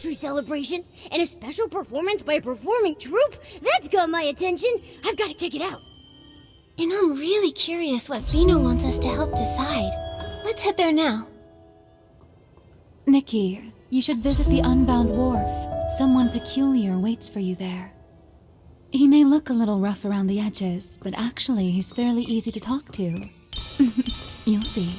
anniversary celebration and a special performance by a performing troupe? That's got my attention. I've got to check it out. And I'm really curious what Vino wants us to help decide. Let's head there now. Nikki, you should visit the Unbound Wharf. Someone peculiar waits for you there. He may look a little rough around the edges, but actually he's fairly easy to talk to. You'll see.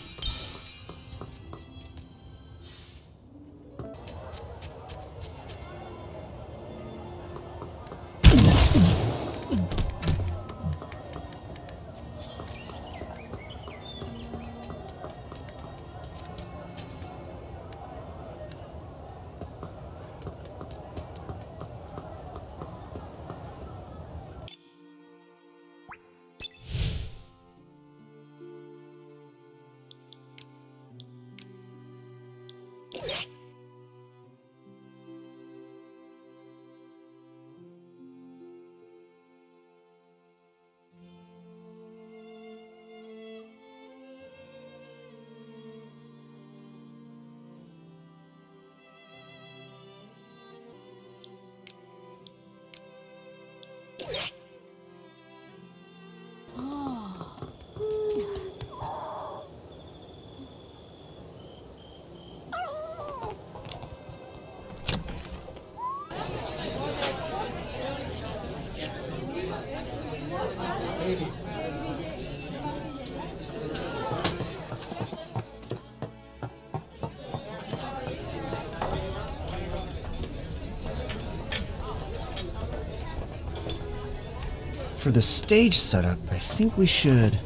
For the stage setup, I think we should...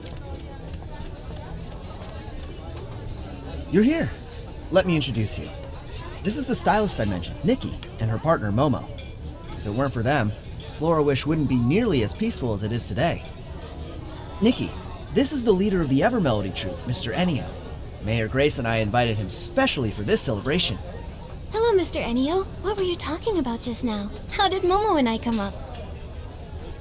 You're here. Let me introduce you. This is the stylist I mentioned, Nikki, and her partner, Momo. If it weren't for them, Flora Wish wouldn't be nearly as peaceful as it is today. Nikki, this is the leader of the Evermelody troupe, Mr. Ennio. Mayor Grace and I invited him specially for this celebration. Hello, Mr. Ennio. What were you talking about just now? How did Momo and I come up?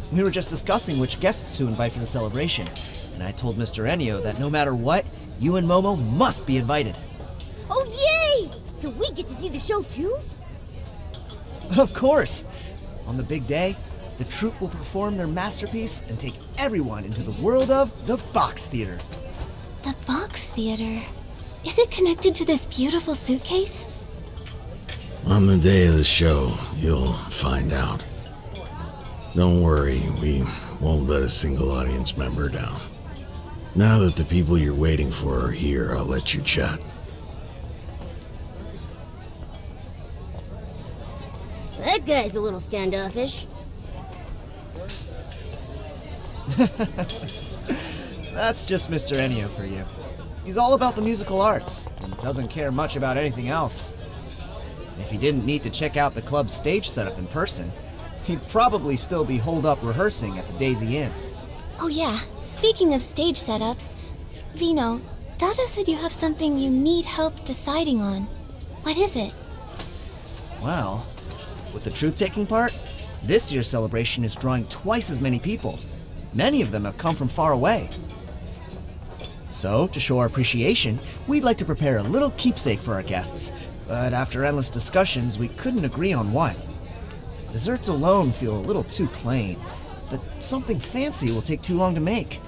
We were just discussing which guests to invite for the celebration, and I told Mr. Ennio that no matter what, you and Momo must be invited. Oh, yay! So we get to see the show too? Of course! On the big day, the troupe will perform their masterpiece and take everyone into the world of the Box Theater. The Box Theater? Is it connected to this beautiful suitcase? On the day of the show, you'll find out. Don't worry, we won't let a single audience member down. Now that the people you're waiting for are here, I'll let you chat. That guy's a little standoffish. That's just Mr. Ennio for you. He's all about the musical arts and doesn't care much about anything else. If he didn't need to check out the club's stage setup in person, he'd probably still be holed up rehearsing at the Daisy Inn. Oh yeah, speaking of stage setups, Vino, Dada said you have something you need help deciding on. What is it? Well, with the troupe taking part, this year's celebration is drawing twice as many people. Many of them have come from far away. So, to show our appreciation, we'd like to prepare a little keepsake for our guests, but after endless discussions, we couldn't agree on what. Desserts alone feel a little too plain, but something fancy will take too long to make.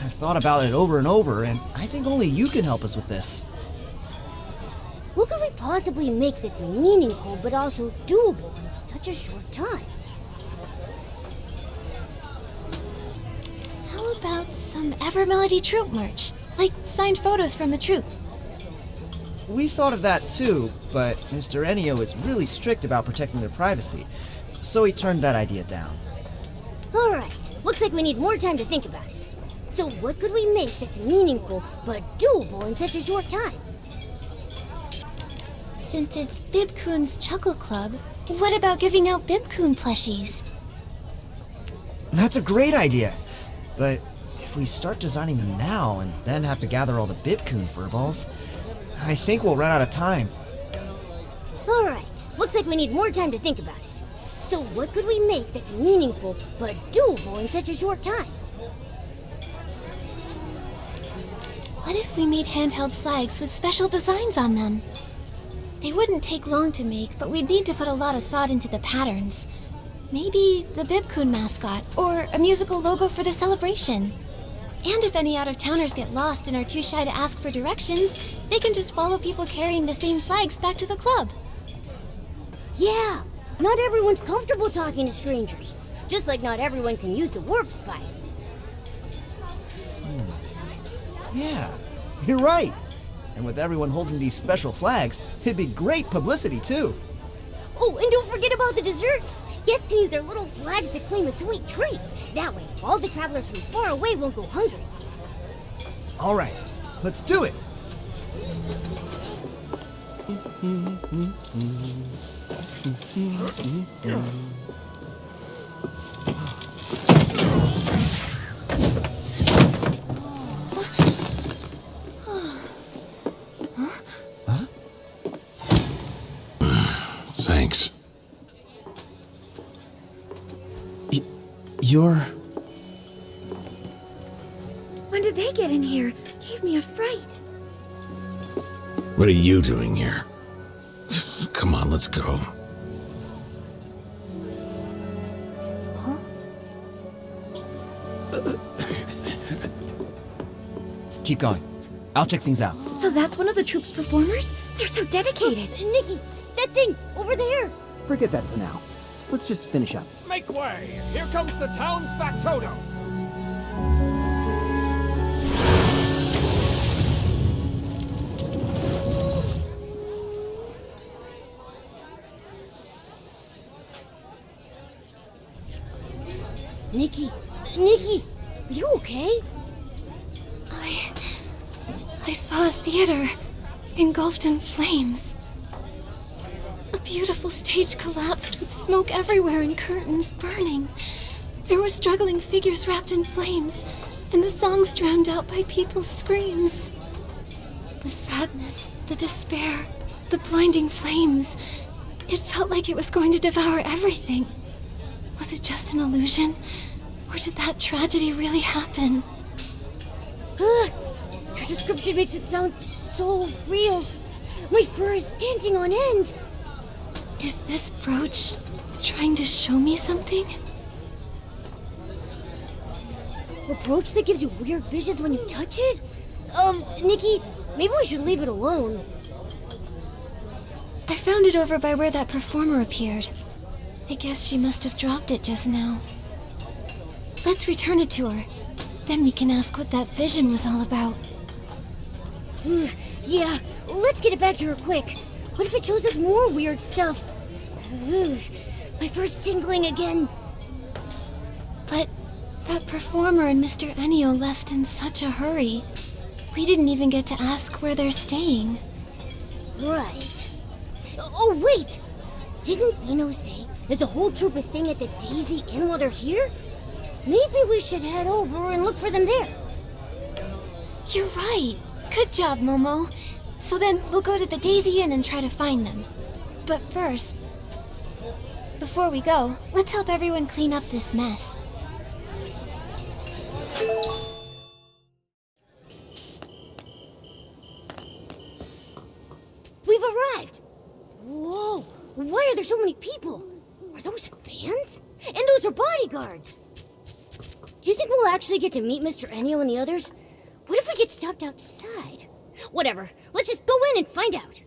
I've thought about it over and over, and I think only you can help us with this. What could we possibly make that's meaningful but also doable in such a short time? How about some Evermelody troupe merch? Like signed photos from the troupe. We thought of that too, but Mr. Ennio is really strict about protecting their privacy, so he turned that idea down. Alright, looks like we need more time to think about it. So what could we make that's meaningful but doable in such a short time? Since it's Bibcoon's Chuckle Club, what about giving out Bibcoon plushies? That's a great idea, but if we start designing them now and then have to gather all the Bibcoon furballs, I think we'll run out of time. Alright, looks like we need more time to think about it. So what could we make that's meaningful but doable in such a short time? What if we made handheld flags with special designs on them? They wouldn't take long to make, but we'd need to put a lot of thought into the patterns. Maybe the Bibkun mascot, or a musical logo for the celebration. And if any out-of-towners get lost and are too shy to ask for directions, they can just follow people carrying the same flags back to the club. Yeah, not everyone's comfortable talking to strangers. Just like not everyone can use the warp spike. Yeah, you're right. And with everyone holding these special flags, it'd be great publicity too. Oh, and don't forget about the desserts. Guests can use their little flags to claim a sweet treat. That way, all the travelers from far away won't go hungry. All right, let's do it. Thanks. You're... When did they get in here? Gave me a fright. What are you doing here? Come on, let's go. Keep going. I'll check things out. So that's one of the troupe's performers? They're so dedicated. Nikki, that thing over there. Forget that for now. Let's just finish up. Make way! Here comes the town's factotum! Nikki, are you okay? I saw a theater engulfed in flames. A beautiful stage collapsed with smoke everywhere and curtains burning. There were struggling figures wrapped in flames, and the songs drowned out by people's screams. The sadness, the despair, the blinding flames. It felt like it was going to devour everything. Was it just an illusion? Or did that tragedy really happen? Your description makes it sound so real. My fur is standing on end. Is this brooch trying to show me something? A brooch that gives you weird visions when you touch it? Nikki, maybe we should leave it alone. I found it over by where that performer appeared. I guess she must have dropped it just now. Let's return it to her. Then we can ask what that vision was all about. Yeah, let's get it back to her quick. What if it shows us more weird stuff? My fur's tingling again. But that performer and Mr. Ennio left in such a hurry. We didn't even get to ask where they're staying. Right. Oh, wait! Didn't Vino say that the whole troop is staying at the Daisy Inn while they're here? Maybe we should head over and look for them there. You're right. Good job, Momo. So then we'll go to the Daisy Inn and try to find them. But first, before we go, let's help everyone clean up this mess. We've arrived! Whoa! Why are there so many people? Are those fans? And those are bodyguards! Do you think we'll actually get to meet Mr. Ennio and the others? What if we get stopped outside? Whatever, let's just go in and find out.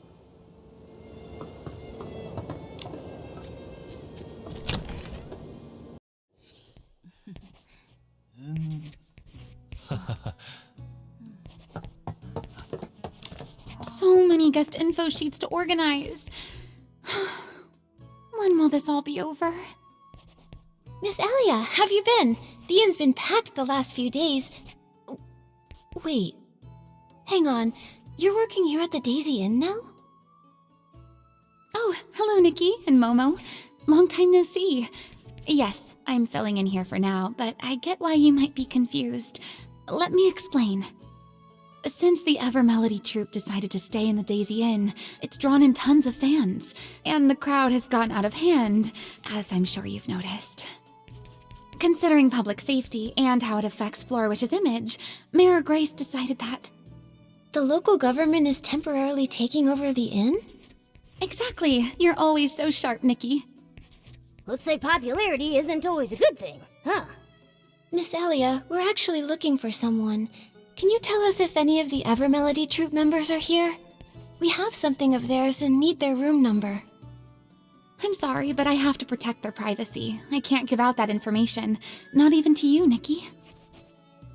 So many guest info sheets to organize. When will this all be over? Miss Elia, have you been? The inn's been packed the last few days. Wait. Hang on. You're working here at the Daisy Inn now? Oh, hello, Nikki and Momo. Long time no see. Yes, I'm filling in here for now, but I get why you might be confused. Let me explain. Since the Evermelody troupe decided to stay in the Daisy Inn, it's drawn in tons of fans, and the crowd has gotten out of hand, as I'm sure you've noticed. Considering public safety and how it affects Flourish's image, Mayor Grace decided that... The local government is temporarily taking over the inn? Exactly. You're always so sharp, Nikki. Looks like popularity isn't always a good thing, huh? Miss Elia, we're actually looking for someone. Can you tell us if any of the Evermelody troupe members are here? We have something of theirs and need their room number. I'm sorry, but I have to protect their privacy. I can't give out that information. Not even to you, Nikki.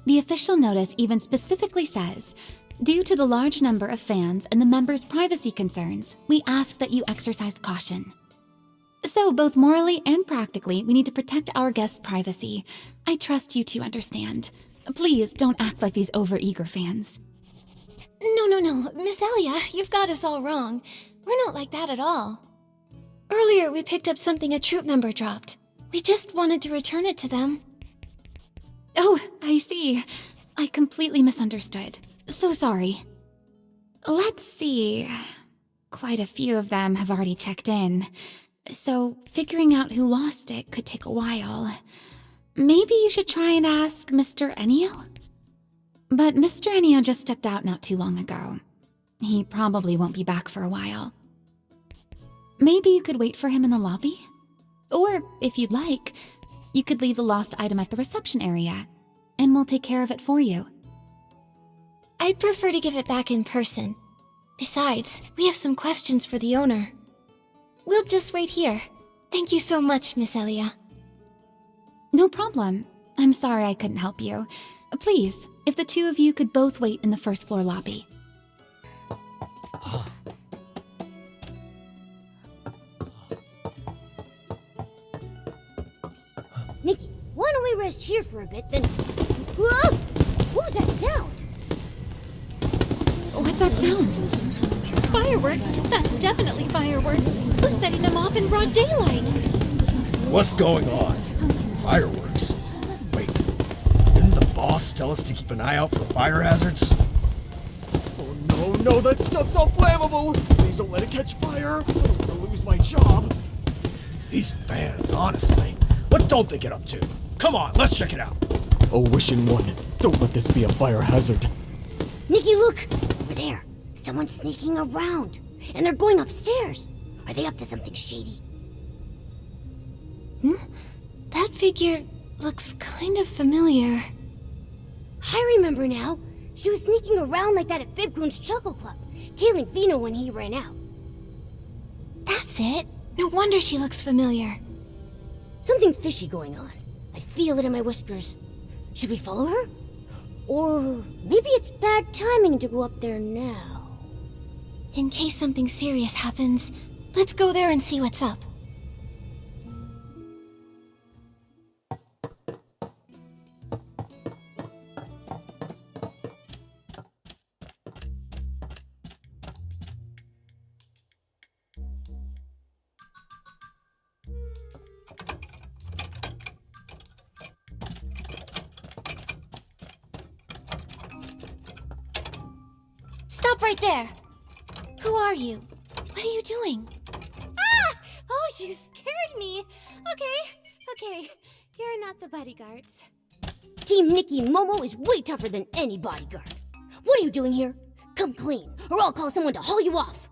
The official notice even specifically says, due to the large number of fans and the members' privacy concerns, we ask that you exercise caution. So, both morally and practically, we need to protect our guests' privacy. I trust you to understand. Please don't act like these overeager fans. No. Miss Elia, you've got us all wrong. We're not like that at all. Earlier, we picked up something a troop member dropped. We just wanted to return it to them. Oh, I see. I completely misunderstood. So sorry. Let's see. Quite a few of them have already checked in. So figuring out who lost it could take a while. Maybe you should try and ask Mr. Ennio? But Mr. Ennio just stepped out not too long ago. He probably won't be back for a while. Maybe you could wait for him in the lobby? Or, if you'd like, you could leave the lost item at the reception area, and we'll take care of it for you. I'd prefer to give it back in person. Besides, we have some questions for the owner. We'll just wait here. Thank you so much, Miss Elia. No problem. I'm sorry I couldn't help you. Please, if the two of you could both wait in the first floor lobby. Nikki, why don't we rest here for a bit, then... Whoa! What was that sound? What's that sound? Fireworks? That's definitely fireworks. Who's setting them off in broad daylight? What's going on? Fireworks? Wait, didn't the boss tell us to keep an eye out for fire hazards? Oh no, that stuff's all flammable! Please don't let it catch fire! I don't want to lose my job! These fans, honestly. What don't they get up to? Come on, let's check it out. Oh, wishing one, don't let this be a fire hazard. Nikki, look! Over there. Someone's sneaking around. And they're going upstairs. Are they up to something shady? That figure looks kind of familiar. I remember now. She was sneaking around like that at Bibcoon's Chuckle Club, tailing Vino when he ran out. That's it. No wonder she looks familiar. Something fishy going on. I feel it in my whiskers. Should we follow her? Or maybe it's bad timing to go up there now. In case something serious happens, let's go there and see what's up. Stop right there! Who are you? What are you doing? Ah! Oh, you scared me. Okay. You're not the bodyguards. Team Nikki Momo is way tougher than any bodyguard. What are you doing here? Come clean, or I'll call someone to haul you off.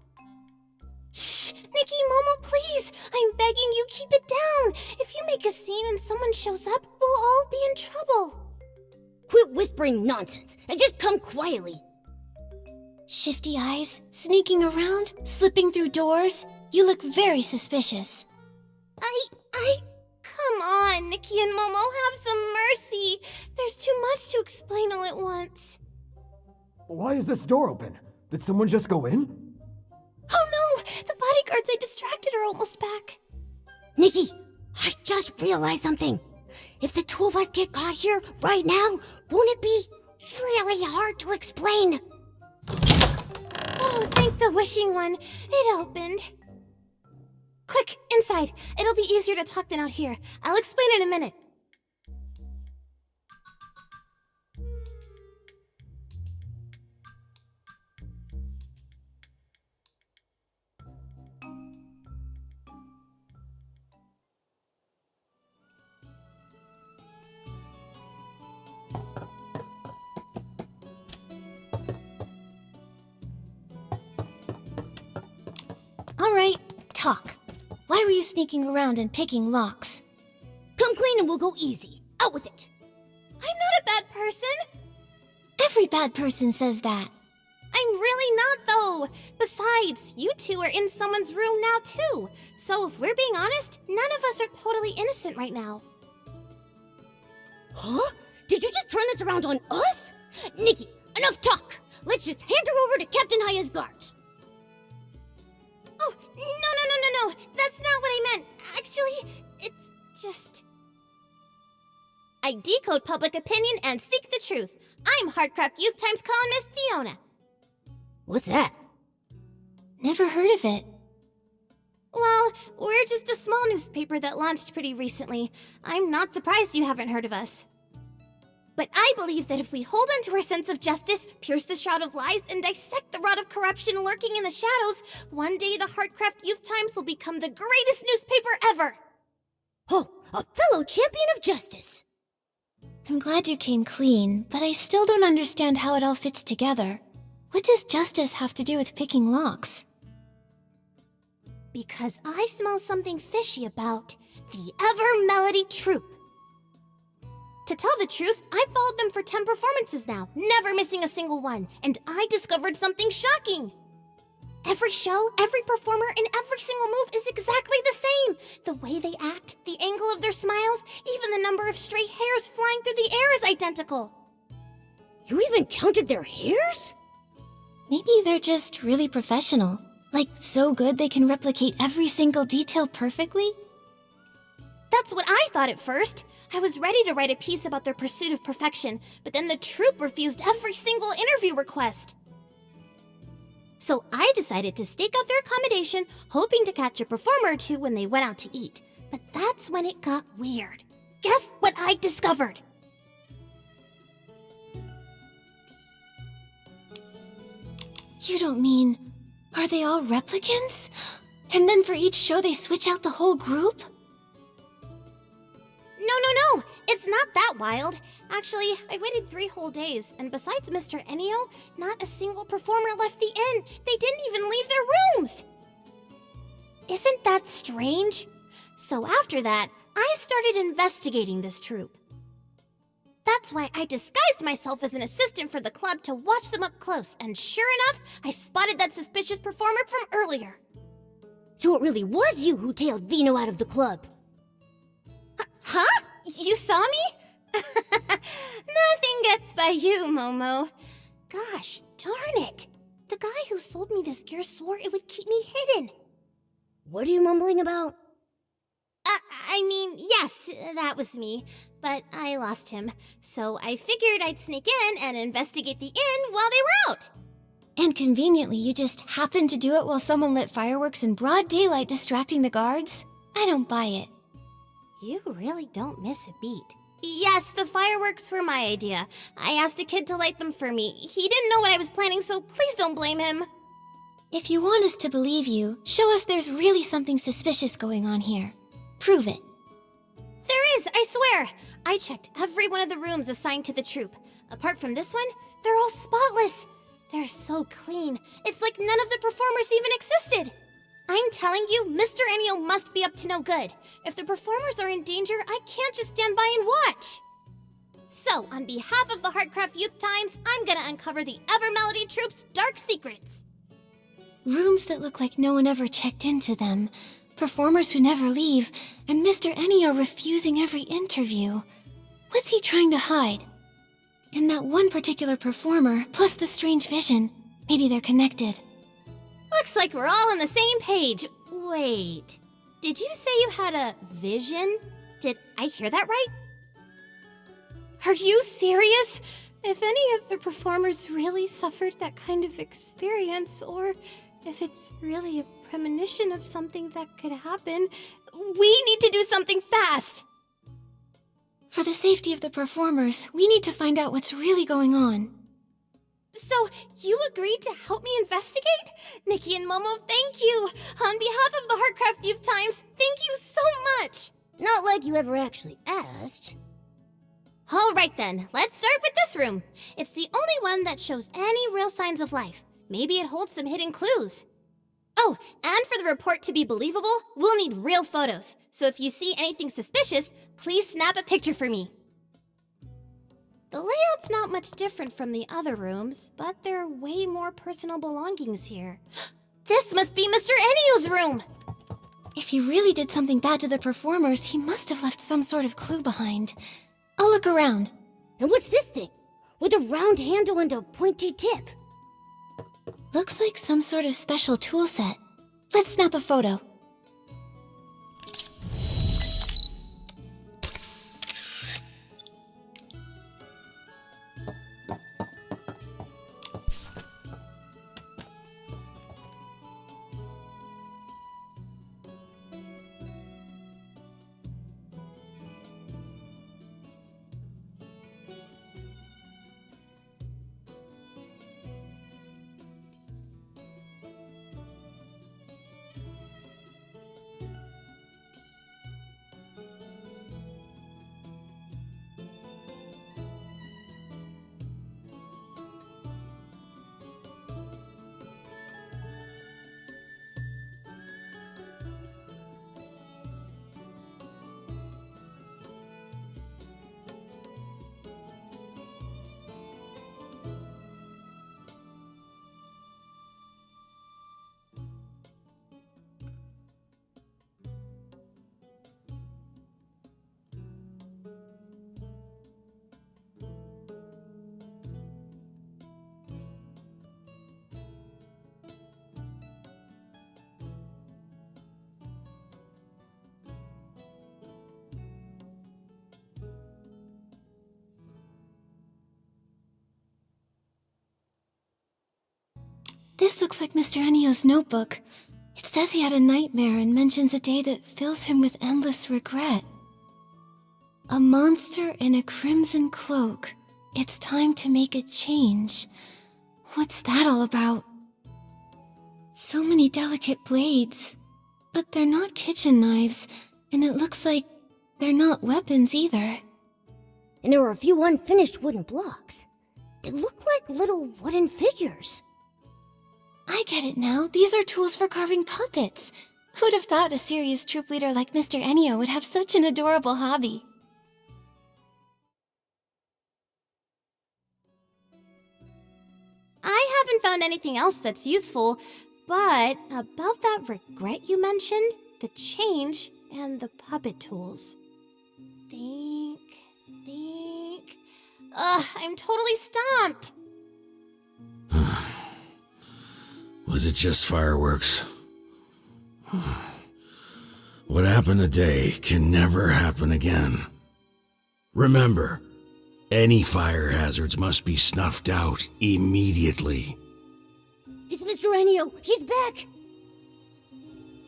Shh! Nikki, Momo, please! I'm begging you, keep it down! If you make a scene and someone shows up, we'll all be in trouble. Quit whispering nonsense, and just come quietly. Shifty eyes, sneaking around, slipping through doors. You look very suspicious. Come on, Nikki and Momo, have some mercy. There's too much to explain all at once. Why is this door open? Did someone just go in? Oh no! The bodyguards I distracted are almost back. Nikki, I just realized something. If the two of us get caught here right now, won't it be really hard to explain? Oh, thank the wishing one. It opened. Quick, inside. It'll be easier to talk than out here. I'll explain in a minute. All right. talk. Why were you sneaking around and picking locks? Come clean and we'll go easy. Out with it. I'm not a bad person. Every bad person says that. I'm really not, though. Besides, you two are in someone's room now, too. So if we're being honest, none of us are totally innocent right now. Huh? Did you just turn this around on us? Nikki, enough talk. Let's just hand her over to Captain Haya's guards. Oh, no. That's not what I meant. Actually, it's just... I decode public opinion and seek the truth. I'm Hardcraft Youth Times columnist Fiona. What's that? Never heard of it. Well, we're just a small newspaper that launched pretty recently. I'm not surprised you haven't heard of us. But I believe that if we hold on to our sense of justice, pierce the shroud of lies, and dissect the rot of corruption lurking in the shadows, one day the Hardcraft Youth Times will become the greatest newspaper ever! Oh, a fellow champion of justice! I'm glad you came clean, but I still don't understand how it all fits together. What does justice have to do with picking locks? Because I smell something fishy about the Ever Melody Troupe. To tell the truth, I've followed them for 10 performances now, never missing a single one, and I discovered something shocking. Every show, every performer, and every single move is exactly the same. The way they act, the angle of their smiles, even the number of stray hairs flying through the air is identical. You even counted their hairs? Maybe they're just really professional. Like, so good they can replicate every single detail perfectly? That's what I thought at first. I was ready to write a piece about their pursuit of perfection, but then the troupe refused every single interview request. So I decided to stake out their accommodation, hoping to catch a performer or two when they went out to eat. But that's when it got weird. Guess what I discovered? You don't mean... Are they all replicants? And then for each show they switch out the whole group? No. It's not that wild. Actually, I waited 3 whole days, and besides Mr. Ennio, not a single performer left the inn. They didn't even leave their rooms. Isn't that strange? So after that, I started investigating this troupe. That's why I disguised myself as an assistant for the club to watch them up close, and sure enough, I spotted that suspicious performer from earlier. So it really was you who tailed Vino out of the club. Huh? You saw me? Nothing gets by you, Momo. Gosh, darn it. The guy who sold me this gear swore it would keep me hidden. What are you mumbling about? I mean, yes, that was me, but I lost him. So I figured I'd sneak in and investigate the inn while they were out. And conveniently, you just happened to do it while someone lit fireworks in broad daylight distracting the guards? I don't buy it. You really don't miss a beat. Yes, the fireworks were my idea. I asked a kid to light them for me. He didn't know what I was planning, so please don't blame him. If you want us to believe you, show us there's really something suspicious going on here. Prove it. There is, I swear. I checked every one of the rooms assigned to the troupe. Apart from this one, they're all spotless. They're so clean. It's like none of the performers even existed. I'm telling you, Mr. Ennio must be up to no good. If the performers are in danger, I can't just stand by and watch. So, on behalf of the Hardcraft Youth Times, I'm gonna uncover the Ever Melody Troupe's dark secrets. Rooms that look like no one ever checked into them. Performers who never leave, and Mr. Ennio refusing every interview. What's he trying to hide? And that one particular performer, plus the strange vision. Maybe they're connected. Looks like we're all on the same page. Wait, did you say you had a vision? Did I hear that right? Are you serious? If any of the performers really suffered that kind of experience, or if it's really a premonition of something that could happen, we need to do something fast! For the safety of the performers, we need to find out what's really going on. So, you agreed to help me investigate? Nikki and Momo, thank you! On behalf of the Hardcraft Youth Times, thank you so much! Not like you ever actually asked. Alright then, let's start with this room. It's the only one that shows any real signs of life. Maybe it holds some hidden clues. Oh, and for the report to be believable, we'll need real photos. So if you see anything suspicious, please snap a picture for me. The layout's not much different from the other rooms, but there are way more personal belongings here. This must be Mr. Ennio's room! If he really did something bad to the performers, he must have left some sort of clue behind. I'll look around. And what's this thing? With a round handle and a pointy tip. Looks like some sort of special tool set. Let's snap a photo. This looks like Mr. Ennio's notebook. It says he had a nightmare and mentions a day that fills him with endless regret. A monster in a crimson cloak. It's time to make a change. What's that all about? So many delicate blades. But they're not kitchen knives, and it looks like they're not weapons either. And there were a few unfinished wooden blocks. They look like little wooden figures. I get it now. These are tools for carving puppets. Who'd have thought a serious troop leader like Mr. Ennio would have such an adorable hobby? I haven't found anything else that's useful, but about that regret you mentioned, the change, and the puppet tools. Think. I'm totally stumped. Was it just fireworks? What happened today can never happen again. Remember, any fire hazards must be snuffed out immediately. It's Mr. Ennio. He's back.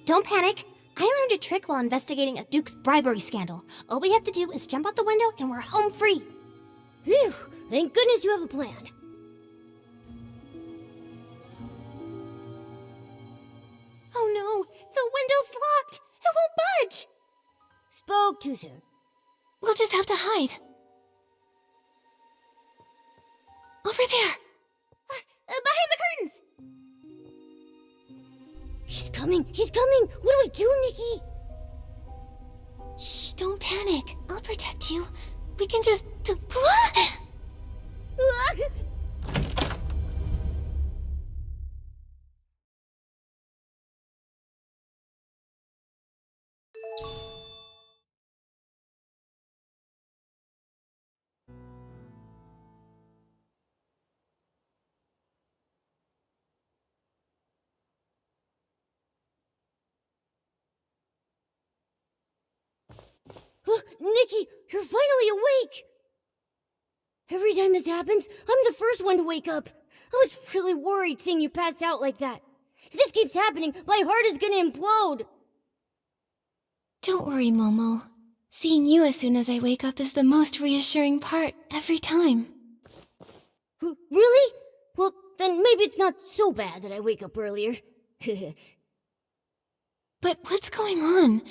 Don't panic. I learned a trick while investigating a Duke's bribery scandal. All we have to do is jump out the window and we're home free. Phew, thank goodness you have a plan. Oh no, the window's locked. It won't budge. Spoke too soon. We'll just have to hide. Over there. Behind the curtains. He's coming. What do we do, Nikki? Shh, don't panic. I'll protect you. We can just... Nikki, you're finally awake! Every time this happens, I'm the first one to wake up. I was really worried seeing you pass out like that. If this keeps happening, my heart is gonna implode. Don't worry, Momo. Seeing you as soon as I wake up is the most reassuring part every time. Really? Well, then maybe it's not so bad that I wake up earlier. But what's going on?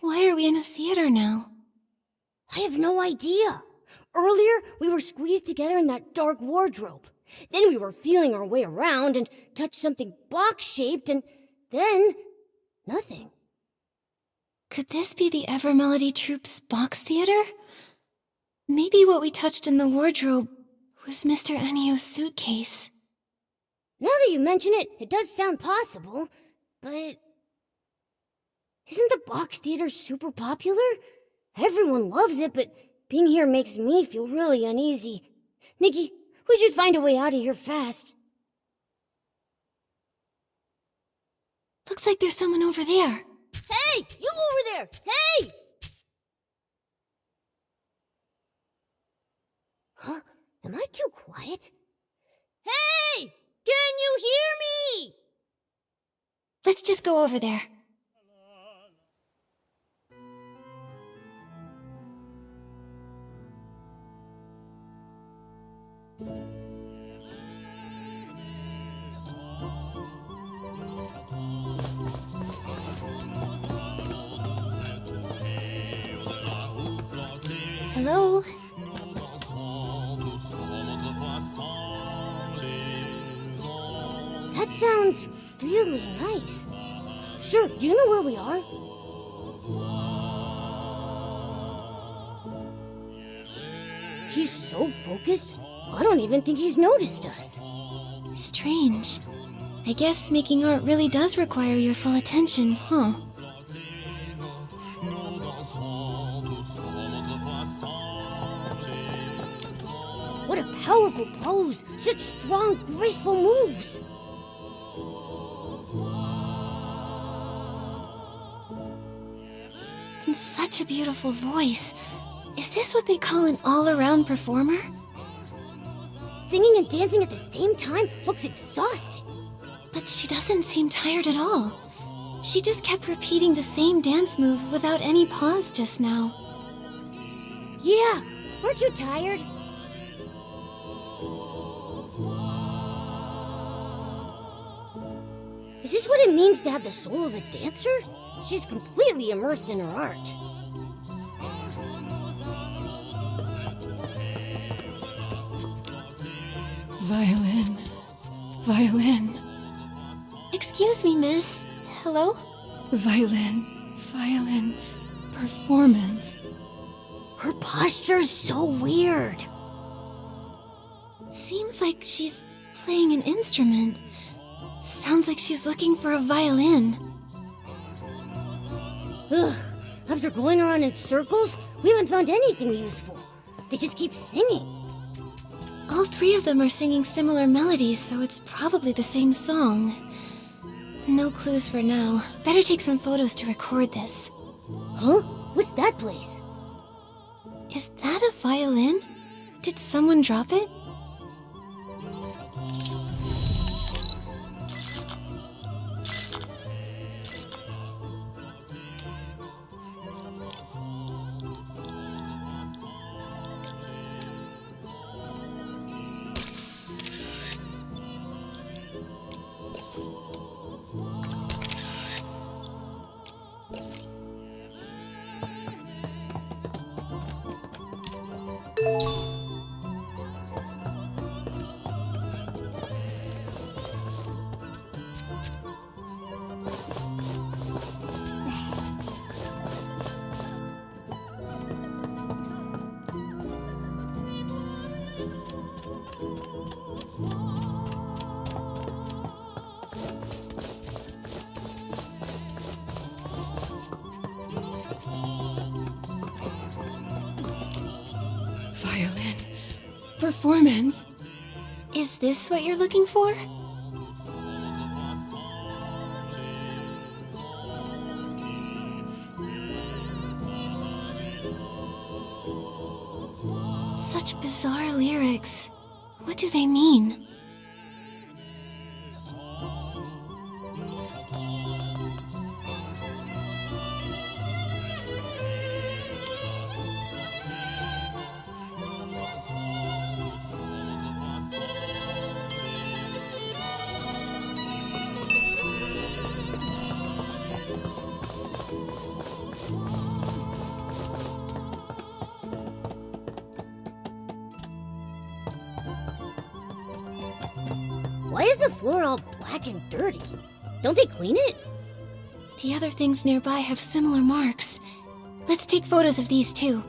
Why are we in a theater now? I have no idea. Earlier, we were squeezed together in that dark wardrobe. Then we were feeling our way around and touched something box-shaped, and Then, nothing. Could this be the Ever Melody Troupe's box theater? Maybe what we touched in the wardrobe was Mr. Ennio's suitcase. Now that you mention it, it does sound possible, but... Isn't the box theater super popular? Everyone loves it, but being here makes me feel really uneasy. Nikki, we should find a way out of here fast. Looks like there's someone over there. Hey! You over there! Hey! Huh? Am I too quiet? Hey! Can you hear me? Let's just go over there. Hello? That sounds really nice. Sir, do you know where we are? He's so focused, I don't even think he's noticed us. Strange. I guess making art really does require your full attention, huh? What a powerful pose! Such strong, graceful moves! And such a beautiful voice. Is this what they call an all-around performer? Singing and dancing at the same time looks exhausting. But she doesn't seem tired at all. She just kept repeating the same dance move without any pause just now. Yeah, aren't you tired? Is this what it means to have the soul of a dancer? She's completely immersed in her art. Violin. Violin. Excuse me, miss. Hello? Violin. Violin. Performance. Her posture's so weird. Seems like she's playing an instrument. Sounds like she's looking for a violin. Ugh, after going around in circles, we haven't found anything useful. They just keep singing. All three of them are singing similar melodies, so it's probably the same song. No clues for now. Better take some photos to record this. Huh? What's that place? Is that a violin? Did someone drop it? Violin. Performance. Is this what you're looking for? Such bizarre lyrics. What do they mean? Why is the floor all black and dirty? Don't they clean it? The other things nearby have similar marks. Let's take photos of these too.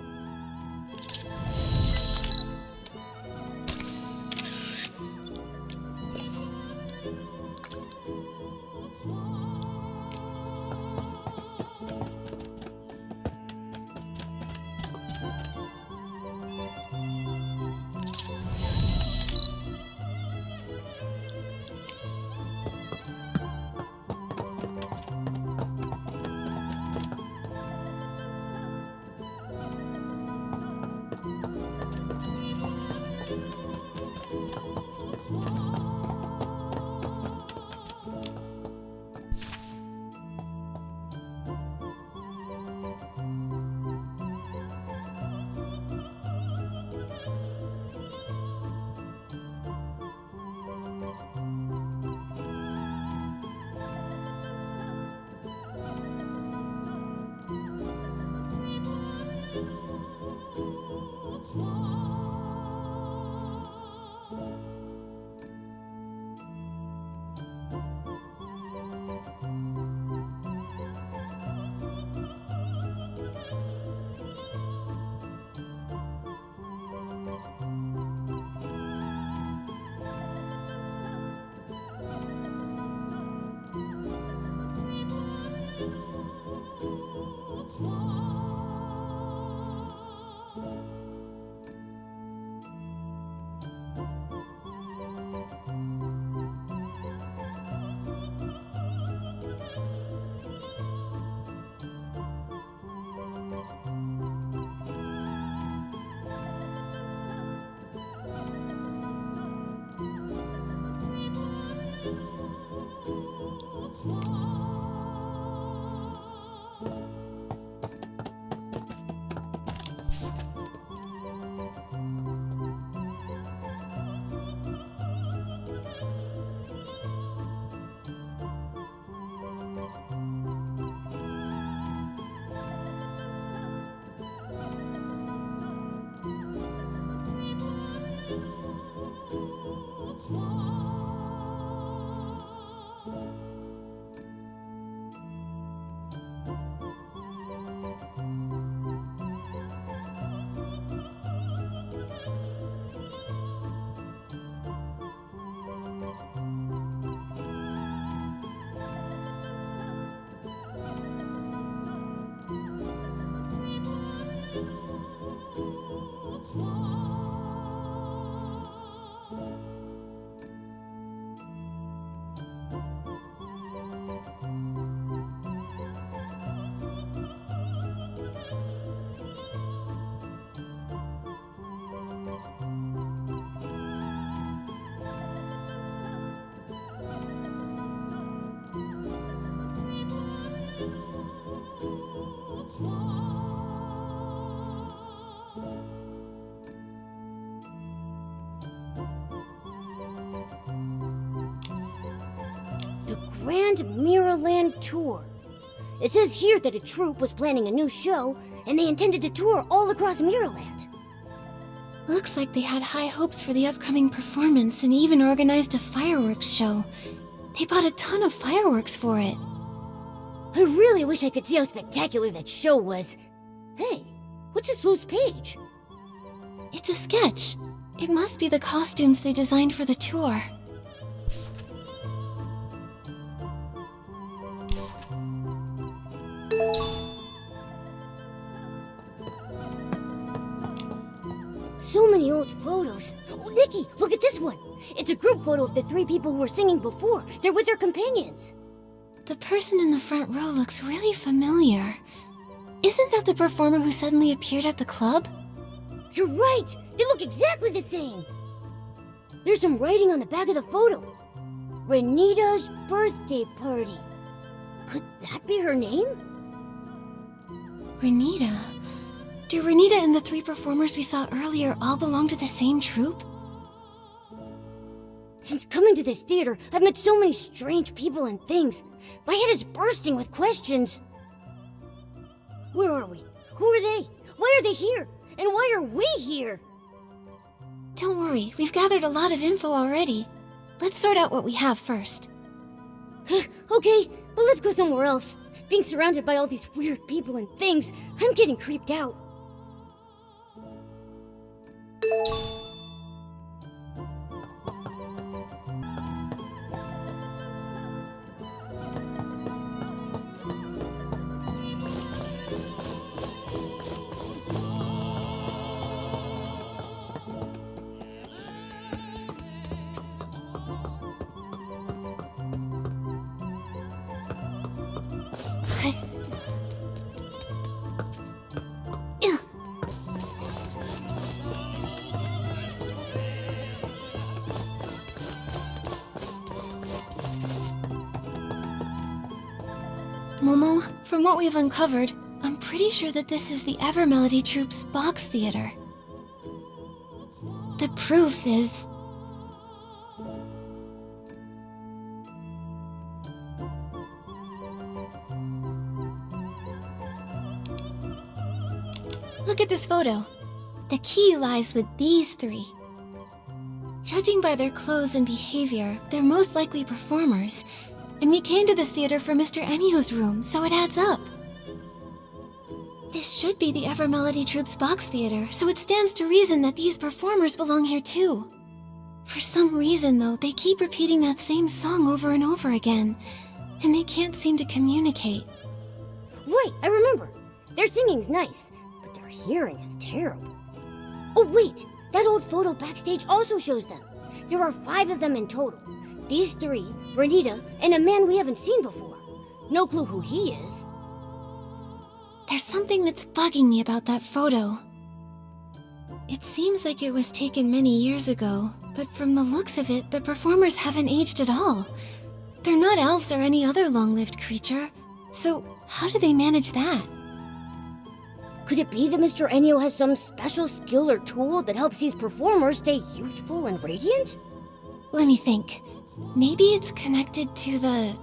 Grand Mirrorland Tour. It says here that a troupe was planning a new show, and they intended to tour all across Mirrorland. Looks like they had high hopes for the upcoming performance and even organized a fireworks show. They bought a ton of fireworks for it. I really wish I could see how spectacular that show was. Hey, what's this loose page? It's a sketch. It must be the costumes they designed for the tour. So many old photos. Oh, Nikki, look at this one. It's a group photo of the 3 people who were singing before. They're with their companions. The person in the front row looks really familiar. Isn't that the performer who suddenly appeared at the club? You're right. They look exactly the same. There's some writing on the back of the photo. Renita's birthday party. Could that be her name? Renita? Do Renita and the 3 performers we saw earlier all belong to the same troupe? Since coming to this theater, I've met so many strange people and things. My head is bursting with questions. Where are we? Who are they? Why are they here? And why are we here? Don't worry, we've gathered a lot of info already. Let's sort out what we have first. Okay, but let's go somewhere else. Being surrounded by all these weird people and things, I'm getting creeped out. Momo, from what we've uncovered, I'm pretty sure that this is the Evermelody Troupe's box theater. The proof is... Look at this photo. The key lies with these three. Judging by their clothes and behavior, they're most likely performers. And we came to this theater for Mr. Ennio's room, so it adds up. This should be the Evermelody Troupe's box theater, so it stands to reason that these performers belong here too. For some reason, though, they keep repeating that same song over and over again, and they can't seem to communicate. Right, I remember. Their singing's nice, but their hearing is terrible. Oh wait, that old photo backstage also shows them. There are 5 of them in total. These 3, Renita, and a man we haven't seen before. No clue who he is. There's something that's bugging me about that photo. It seems like it was taken many years ago, but from the looks of it, the performers haven't aged at all. They're not elves or any other long-lived creature, so how do they manage that? Could it be that Mr. Ennio has some special skill or tool that helps these performers stay youthful and radiant? Let me think. Maybe it's connected to the...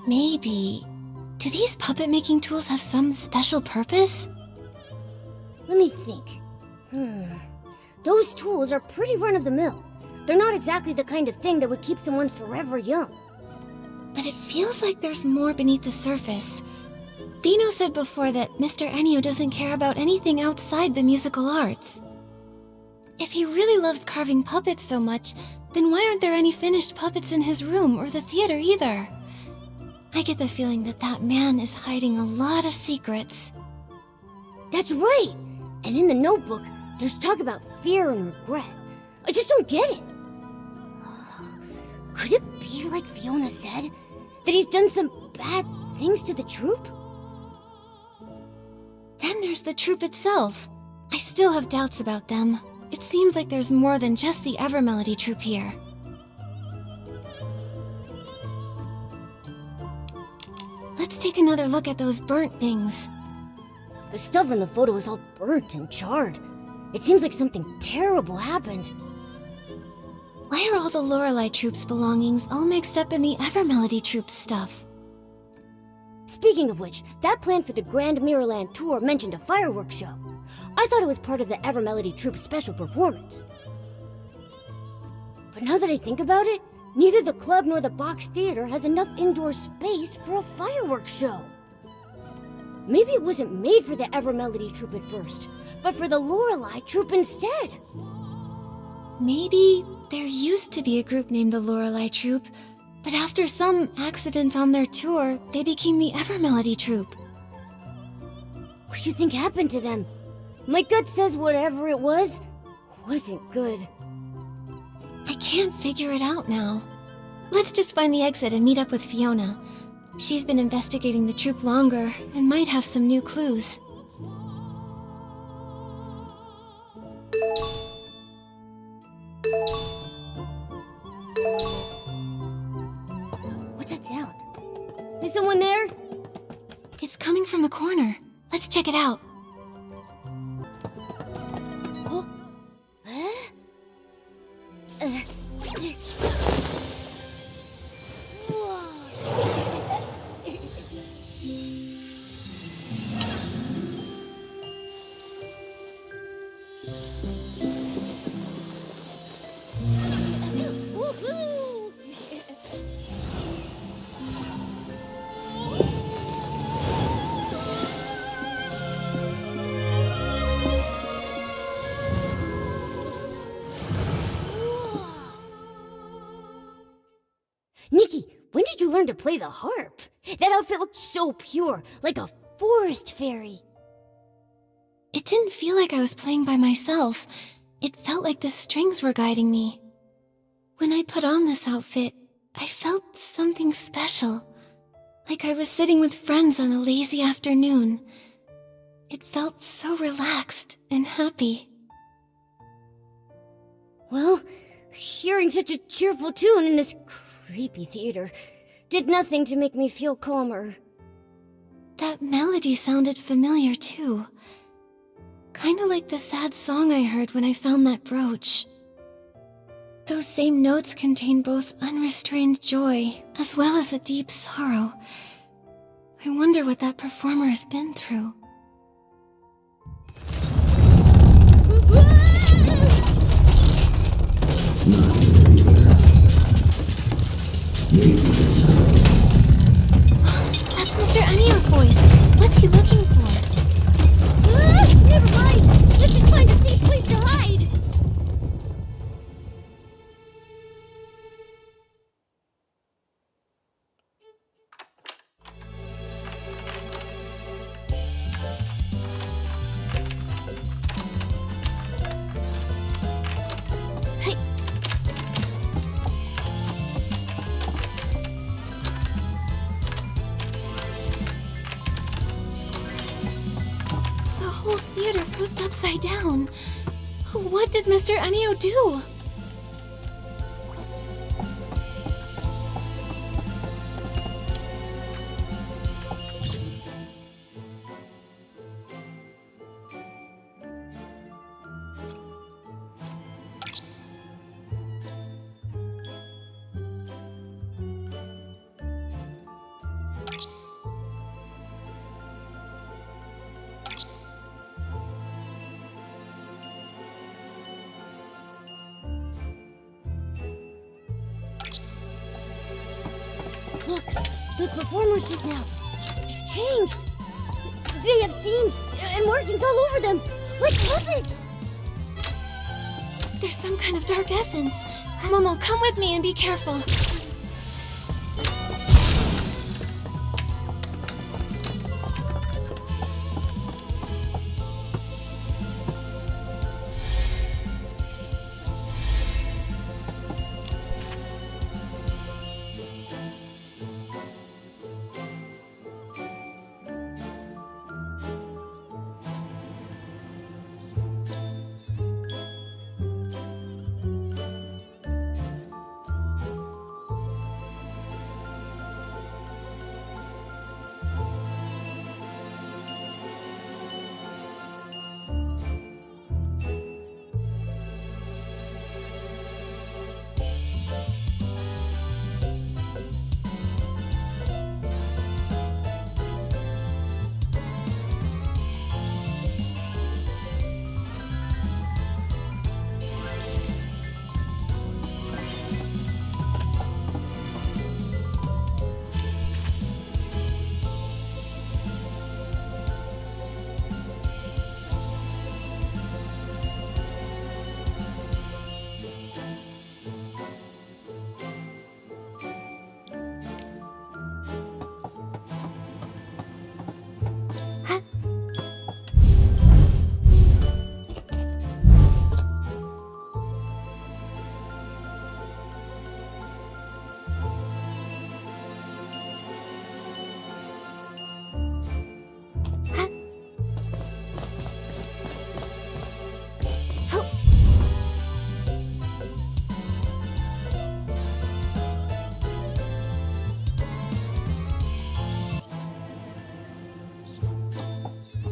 Maybe... Do these puppet-making tools have some special purpose? Let me think. Those tools are pretty run-of-the-mill. They're not exactly the kind of thing that would keep someone forever young. But it feels like there's more beneath the surface. Vino said before that Mr. Ennio doesn't care about anything outside the musical arts. If he really loves carving puppets so much, then why aren't there any finished puppets in his room or the theater either? I get the feeling that that man is hiding a lot of secrets. That's right! And in the notebook, there's talk about fear and regret. I just don't get it. Could it be like Fiona said? That he's done some bad things to the troupe? Then there's the troupe itself. I still have doubts about them. It seems like there's more than just the Evermelody troupe here. Let's take another look at those burnt things. The stuff in the photo is all burnt and charred. It seems like something terrible happened. Why are all the Lorelei troupe's belongings all mixed up in the Evermelody troupe's stuff? Speaking of which, that plan for the Grand Mirrorland tour mentioned a fireworks show. I thought it was part of the Evermelody troupe's special performance. But now that I think about it, neither the club nor the box theater has enough indoor space for a fireworks show. Maybe it wasn't made for the Evermelody troupe at first, but for the Lorelei troupe instead. Maybe there used to be a group named the Lorelei troupe, but after some accident on their tour, they became the Evermelody troupe. What do you think happened to them? My gut says whatever it was wasn't good. I can't figure it out now. Let's just find the exit and meet up with Fiona. She's been investigating the troupe longer and might have some new clues. What's that sound? Is someone there? It's coming from the corner. Let's check it out. Oh? Nikki, when did you learn to play the harp? That outfit looked so pure, like a forest fairy. It didn't feel like I was playing by myself. It felt like the strings were guiding me. When I put on this outfit, I felt something special. Like I was sitting with friends on a lazy afternoon. It felt so relaxed and happy. Well, hearing such a cheerful tune in this creepy theater did nothing to make me feel calmer. That melody sounded familiar too. Kinda like the sad song I heard when I found that brooch. Those same notes contain both unrestrained joy as well as a deep sorrow. I wonder what that performer has been through. That's Mr. Enio's voice. What's he looking for? Never mind! Let's just find a safe place to hide! The whole theater flipped upside down. What did Mr. Enio do? Look, the performers just now. They've changed. They have seams and markings all over them, like puppets. There's some kind of dark essence. Momo, come with me and be careful.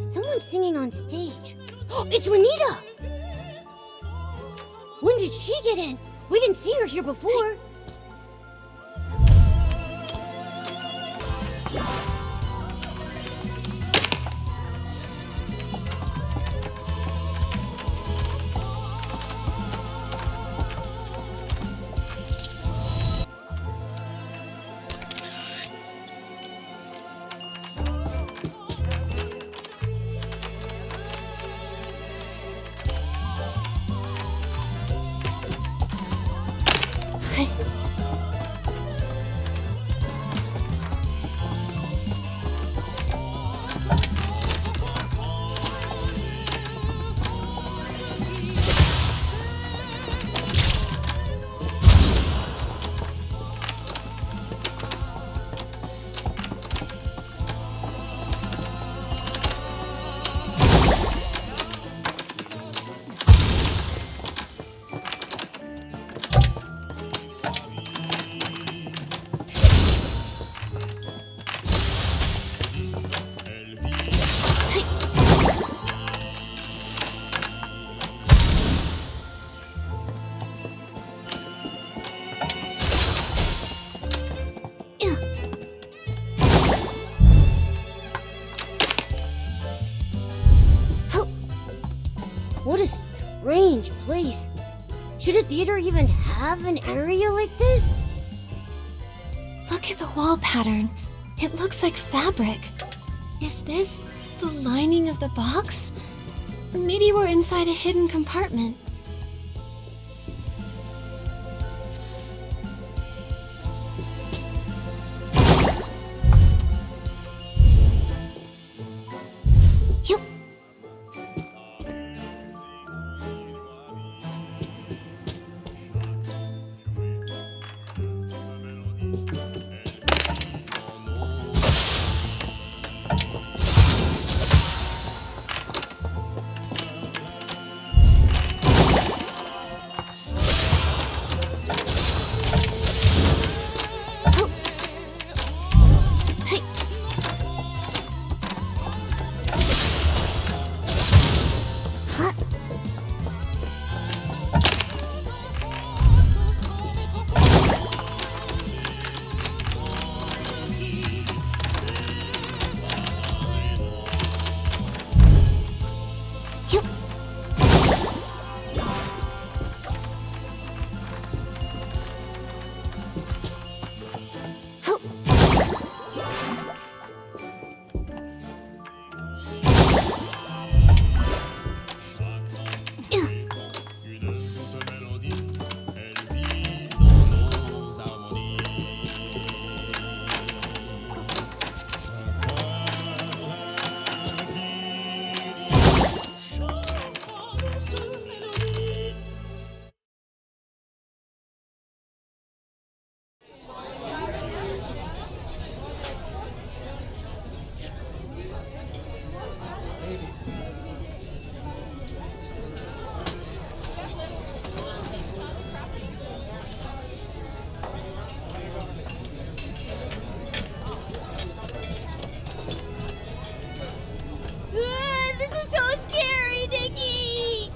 Someone's singing on stage. It's Renita! When did she get in? We didn't see her here before. What a strange place. Should a theater even have an area like this? Look at the wall pattern. It looks like fabric. Is this the lining of the box? Maybe we're inside a hidden compartment. Yup. This is so scary, Nikki!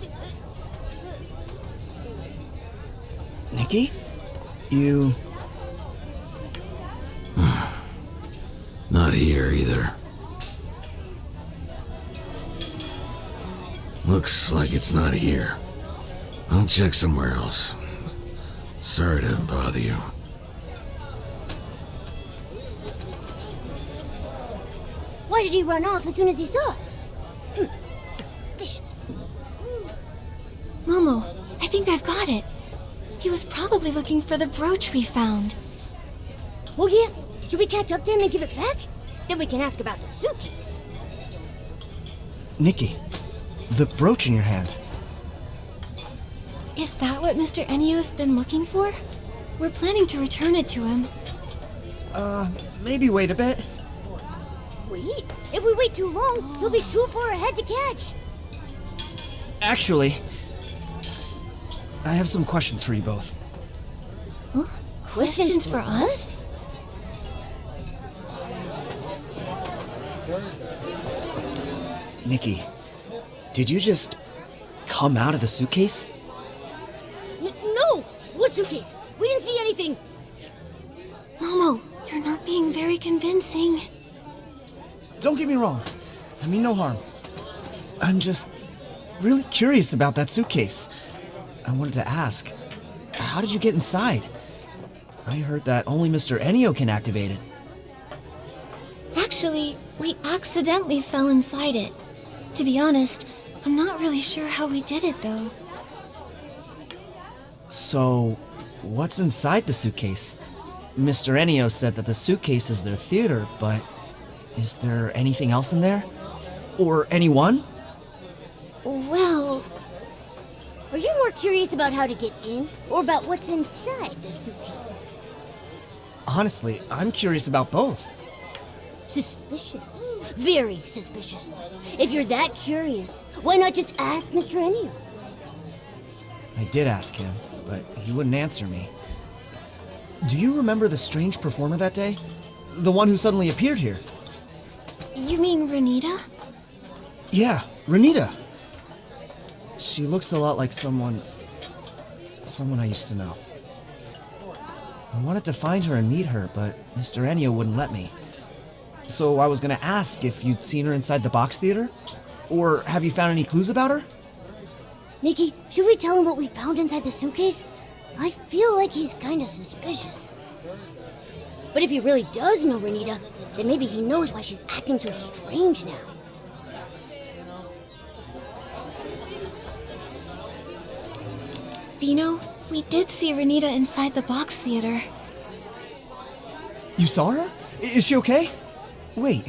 Nikki? You... Not here either. Looks like it's not here. I'll check somewhere else. Sorry to bother you. Why did he run off as soon as he saw us? Suspicious. Momo, I think I've got it. He was probably looking for the brooch we found. Oh yeah? Should we catch up to him and give it back? Then we can ask about the suitcase. Nikki, the brooch in your hand. Is that what Mr. Enio's been looking for? We're planning to return it to him. Maybe wait a bit. Wait? If we wait too long, he'll be too far ahead to catch. Actually, I have some questions for you both. Huh? Questions for us? Nikki, did you just come out of the suitcase? No! What suitcase? We didn't see anything. Momo, you're not being very convincing. Don't get me wrong. I mean no harm. I'm just really curious about that suitcase. I wanted to ask, how did you get inside? I heard that only Mr. Enio can activate it. Actually, we accidentally fell inside it. To be honest, I'm not really sure how we did it, though. So, what's inside the suitcase? Mr. Enio said that the suitcase is their theater, but is there anything else in there? Or anyone? Well... Are you more curious about how to get in, or about what's inside the suitcase? Honestly, I'm curious about both. Suspicious. Very suspicious. If you're that curious, why not just ask Mr. Enio? I did ask him, but he wouldn't answer me. Do you remember the strange performer that day? The one who suddenly appeared here? You mean Renita? Yeah, Renita. She looks a lot like someone I used to know. I wanted to find her and meet her, but Mr. Enio wouldn't let me. So I was gonna ask if you'd seen her inside the box theater? Or have you found any clues about her? Nikki, should we tell him what we found inside the suitcase? I feel like he's kinda suspicious. But if he really does know Renita, then maybe he knows why she's acting so strange now. Vino, we did see Renita inside the box theater. You saw her? Is she okay? Wait,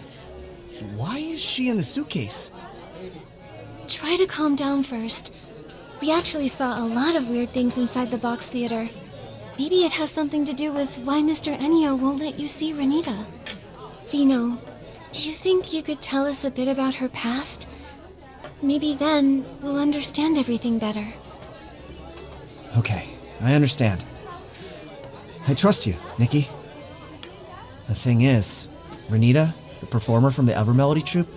why is she in the suitcase? Try to calm down first. We actually saw a lot of weird things inside the box theater. Maybe it has something to do with why Mr. Ennio won't let you see Renita. Vino, do you think you could tell us a bit about her past? Maybe then we'll understand everything better. Okay, I understand. I trust you, Nikki. The thing is, Renita, the performer from the Evermelody troupe,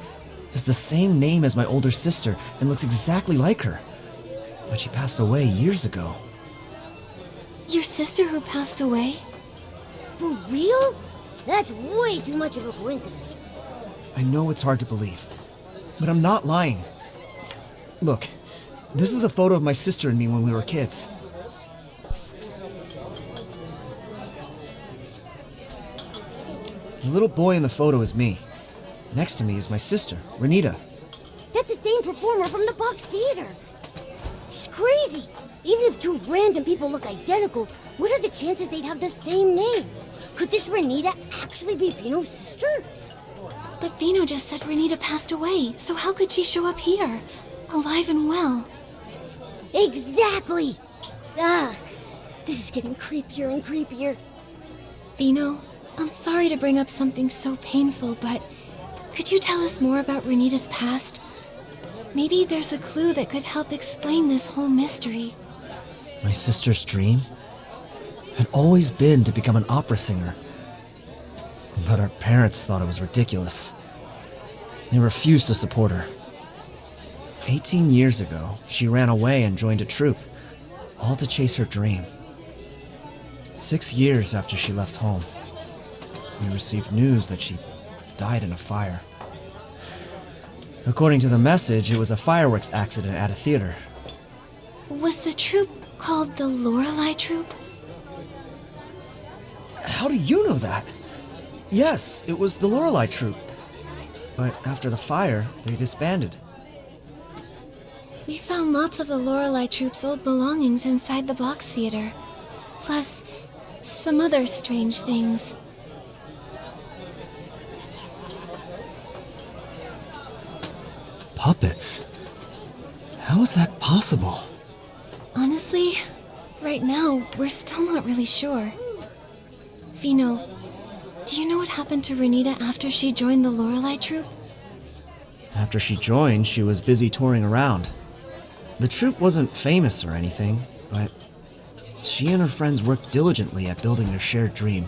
has the same name as my older sister and looks exactly like her. But she passed away years ago. Your sister who passed away? For real? That's way too much of a coincidence. I know it's hard to believe, but I'm not lying. Look, this is a photo of my sister and me when we were kids. The little boy in the photo is me. Next to me is my sister, Renita. That's the same performer from the box theater. It's crazy. Even if two random people look identical, what are the chances they'd have the same name? Could this Renita actually be Vino's sister? But Vino just said Renita passed away, so how could she show up here, alive and well? Exactly! Ah, this is getting creepier and creepier. Vino, I'm sorry to bring up something so painful, but could you tell us more about Renita's past? Maybe there's a clue that could help explain this whole mystery. My sister's dream had always been to become an opera singer. But our parents thought it was ridiculous. They refused to support her. 18 years ago, she ran away and joined a troupe, all to chase her dream. 6 years after she left home, we received news that she died in a fire. According to the message, it was a fireworks accident at a theater. Was the troupe called the Lorelei troupe? How do you know that? Yes, it was the Lorelei troupe. But after the fire, they disbanded. We found lots of the Lorelei troupe's old belongings inside the box theater. Plus, some other strange things. Puppets? How is that possible? Honestly, right now, we're still not really sure. Vino, do you know what happened to Renita after she joined the Lorelei troupe? After she joined, she was busy touring around. The troupe wasn't famous or anything, but she and her friends worked diligently at building their shared dream.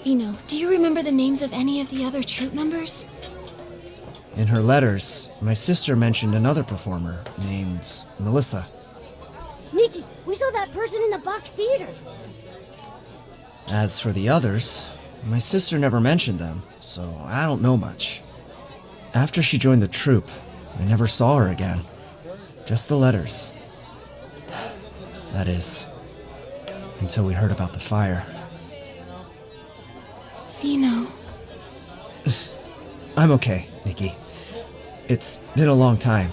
Vino, do you remember the names of any of the other troupe members? In her letters, my sister mentioned another performer named Melissa. Nikki, we saw that person in the box theater. As for the others, my sister never mentioned them, so I don't know much. After she joined the troupe, I never saw her again. Just the letters. That is, until we heard about the fire. Vino. I'm okay, Nikki. It's been a long time.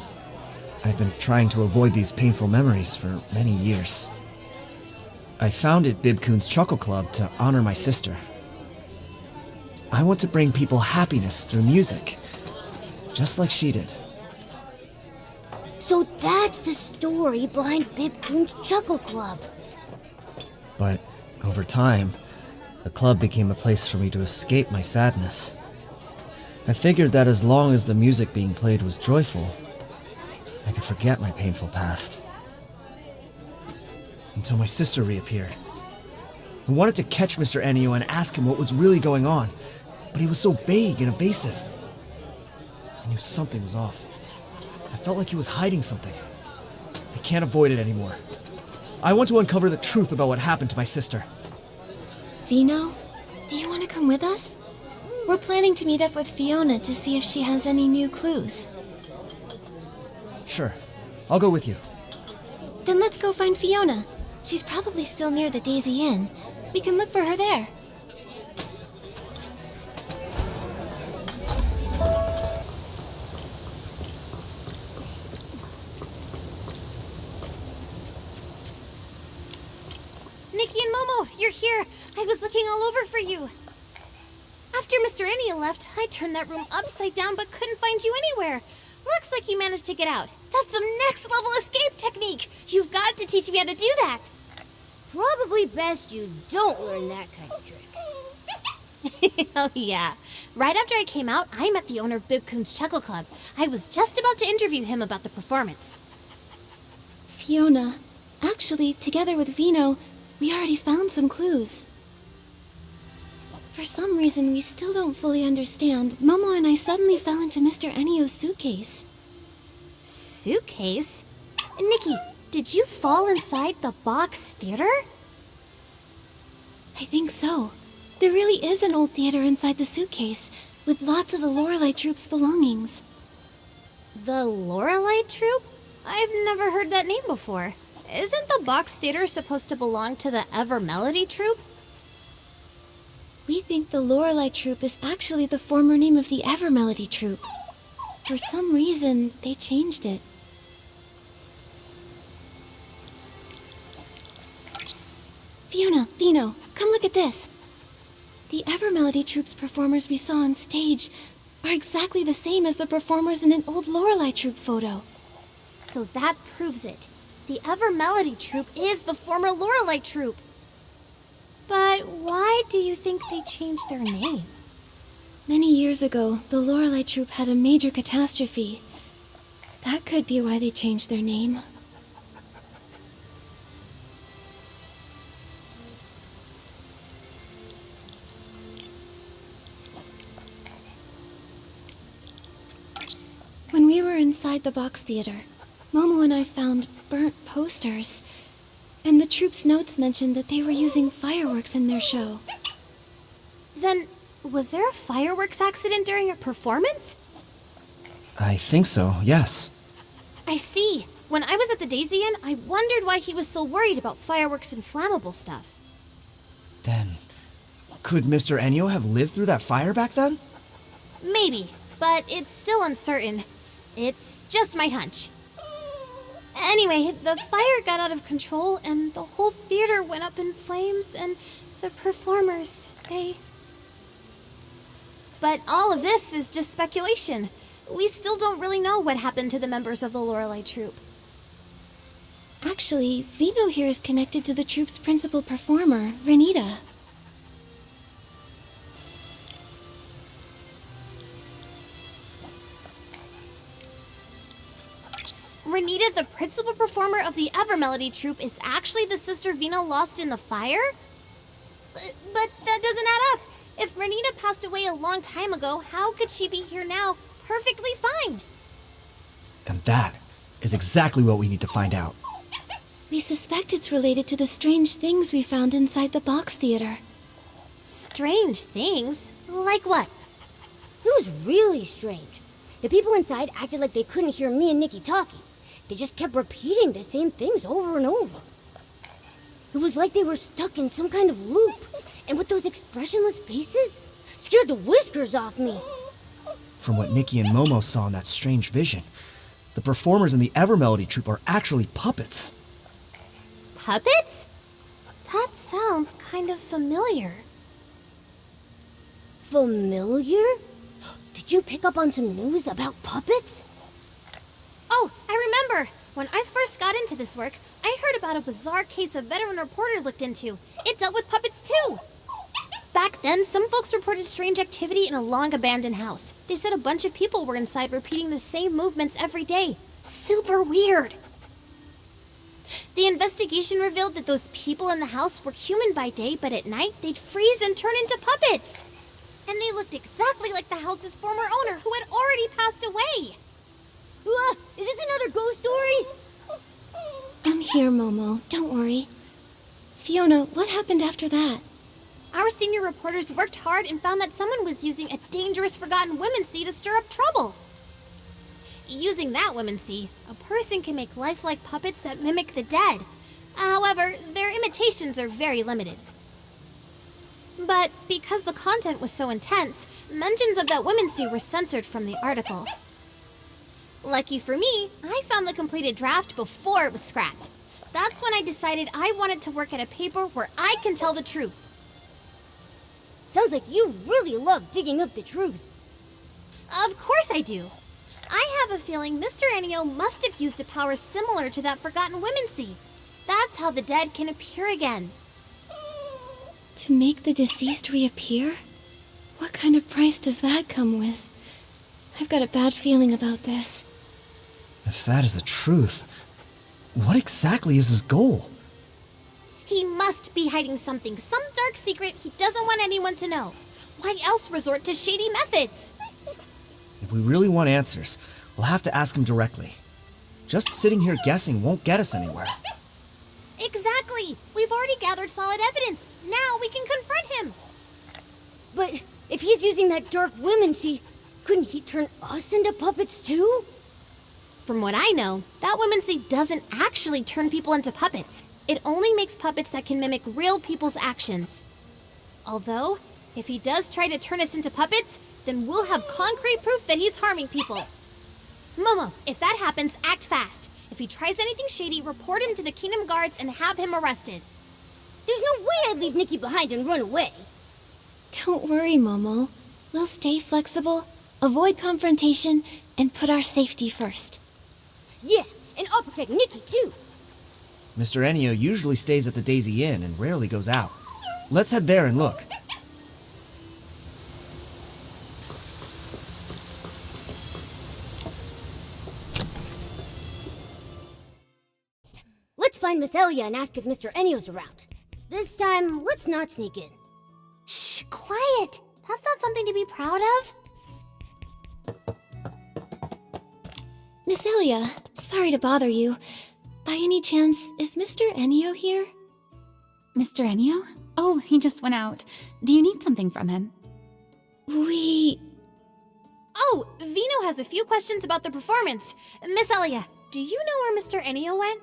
I've been trying to avoid these painful memories for many years. I founded Bibcoon's Chuckle Club to honor my sister. I want to bring people happiness through music, just like she did. So that's the story behind Bibcoon's Chuckle Club. But over time, the club became a place for me to escape my sadness. I figured that as long as the music being played was joyful, I could forget my painful past. Until my sister reappeared. I wanted to catch Mr. Ennio and ask him what was really going on, but he was so vague and evasive. I knew something was off. I felt like he was hiding something. I can't avoid it anymore. I want to uncover the truth about what happened to my sister. Vino, do you want to come with us? We're planning to meet up with Fiona to see if she has any new clues. Sure. I'll go with you. Then let's go find Fiona. She's probably still near the Daisy Inn. We can look for her there. Nikki and Momo, you're here. I was looking all over for you. After Mr. Enya left, I turned that room upside down but couldn't find you anywhere. Looks like you managed to get out. That's some next level escape technique. You've got to teach me how to do that. Probably best you don't learn that kind of trick. Oh yeah. Right after I came out, I met the owner of Bib Coon's Chuckle Club. I was just about to interview him about the performance. Fiona, actually, together with Vino, we already found some clues. For some reason we still don't fully understand, Momo and I suddenly fell into Mr. Enio's suitcase. Suitcase? Nikki, did you fall inside the box theater? I think so. There really is an old theater inside the suitcase, with lots of the Lorelei Troupe's belongings. The Lorelei Troupe? I've never heard that name before. Isn't the box theater supposed to belong to the Ever Melody Troupe? We think the Lorelei Troupe is actually the former name of the Ever Melody Troupe. For some reason, they changed it. Fiona, Vino, come look at this. The Ever Melody Troupe's performers we saw on stage are exactly the same as the performers in an old Lorelei Troupe photo. So that proves it. The Ever Melody Troupe is the former Lorelei Troupe. But why do you think they changed their name? Many years ago, the Lorelei Troupe had a major catastrophe. That could be why they changed their name. When we were inside the box theater, Momo and I found burnt posters. And the troupe's notes mentioned that they were using fireworks in their show. Then, was there a fireworks accident during a performance? I think so, yes. I see. When I was at the Daisy Inn, I wondered why he was so worried about fireworks and flammable stuff. Then, could Mr. Enyo have lived through that fire back then? Maybe, but it's still uncertain. It's just my hunch. Anyway, the fire got out of control and the whole theater went up in flames and the performers, they... But all of this is just speculation. We still don't really know what happened to the members of the Lorelei Troupe. Actually, Vino here is connected to the troupe's principal performer, Renita. Renita, the principal performer of the Ever Melody Troupe, is actually the sister Vino lost in the fire? But that doesn't add up. If Renita passed away a long time ago, how could she be here now, perfectly fine? And that is exactly what we need to find out. We suspect it's related to the strange things we found inside the box theater. Strange things? Like what? It was really strange. The people inside acted like they couldn't hear me and Nikki talking. They just kept repeating the same things over and over. It was like they were stuck in some kind of loop. And with those expressionless faces, scared the whiskers off me. From what Nikki and Momo saw in that strange vision, the performers in the Ever Melody Troupe are actually puppets. Puppets? That sounds kind of familiar. Familiar? Did you pick up on some news about puppets? Oh, I remember! When I first got into this work, I heard about a bizarre case a veteran reporter looked into. It dealt with puppets too! Back then, some folks reported strange activity in a long-abandoned house. They said a bunch of people were inside repeating the same movements every day. Super weird! The investigation revealed that those people in the house were human by day, but at night they'd freeze and turn into puppets! And they looked exactly like the house's former owner, who had already passed away! Is this another ghost story? I'm here, Momo. Don't worry. Fiona, what happened after that? Our senior reporters worked hard and found that someone was using a dangerous forgotten women's tea to stir up trouble. Using that womancy, a person can make lifelike puppets that mimic the dead. However, their imitations are very limited. But because the content was so intense, mentions of that womancy were censored from the article. Lucky for me, I found the completed draft before it was scrapped. That's when I decided I wanted to work at a paper where I can tell the truth. Sounds like you really love digging up the truth. Of course I do. I have a feeling Mr. Enio must have used a power similar to that forgotten womancy. That's how the dead can appear again. To make the deceased reappear? What kind of price does that come with? I've got a bad feeling about this. If that is the truth, what exactly is his goal? He must be hiding something, some dark secret he doesn't want anyone to know. Why else resort to shady methods? If we really want answers, we'll have to ask him directly. Just sitting here guessing won't get us anywhere. Exactly! We've already gathered solid evidence. Now we can confront him. But if he's using that dark womancy, couldn't he turn us into puppets too? From what I know, that womancy doesn't actually turn people into puppets. It only makes puppets that can mimic real people's actions. Although, if he does try to turn us into puppets, then we'll have concrete proof that he's harming people. Momo, if that happens, act fast. If he tries anything shady, report him to the Kingdom Guards and have him arrested. There's no way I'd leave Nikki behind and run away. Don't worry, Momo. We'll stay flexible, avoid confrontation, and put our safety first. Yeah, and I'll protect Nikki too. Mr. Enio usually stays at the Daisy Inn and rarely goes out. Let's head there and look. Let's find Miss Elia and ask if Mr. Enio's around. This time, let's not sneak in. Shh, quiet. That's not something to be proud of. Miss Elia, sorry to bother you. By any chance, is Mr. Enio here? Mr. Enio? Oh, he just went out. Do you need something from him? Oh, Vino has a few questions about the performance. Miss Elia, do you know where Mr. Enio went?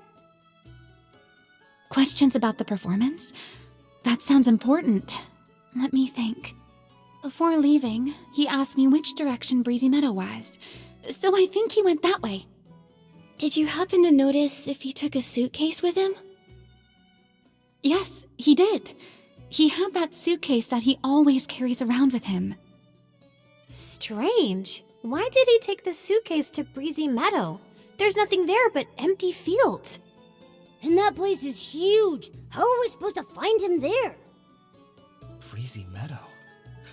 Questions about the performance? That sounds important. Let me think. Before leaving, he asked me which direction Breezy Meadow was, so I think he went that way. Did you happen to notice if he took a suitcase with him? Yes, he did. He had that suitcase that he always carries around with him. Strange. Why did he take the suitcase to Breezy Meadow? There's nothing there but empty fields. And that place is huge. How are we supposed to find him there? Breezy Meadow.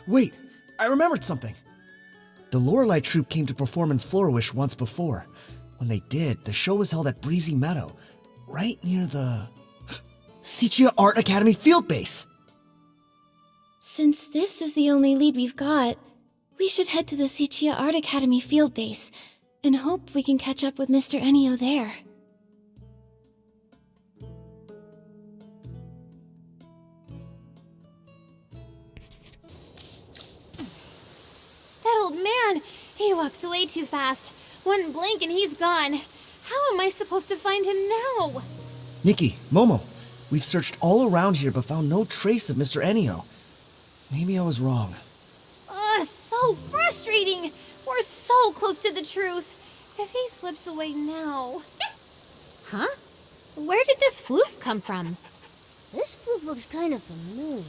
Wait, I remembered something. The Lorelei troupe came to perform in Flourish once before. When they did, the show was held at Breezy Meadow, right near the Sichia Art Academy field base. Since this is the only lead we've got, we should head to the Sichia Art Academy field base and hope we can catch up with Mr. Enio there. That old man, he walks way too fast. One blink and he's gone. How am I supposed to find him now? Nikki, Momo, we've searched all around here but found no trace of Mr. Enio. Maybe I was wrong. Ugh, so frustrating. We're so close to the truth. If he slips away now... Huh? Where did this floof come from? This floof looks kind of familiar.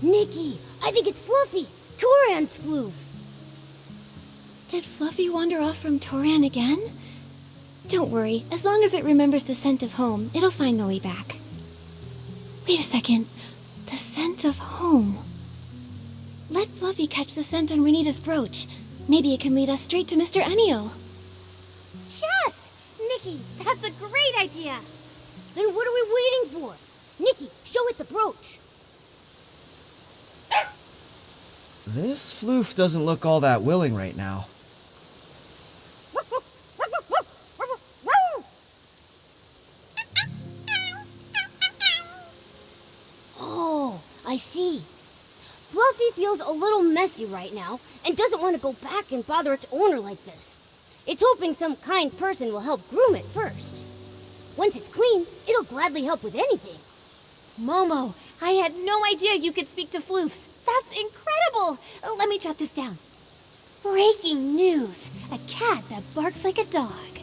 Nikki, I think it's Fluffy. Toran's floof. Did Fluffy wander off from Toran again? Don't worry, as long as it remembers the scent of home, it'll find the way back. Wait a second. The scent of home. Let Fluffy catch the scent on Renita's brooch. Maybe it can lead us straight to Mr. Enio. Yes! Nikki, that's a great idea! Then what are we waiting for? Nikki, show it the brooch. This floof doesn't look all that willing right now. Oh, I see. Fluffy feels a little messy right now and doesn't want to go back and bother its owner like this. It's hoping some kind person will help groom it first. Once it's clean, it'll gladly help with anything. Momo, I had no idea you could speak to floofs. That's incredible! Let me jot this down. Breaking news. A cat that barks like a dog.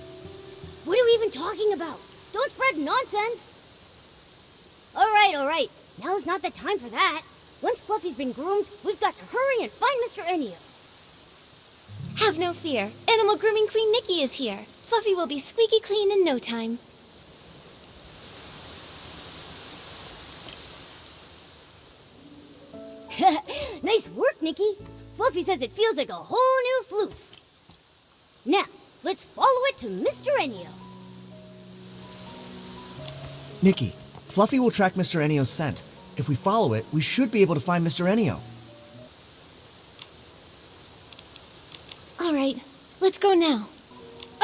What are we even talking about? Don't spread nonsense. All right. Now's not the time for that. Once Fluffy's been groomed, we've got to hurry and find Mr. Enio. Have no fear. Animal Grooming Queen Nikki is here. Fluffy will be squeaky clean in no time. Nice work, Nikki. Fluffy says it feels like a whole new floof. Now, let's follow it to Mr. Enio. Nikki, Fluffy will track Mr. Enio's scent. If we follow it, we should be able to find Mr. Enio. All right, let's go now.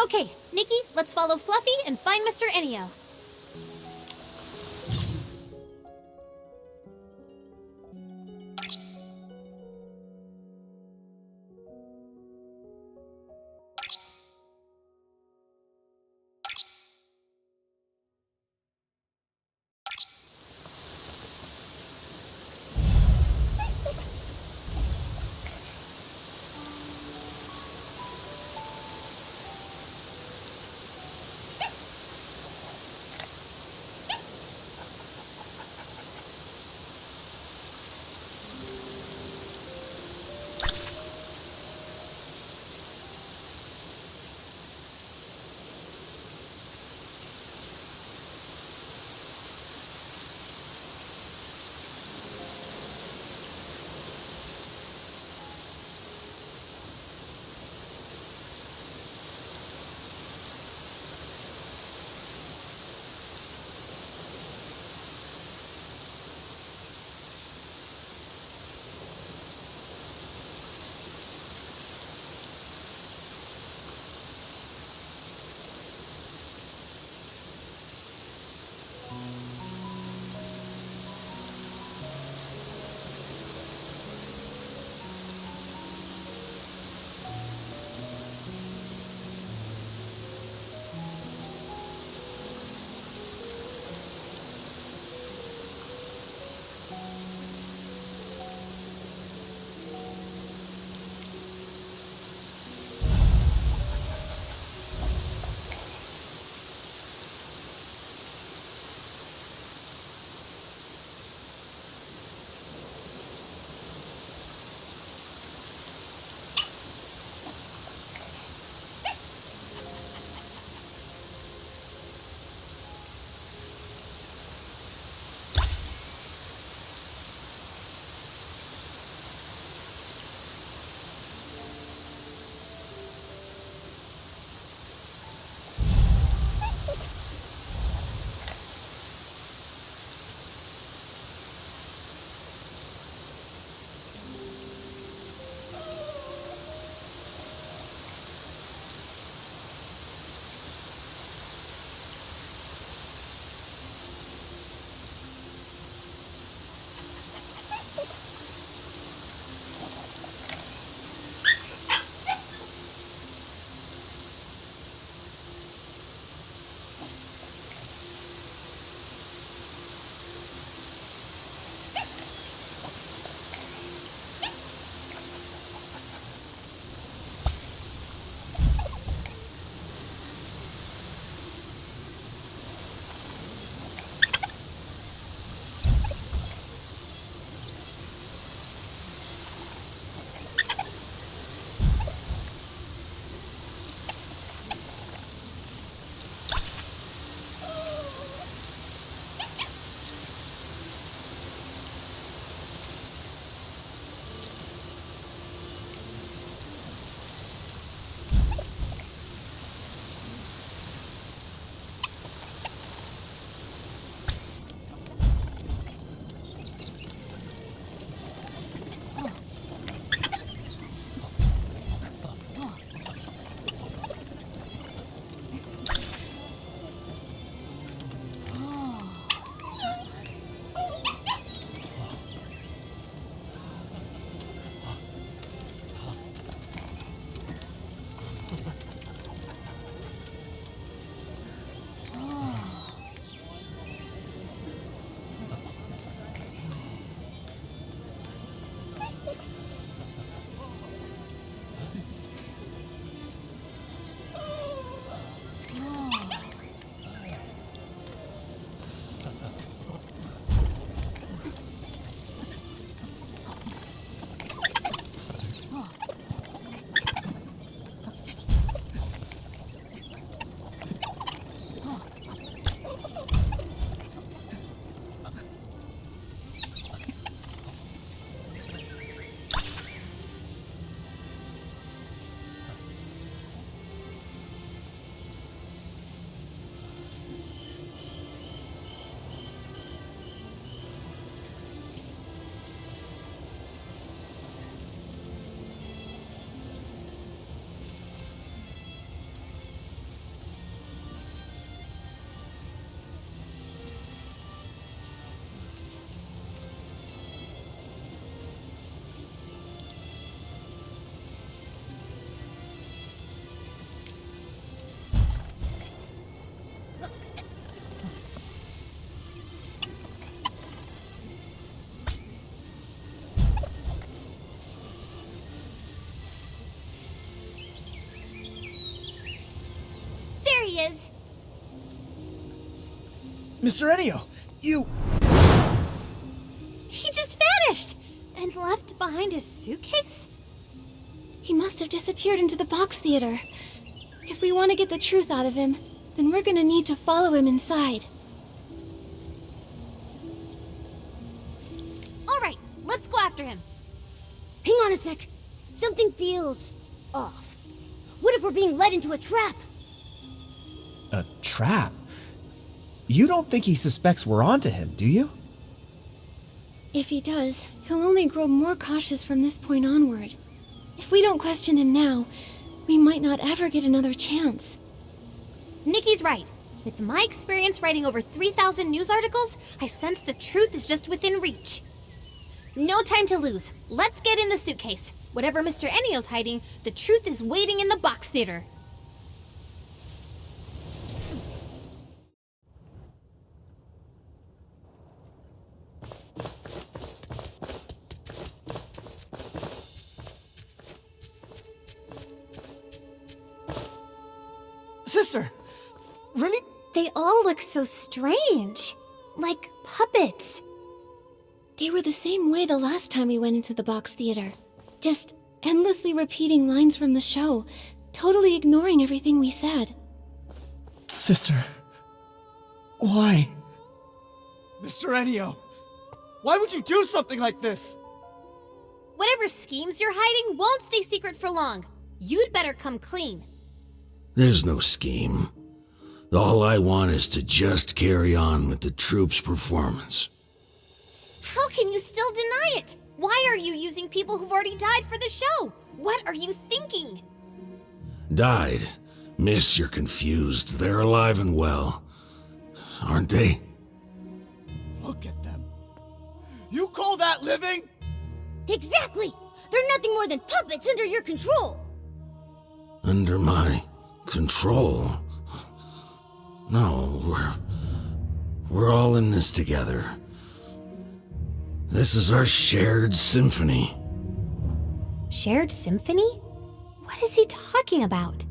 Okay, Nikki, let's follow Fluffy and find Mr. Enio. is. Mr. Enio, you... He just vanished and left behind his suitcase? He must have disappeared into the box theater. If we want to get the truth out of him, then we're gonna need to follow him inside. All right, let's go after him. Hang on a sec. Something feels off. What if we're being led into a trap? A trap? You don't think he suspects we're onto him, do you? If he does, he'll only grow more cautious from this point onward. If we don't question him now, we might not ever get another chance. Nikki's right. With my experience writing over 3,000 news articles, I sense the truth is just within reach. No time to lose. Let's get in the suitcase. Whatever Mr. Enio's hiding, the truth is waiting in the box theater. Sister! Remy... They all look so strange. Like puppets. They were the same way the last time we went into the box theater. Just endlessly repeating lines from the show, totally ignoring everything we said. Sister... Why? Mr. Enio, why would you do something like this? Whatever schemes you're hiding won't stay secret for long. You'd better come clean. There's no scheme. All I want is to just carry on with the troupe's performance. How can you still deny it? Why are you using people who've already died for the show? What are you thinking? Died? Miss, you're confused. They're alive and well. Aren't they? Look at them. You call that living? Exactly! They're nothing more than puppets under your control! Under my control? No, we're all in this together. This is our shared symphony. Shared symphony? What is he talking about?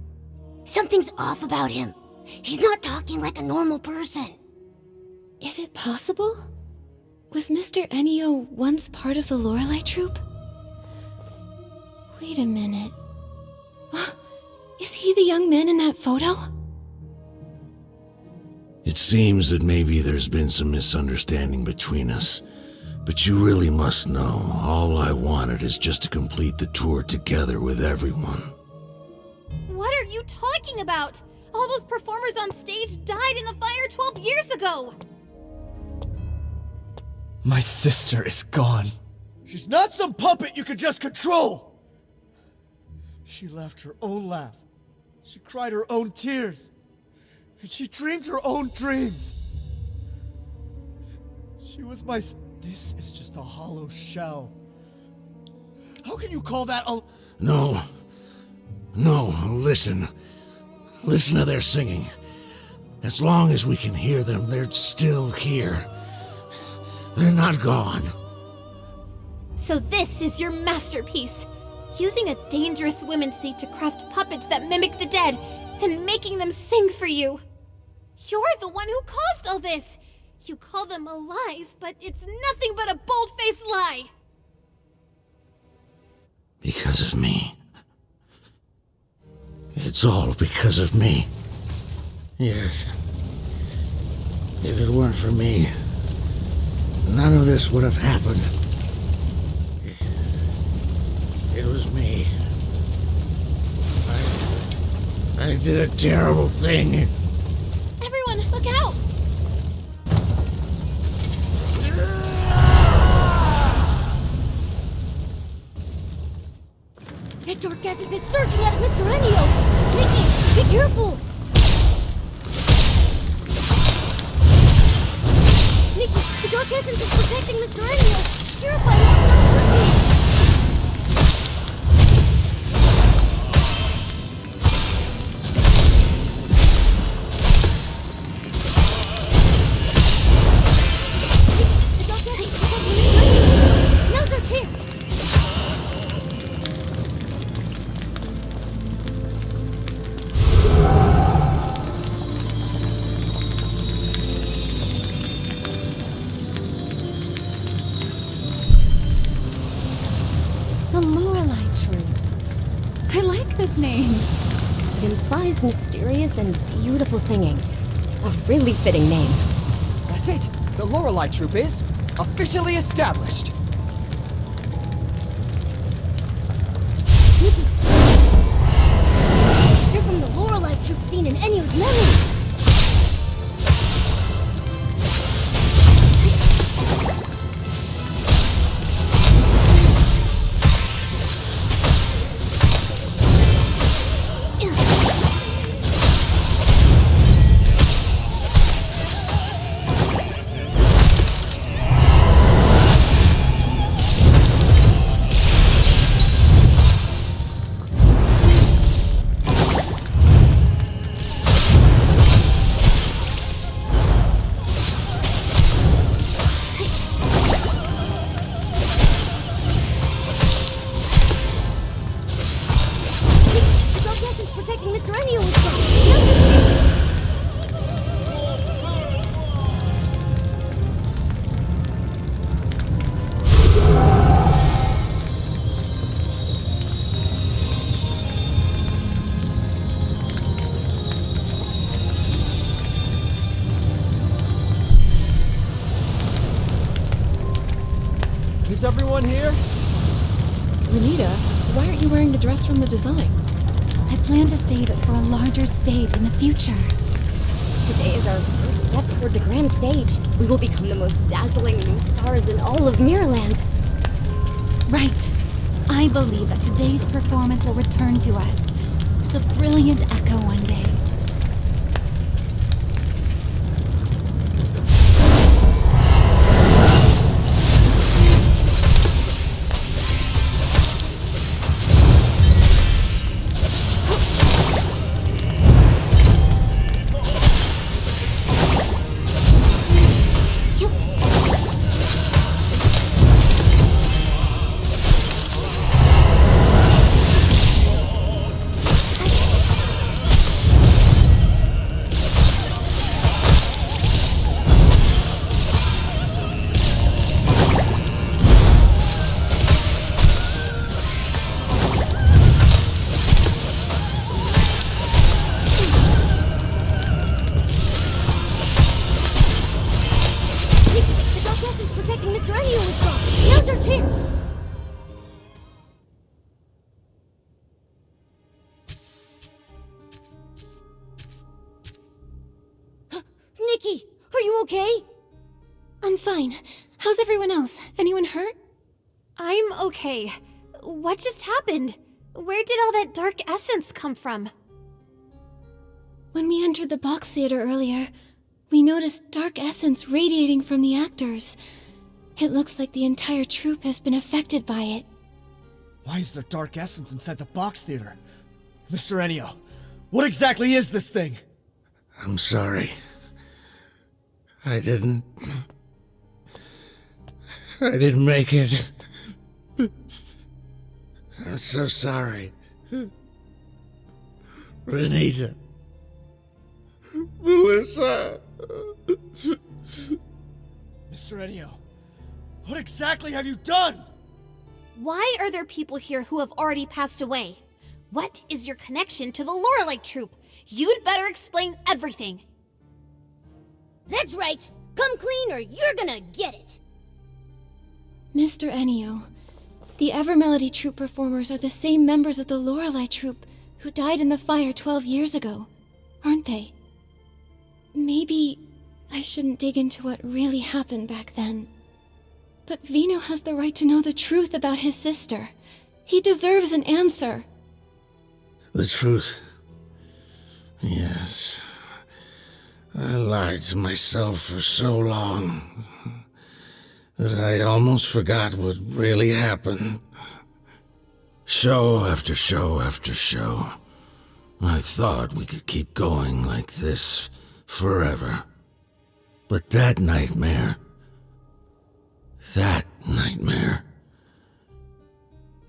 Something's off about him. He's not talking like a normal person. Is it possible? Was Mr. Enio once part of the Lorelei troupe? Wait a minute. Is he the young man in that photo? It seems that maybe there's been some misunderstanding between us. But you really must know, all I wanted is just to complete the tour together with everyone. What are you talking about? All those performers on stage died in the fire 12 years ago! My sister is gone. She's not some puppet you could just control! She laughed her own laugh. She cried her own tears. And she dreamed her own dreams. She was my... This is just a hollow shell. How can you call that a... No, listen. Listen to their singing. As long as we can hear them, they're still here. They're not gone. So this is your masterpiece. Using a dangerous women's seat to craft puppets that mimic the dead and making them sing for you. You're the one who caused all this. You call them alive, but it's nothing but a bold-faced lie. Because of me. It's all because of me. Yes. If it weren't for me, none of this would have happened. It was me. I did a terrible thing. Everyone, look out! That dark essence is surging out of Mr. Enio! Nikki, be careful! Nikki, the dark essence is protecting Mr. Enio! Purify him outside quickly! The dark essence is protecting Mr. Enio! Now's our chance! name? It implies mysterious and beautiful singing. A really fitting name. That's it! The Lorelei Troop is officially established! Nikki! You're from the Lorelei Troop seen in Enyo's memory! Protecting Mr. Enyo was Is everyone here? Renita, why aren't you wearing the dress from the design? I plan to save it for a larger stage in the future. Today is our first step toward the grand stage. We will become the most dazzling new stars in all of Mirrorland. Right. I believe that today's performance will return to us as a brilliant echo one day. protecting Mr. Enyo was gone. Now's our chance. Nikki, are you okay? I'm fine. How's everyone else? Anyone hurt? I'm okay. What just happened? Where did all that dark essence come from? When we entered the box theater earlier, we noticed dark essence radiating from the actors. It looks like the entire troupe has been affected by it. Why is there dark essence inside the box theater? Mr. Enyo, what exactly is this thing? I'm sorry. I didn't make it. I'm so sorry. Renita. Melissa. Mr. Enyo, what exactly have you done? Why are there people here who have already passed away? What is your connection to the Lorelei Troop? You'd better explain everything. That's right. Come clean or you're gonna get it. Mr. Enyo, the Evermelody Troupe performers are the same members of the Lorelei Troupe who died in the fire 12 years ago, aren't they? Maybe I shouldn't dig into what really happened back then. But Vino has the right to know the truth about his sister. He deserves an answer. The truth. Yes. I lied to myself for so long that I almost forgot what really happened. Show after show after show. I thought we could keep going like this forever. But that nightmare,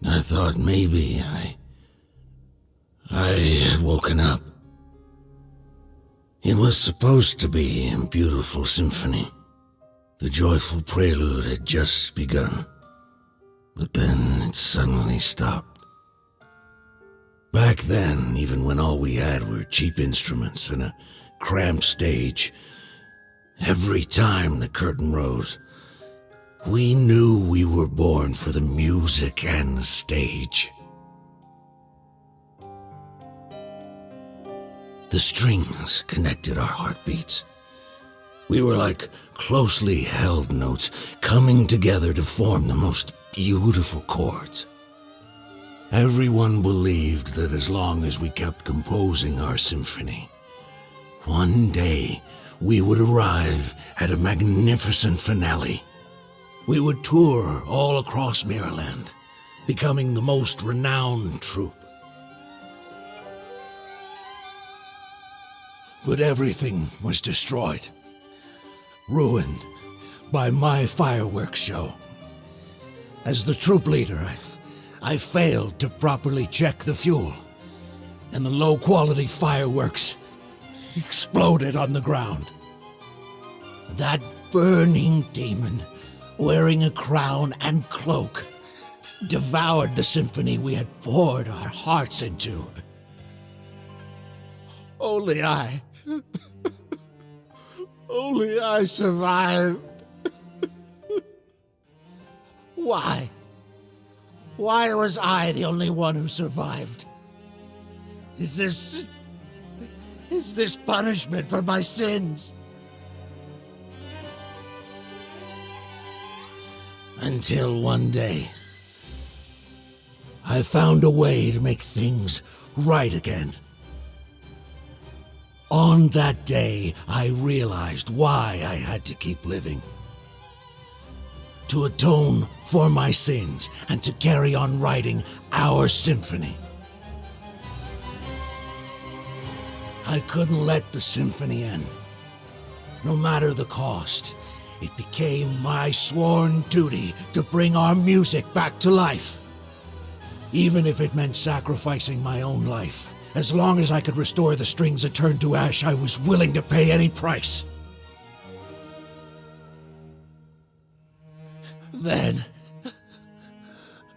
I thought maybe I had woken up. It was supposed to be a beautiful symphony. The joyful prelude had just begun. But then it suddenly stopped. Back then, even when all we had were cheap instruments and a cramped stage, every time the curtain rose, we knew we were born for the music and the stage. The strings connected our heartbeats. We were like closely held notes coming together to form the most beautiful chords. Everyone believed that as long as we kept composing our symphony, one day we would arrive at a magnificent finale. We would tour all across Maryland, becoming the most renowned troupe. But everything was destroyed, ruined by my fireworks show. As the troupe leader, I failed to properly check the fuel, and the low-quality fireworks exploded on the ground. That burning demon, wearing a crown and cloak, devoured the symphony we had poured our hearts into. Only I survived. Why? Why was I the only one who survived? Is this punishment for my sins? Until one day, I found a way to make things right again. On that day, I realized why I had to keep living. To atone for my sins and to carry on writing our symphony. I couldn't let the symphony end. No matter the cost, it became my sworn duty to bring our music back to life. Even if it meant sacrificing my own life. As long as I could restore the strings that turned to ash, I was willing to pay any price. Then,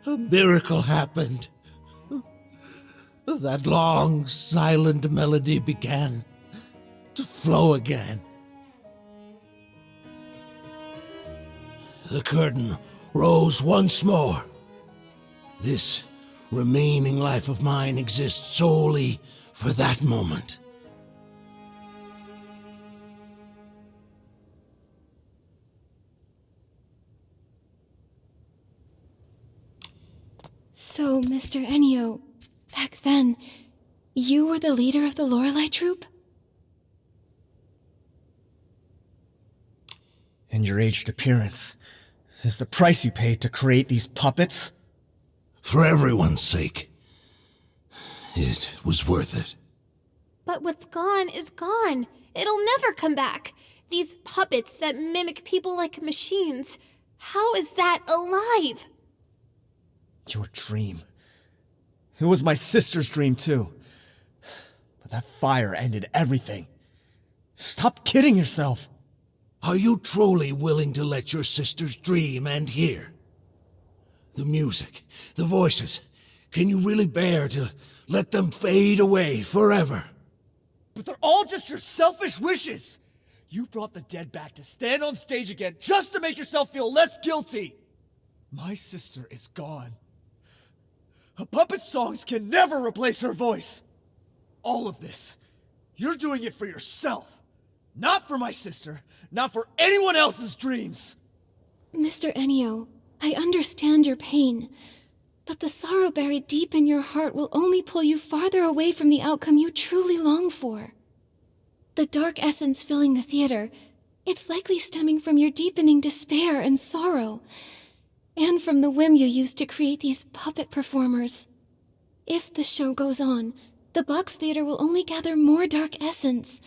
a miracle happened. That long, silent melody began to flow again. The curtain rose once more. This remaining life of mine exists solely for that moment. So, Mr. Ennio, back then, you were the leader of the Lorelei troupe? And your aged appearance is the price you paid to create these puppets? For everyone's sake, it was worth it. But what's gone is gone. It'll never come back. These puppets that mimic people like machines. How is that alive? Your dream. It was my sister's dream, too. But that fire ended everything. Stop kidding yourself. Are you truly willing to let your sister's dream end here? The music, the voices, can you really bear to let them fade away forever? But they're all just your selfish wishes. You brought the dead back to stand on stage again just to make yourself feel less guilty. My sister is gone. A puppet's songs can never replace her voice. All of this, you're doing it for yourself. Not for my sister, not for anyone else's dreams. Mr. Ennio, I understand your pain, but the sorrow buried deep in your heart will only pull you farther away from the outcome you truly long for. The dark essence filling the theater, it's likely stemming from your deepening despair and sorrow, and from the whim you used to create these puppet performers. If the show goes on, the box theater will only gather more dark essence,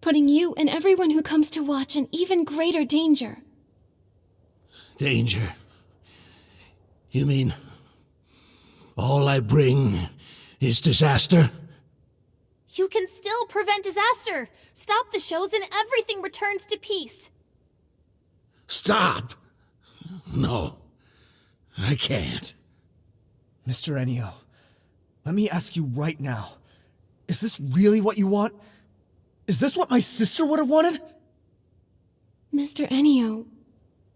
putting you and everyone who comes to watch in even greater danger. Danger? You mean all I bring is disaster? You can still prevent disaster. Stop the shows and everything returns to peace. Stop? No, I can't. Mr. Ennio, Let me ask you right now. Is this really what you want? Is this what my sister would have wanted? Mr. Enio,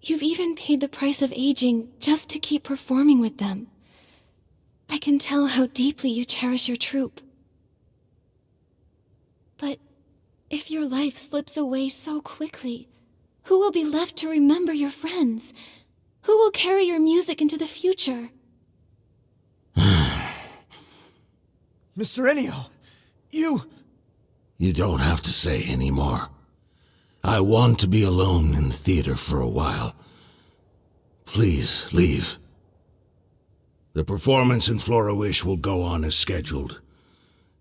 you've even paid the price of aging just to keep performing with them. I can tell how deeply you cherish your troupe. But if your life slips away so quickly, who will be left to remember your friends? Who will carry your music into the future? Mr. Enio, you... You don't have to say any more. I want to be alone in the theater for a while. Please, leave. The performance in Flora-Wish will go on as scheduled.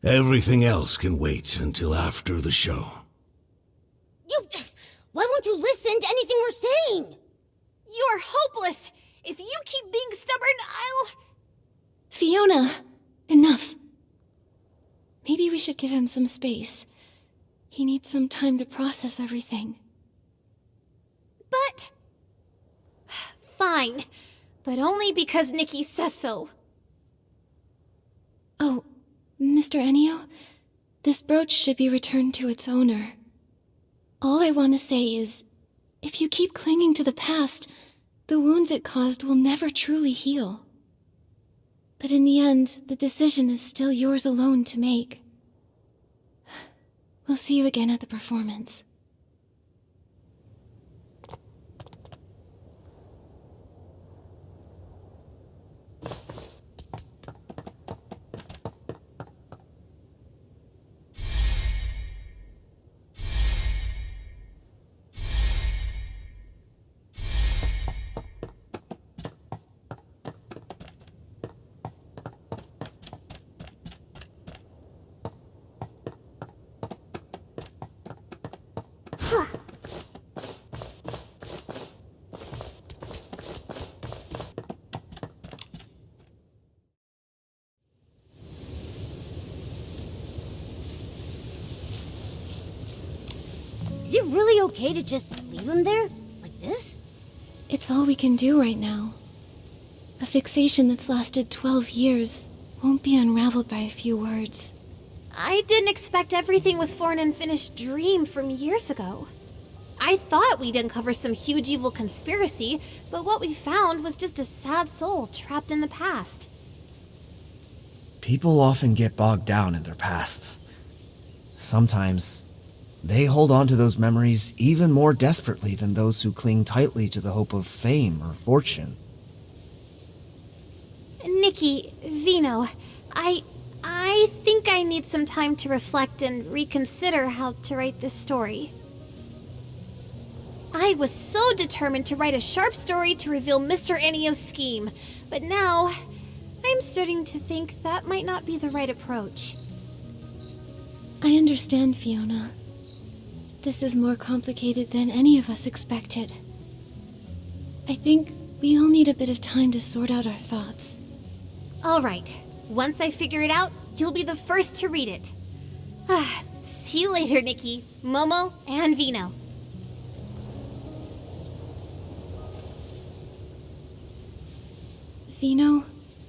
Everything else can wait until after the show. Why won't you listen to anything we're saying? You're hopeless! If you keep being stubborn, I'll... Fiona, enough. Maybe we should give him some space. He needs some time to process everything. But... Fine. But only because Nikki says so. Oh, Mr. Enio, this brooch should be returned to its owner. All I want to say is, if you keep clinging to the past, the wounds it caused will never truly heal. But in the end, the decision is still yours alone to make. We'll see you again at the performance. Is it really okay to just leave him there? Like this? It's all we can do right now. A fixation that's lasted 12 years won't be unraveled by a few words. I didn't expect everything was for an unfinished dream from years ago. I thought we'd uncover some huge evil conspiracy, but what we found was just a sad soul trapped in the past. People often get bogged down in their pasts. Sometimes, they hold on to those memories even more desperately than those who cling tightly to the hope of fame or fortune. Nikki, Vino, I think I need some time to reflect and reconsider how to write this story. I was so determined to write a sharp story to reveal Mr. Enio's scheme, but now I'm starting to think that might not be the right approach. I understand, Fiona. This is more complicated than any of us expected. I think we all need a bit of time to sort out our thoughts. All right. Once I figure it out, you'll be the first to read it. See you later, Nikki, Momo, and Vino. Vino,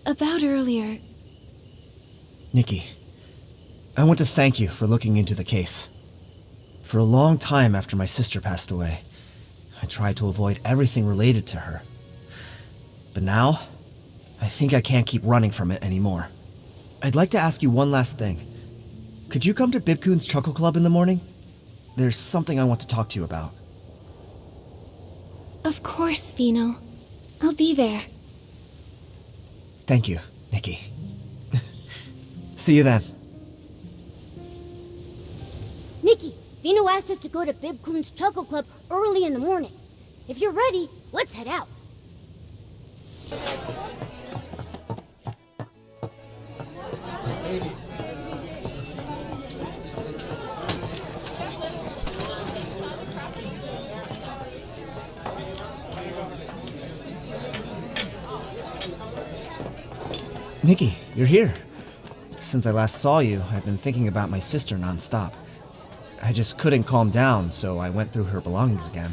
about earlier... Nikki, I want to thank you for looking into the case. For a long time after my sister passed away, I tried to avoid everything related to her. But now, I think I can't keep running from it anymore. I'd like to ask you one last thing. Could you come to Bibcoon's Chuckle Club in the morning? There's something I want to talk to you about. Of course, Vino. I'll be there. Thank you, Nikki. See you then. Nikki, Vino asked us to go to Bibcoon's Chuckle Club early in the morning. If you're ready, let's head out. Nikki, you're here. Since I last saw you, I've been thinking about my sister nonstop. I just couldn't calm down, so I went through her belongings again.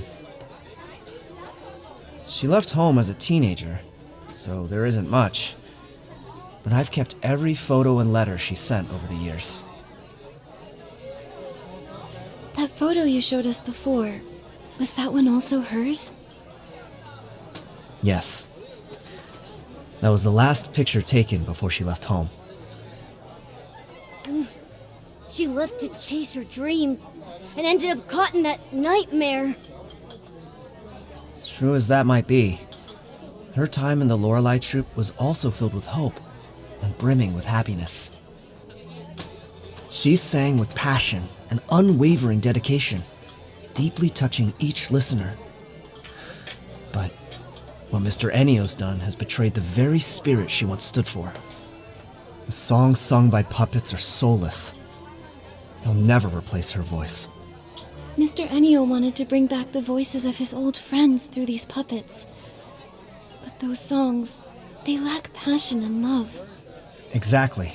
She left home as a teenager, so there isn't much. but I've kept every photo and letter she sent over the years. That photo you showed us before, was that one also hers? Yes. That was the last picture taken before she left home. She left to chase her dream and ended up caught in that nightmare. True as that might be, her time in the Lorelei troupe was also filled with hope and brimming with happiness. She sang with passion and unwavering dedication, deeply touching each listener. But what Mr. Ennio's done has betrayed the very spirit she once stood for. The songs sung by puppets are soulless. He'll never replace her voice. Mr. Ennio wanted to bring back the voices of his old friends through these puppets. But those songs, they lack passion and love. Exactly.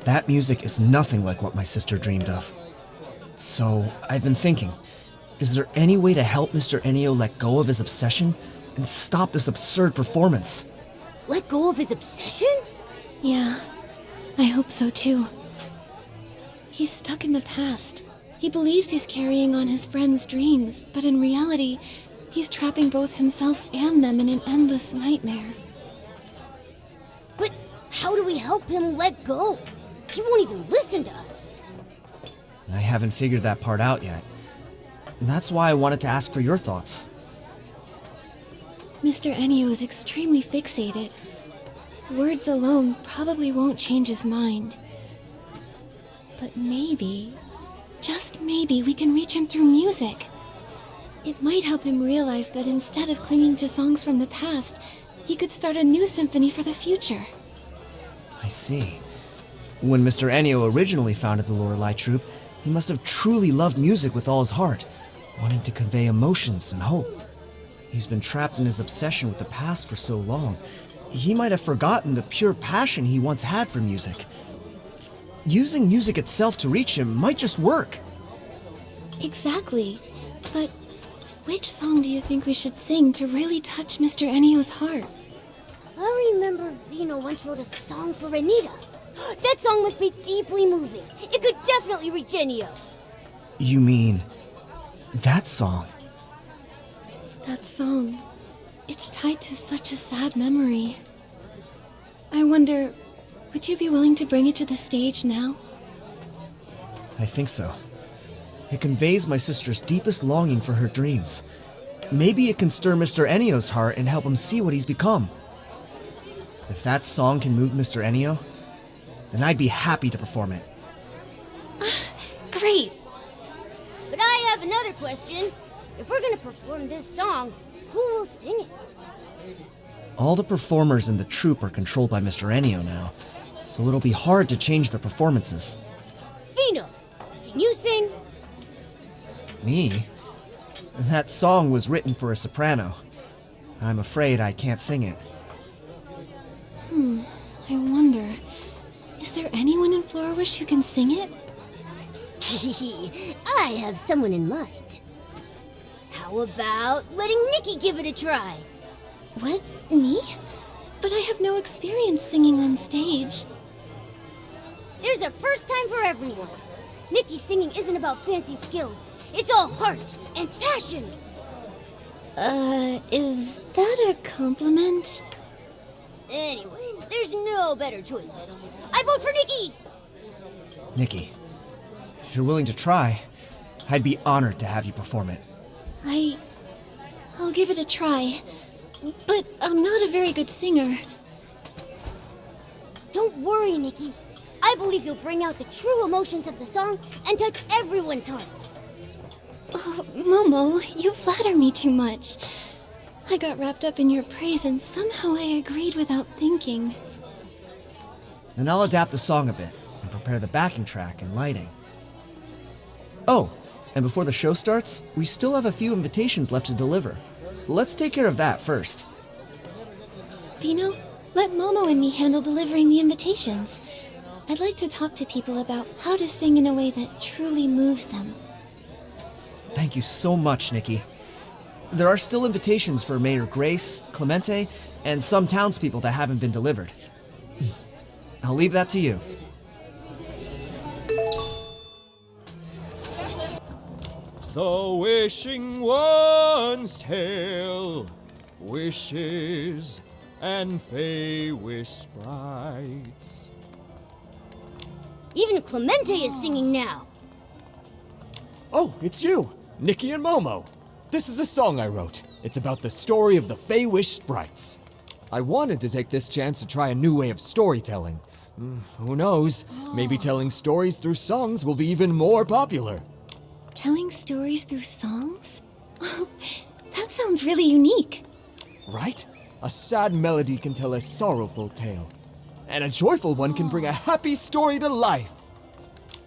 That music is nothing like what my sister dreamed of. So, I've been thinking, is there any way to help Mr. Ennio let go of his obsession and stop this absurd performance? Let go of his obsession? Yeah, I hope so too. He's stuck in the past. He believes he's carrying on his friends' dreams, but in reality, he's trapping both himself and them in an endless nightmare. But how do we help him let go? He won't even listen to us. I haven't figured that part out yet. And that's why I wanted to ask for your thoughts. Mr. Ennio is extremely fixated. Words alone probably won't change his mind. But maybe, just maybe, we can reach him through music. It might help him realize that instead of clinging to songs from the past, he could start a new symphony for the future. I see. When Mr. Ennio originally founded the Lorelei troupe, he must have truly loved music with all his heart, wanting to convey emotions and hope. He's been trapped in his obsession with the past for so long, he might have forgotten the pure passion he once had for music. Using music itself to reach him might just work. Exactly. But which song do you think we should sing to really touch Mr. Ennio's heart? I remember Vino once wrote a song for Renita. That song must be deeply moving. It could definitely reach Ennio. You mean that song? That song. It's tied to such a sad memory. I wonder, would you be willing to bring it to the stage now? I think so. It conveys my sister's deepest longing for her dreams. Maybe it can stir Mr. Ennio's heart and help him see what he's become. If that song can move Mr. Ennio, then I'd be happy to perform it. Great! But I have another question. If we're gonna perform this song, who will sing it? All the performers in the troupe are controlled by Mr. Ennio now, so it'll be hard to change their performances. Vino, can you sing? Me? That song was written for a soprano. I'm afraid I can't sing it. I wonder, is there anyone in Florawish who can sing it? I have someone in mind. How about letting Nikki give it a try? What? Me? But I have no experience singing on stage. There's a first time for everyone. Nikki's singing isn't about fancy skills. It's all heart and passion. Is that a compliment? Anyway, there's no better choice. I vote for Nikki! Nikki, if you're willing to try, I'd be honored to have you perform it. I'll give it a try. But I'm not a very good singer. Don't worry, Nikki. I believe you'll bring out the true emotions of the song and touch everyone's hearts. Oh, Momo, you flatter me too much. I got wrapped up in your praise and somehow I agreed without thinking. Then I'll adapt the song a bit and prepare the backing track and lighting. Oh, and before the show starts, we still have a few invitations left to deliver. Let's take care of that first. Vino, let Momo and me handle delivering the invitations. I'd like to talk to people about how to sing in a way that truly moves them. Thank you so much, Nikki. There are still invitations for Mayor Grace, Clemente, and some townspeople that haven't been delivered. I'll leave that to you. The wishing one's tale, wishes and fey wish sprites. Even Clemente is singing now. Oh, it's you, Nikki and Momo. This is a song I wrote. It's about the story of the Fey Wish sprites. I wanted to take this chance to try a new way of storytelling. Who knows? Maybe telling stories through songs will be even more popular. Telling stories through songs? Oh, that sounds really unique. Right? A sad melody can tell a sorrowful tale, and a joyful one can bring a happy story to life.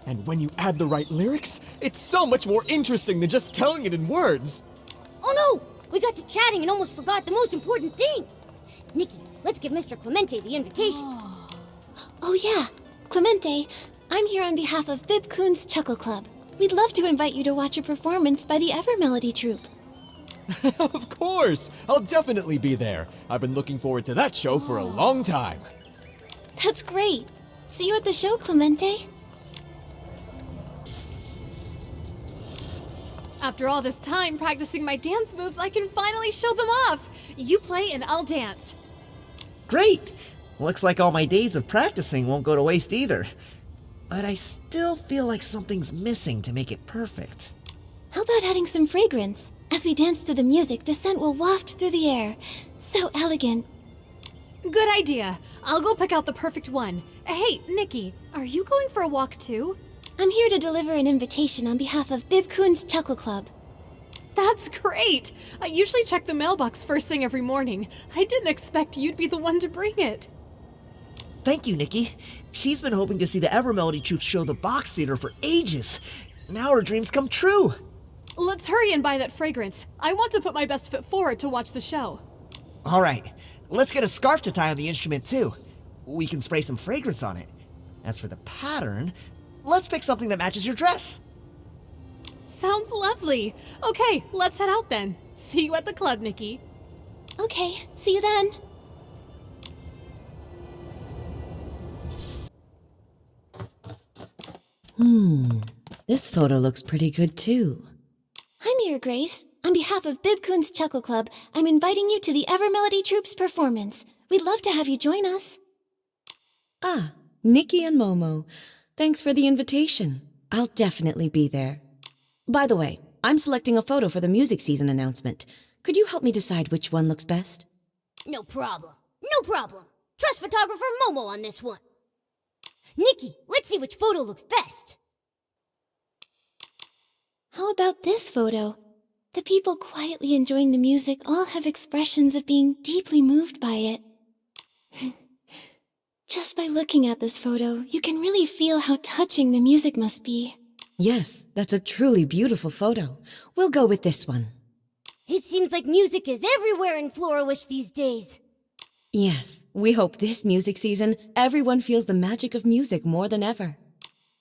And when you add the right lyrics, it's so much more interesting than just telling it in words. Oh no! We got to chatting and almost forgot the most important thing. Nikki, let's give Mr. Clemente the invitation. Oh yeah, Clemente, I'm here on behalf of Bib Coon's Chuckle Club. We'd love to invite you to watch a performance by the Evermelody Troupe. Of course! I'll definitely be there. I've been looking forward to that show for a long time. That's great. See you at the show, Clemente. After all this time practicing my dance moves, I can finally show them off. You play and I'll dance. Great! Looks like all my days of practicing won't go to waste either. But I still feel like something's missing to make it perfect. How about adding some fragrance? As we dance to the music, the scent will waft through the air. So elegant. Good idea. I'll go pick out the perfect one. Hey, Nikki, are you going for a walk too? I'm here to deliver an invitation on behalf of Bib Coon's Chuckle Club. That's great! I usually check the mailbox first thing every morning. I didn't expect you'd be the one to bring it. Thank you, Nikki. She's been hoping to see the Evermelody Troupe show the box theater for ages. Now her dreams come true. Let's hurry and buy that fragrance. I want to put my best foot forward to watch the show. All right, let's get a scarf to tie on the instrument too. We can spray some fragrance on it. As for the pattern, let's pick something that matches your dress. Sounds lovely. Okay, let's head out then. See you at the club, Nikki. Okay, see you then. This photo looks pretty good too. I'm here, Grace. On behalf of Bib Coon's Chuckle Club, I'm inviting you to the Evermelody Troupe's performance. We'd love to have you join us. Ah, Nikki and Momo. Thanks for the invitation. I'll definitely be there. By the way, I'm selecting a photo for the music season announcement. Could you help me decide which one looks best? No problem. No problem. Trust photographer Momo on this one. Nikki, let's see which photo looks best. How about this photo? The people quietly enjoying the music all have expressions of being deeply moved by it. Just by looking at this photo, you can really feel how touching the music must be. Yes, that's a truly beautiful photo. We'll go with this one. It seems like music is everywhere in Florawish these days. Yes, we hope this music season everyone feels the magic of music more than ever.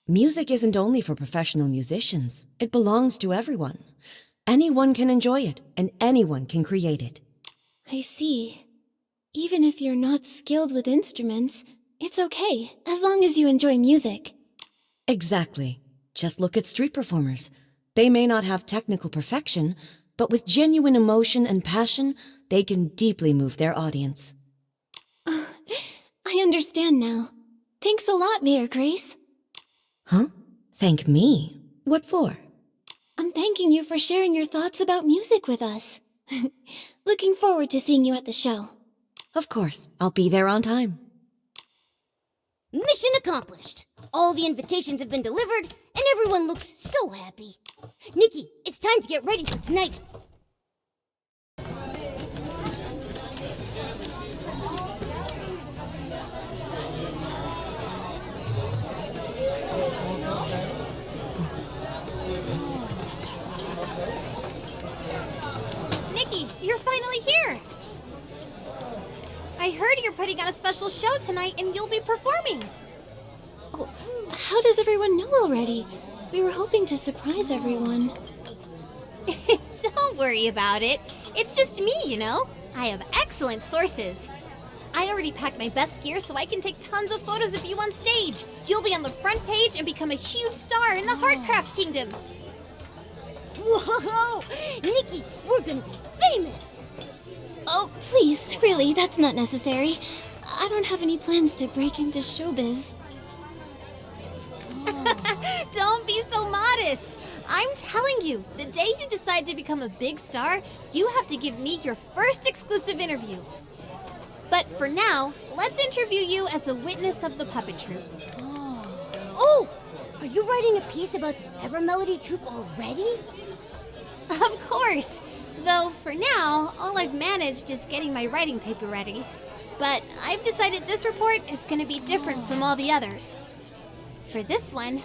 Music isn't only for professional musicians. It belongs to everyone. Anyone can enjoy it, and anyone can create it. I see. Even if you're not skilled with instruments, it's okay, as long as you enjoy music. Exactly. Just look at street performers. They may not have technical perfection, but with genuine emotion and passion, they can deeply move their audience. I understand now. Thanks a lot, Mayor Grace. Huh? Thank me? What for? I'm thanking you for sharing your thoughts about music with us. Looking forward to seeing you at the show. Of course, I'll be there on time. Mission accomplished. All the invitations have been delivered, and everyone looks so happy. Nikki, it's time to get ready for tonight. Nikki, you're finally here! I heard you're putting on a special show tonight and you'll be performing. Oh, how does everyone know already? We were hoping to surprise everyone. Don't worry about it. It's just me, you know. I have excellent sources. I already packed my best gear so I can take tons of photos of you on stage. You'll be on the front page and become a huge star in the Heartcraft Kingdom. Whoa! Nikki, we're gonna be famous! Oh, please, really, that's not necessary. I don't have any plans to break into showbiz. Don't be so modest. I'm telling you, the day you decide to become a big star, you have to give me your first exclusive interview. But for now, let's interview you as a witness of the puppet troupe. Oh! Are you writing a piece about the Evermelody troupe already? Of course! Though for now, all I've managed is getting my writing paper ready. But I've decided this report is going to be different from all the others. For this one,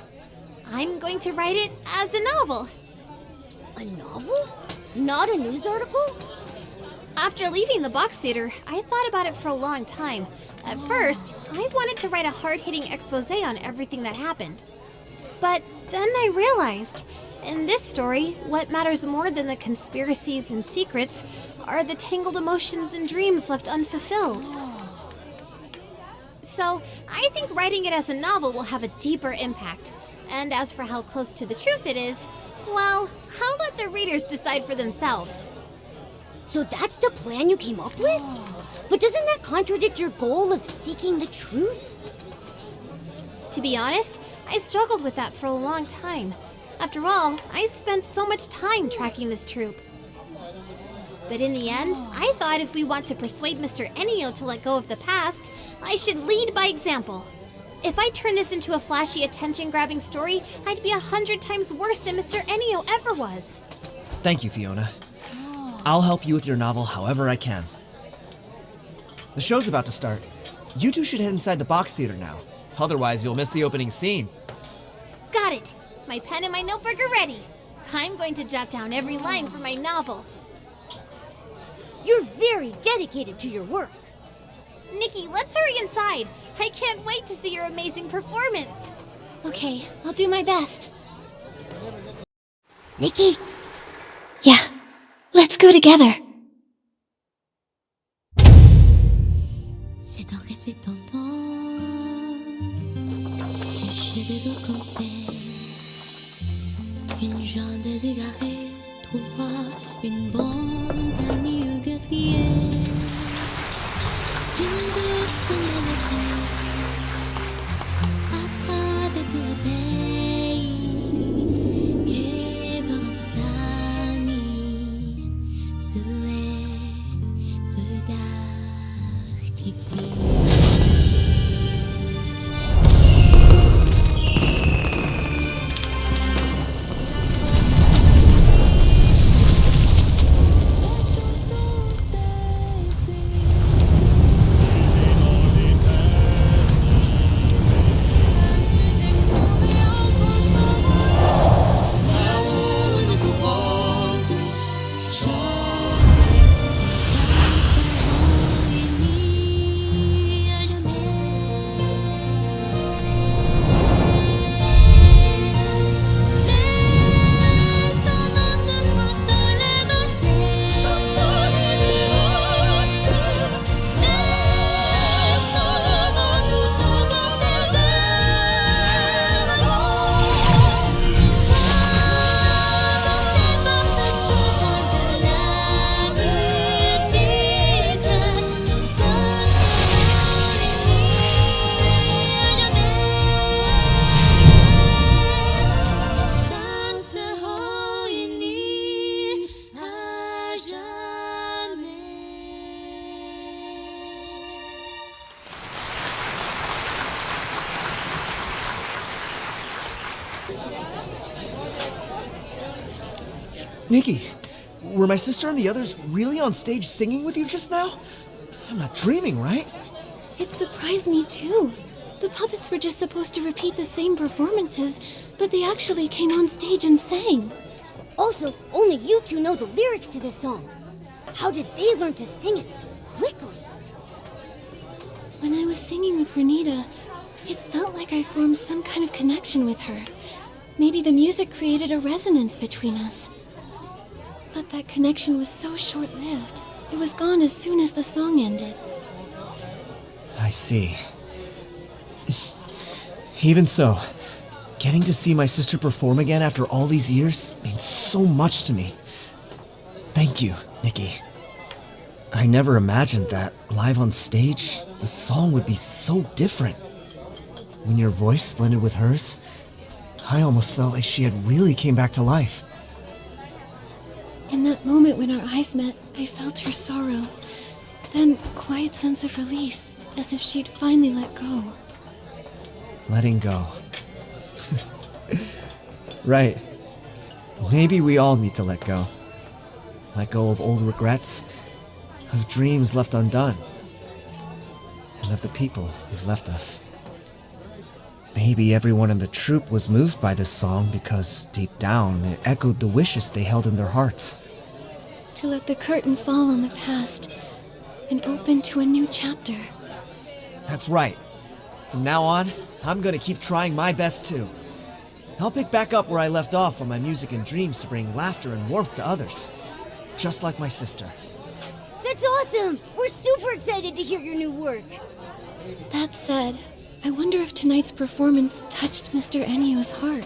I'm going to write it as a novel. A novel? Not a news article? After leaving the box theater, I thought about it for a long time. At first, I wanted to write a hard-hitting exposé on everything that happened. But then I realized, in this story, what matters more than the conspiracies and secrets are the tangled emotions and dreams left unfulfilled. So, I think writing it as a novel will have a deeper impact. And as for how close to the truth it is, well, I'll let the readers decide for themselves. So that's the plan you came up with? But doesn't that contradict your goal of seeking the truth? To be honest, I struggled with that for a long time. After all, I spent so much time tracking this troupe. But in the end, I thought if we want to persuade Mr. Enio to let go of the past, I should lead by example. If I turn this into a flashy, attention-grabbing story, I'd be 100 times worse than Mr. Enio ever was. Thank you, Fiona. I'll help you with your novel however I can. The show's about to start. You two should head inside the box theater now. Otherwise, you'll miss the opening scene. Got it! My pen and my notebook are ready. I'm going to jot down every line for my novel. You're very dedicated to your work. Nikki, let's hurry inside. I can't wait to see your amazing performance. Okay, I'll do my best. Nikki? Yeah, let's go together. C'est en récitant que j'ai de deux côtés. Une jeune déségarée trouvera une bande d'amis guerriers. Une douce mélodie à travers tout le pays qui pense d'amis sous les feux d'artifice. Nikki, were my sister and the others really on stage singing with you just now? I'm not dreaming, right? It surprised me too. The puppets were just supposed to repeat the same performances, but they actually came on stage and sang. Also, only you two know the lyrics to this song. How did they learn to sing it so quickly? When I was singing with Renita, it felt like I formed some kind of connection with her. Maybe the music created a resonance between us. But that connection was so short-lived. It was gone as soon as the song ended. I see. Even so, getting to see my sister perform again after all these years means so much to me. Thank you, Nikki. I never imagined that, live on stage, the song would be so different. When your voice blended with hers, I almost felt like she had really came back to life. In that moment when our eyes met, I felt her sorrow. Then a quiet sense of release, as if she'd finally let go. Letting go. Right. Maybe we all need to let go. Let go of old regrets, of dreams left undone, and of the people who've left us. Maybe everyone in the troupe was moved by this song because, deep down, it echoed the wishes they held in their hearts. To let the curtain fall on the past and open to a new chapter. That's right. From now on, I'm gonna keep trying my best too. I'll pick back up where I left off on my music and dreams to bring laughter and warmth to others. Just like my sister. That's awesome! We're super excited to hear your new work. That said, I wonder if tonight's performance touched Mr. Ennio's heart.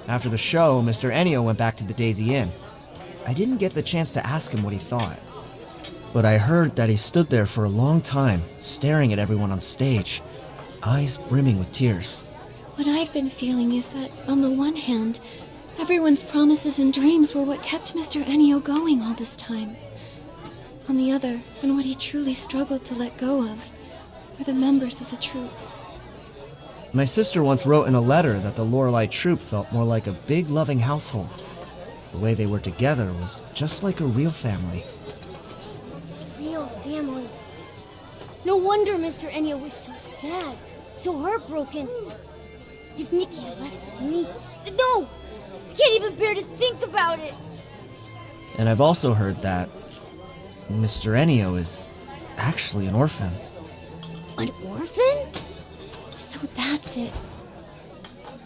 After the show, Mr. Ennio went back to the Daisy Inn. I didn't get the chance to ask him what he thought. But I heard that he stood there for a long time, staring at everyone on stage, eyes brimming with tears. What I've been feeling is that, on the one hand, everyone's promises and dreams were what kept Mr. Ennio going all this time. On the other, and what he truly struggled to let go of, were the members of the troupe. My sister once wrote in a letter that the Lorelei troupe felt more like a big, loving household. The way they were together was just like a real family. Real family. No wonder Mr. Ennio was so sad, so heartbroken. If Nikki left me... No! I can't even bear to think about it! And I've also heard that Mr. Ennio is actually an orphan. An orphan? So that's it.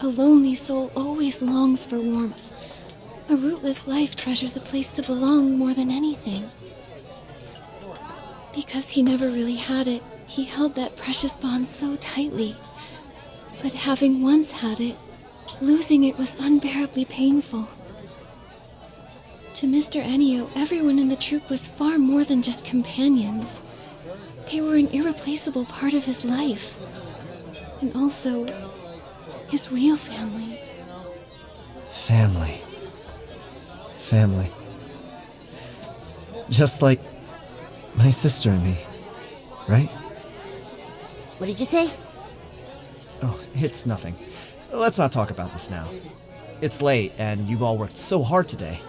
A lonely soul always longs for warmth. A rootless life treasures a place to belong more than anything. Because he never really had it, he held that precious bond so tightly. But having once had it, losing it was unbearably painful. To Mr. Ennio, everyone in the troupe was far more than just companions. They were an irreplaceable part of his life. And also, his real family. Family. Family. Just like my sister and me, right? What did you say? Oh, it's nothing. Let's not talk about this now. It's late, and you've all worked so hard today.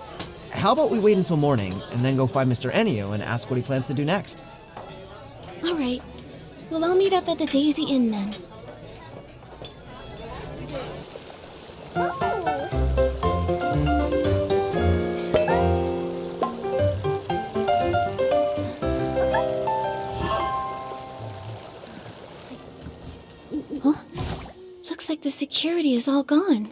How about we wait until morning, and then go find Mr. Ennio and ask what he plans to do next? All right. Well, I'll meet up at the Daisy Inn then. Huh? Looks like the security is all gone.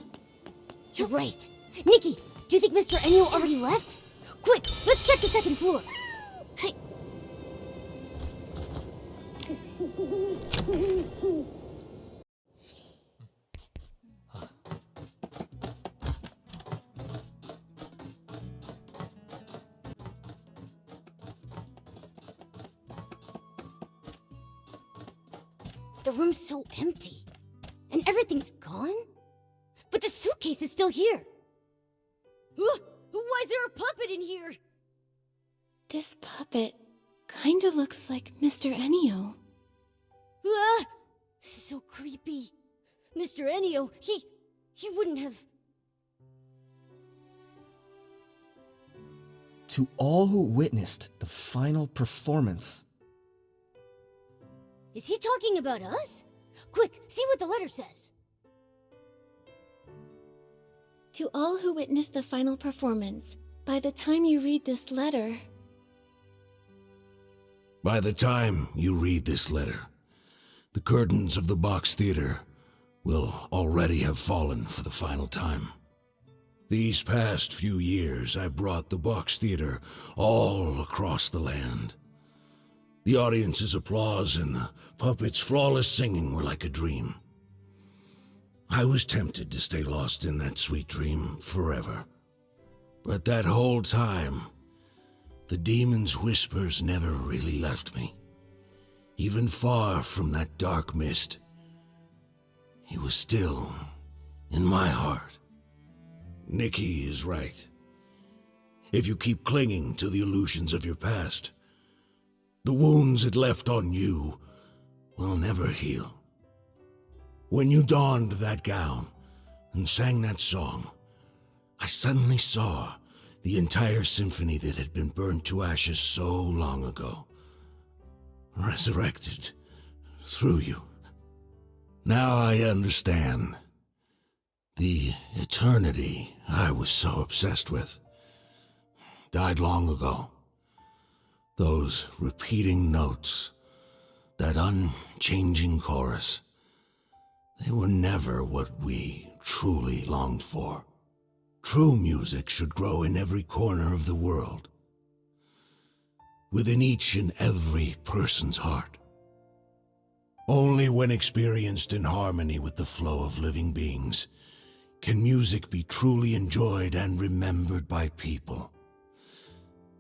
You're right. Nikki, do you think Mr. Ennio already left? Quick, let's check the second floor. Hey. The room's so empty. And everything's gone? But the suitcase is still here. Why is there a puppet in here? This puppet kinda looks like Mr. Ennio. This is so creepy. Mr. Ennio, he wouldn't have... To all who witnessed the final performance. Is he talking about us? Quick, see what the letter says. To all who witnessed the final performance, by the time you read this letter... By the time you read this letter, the curtains of the Box Theater will already have fallen for the final time. These past few years, I brought the Box Theater all across the land. The audience's applause and the puppets' flawless singing were like a dream. I was tempted to stay lost in that sweet dream forever. But that whole time, the demon's whispers never really left me. Even far from that dark mist, he was still in my heart. Nikki is right. If you keep clinging to the illusions of your past, the wounds it left on you will never heal. When you donned that gown and sang that song, I suddenly saw the entire symphony that had been burned to ashes so long ago, resurrected through you. Now I understand. The eternity I was so obsessed with died long ago. Those repeating notes, that unchanging chorus, they were never what we truly longed for. True music should grow in every corner of the world, within each and every person's heart. Only when experienced in harmony with the flow of living beings can music be truly enjoyed and remembered by people.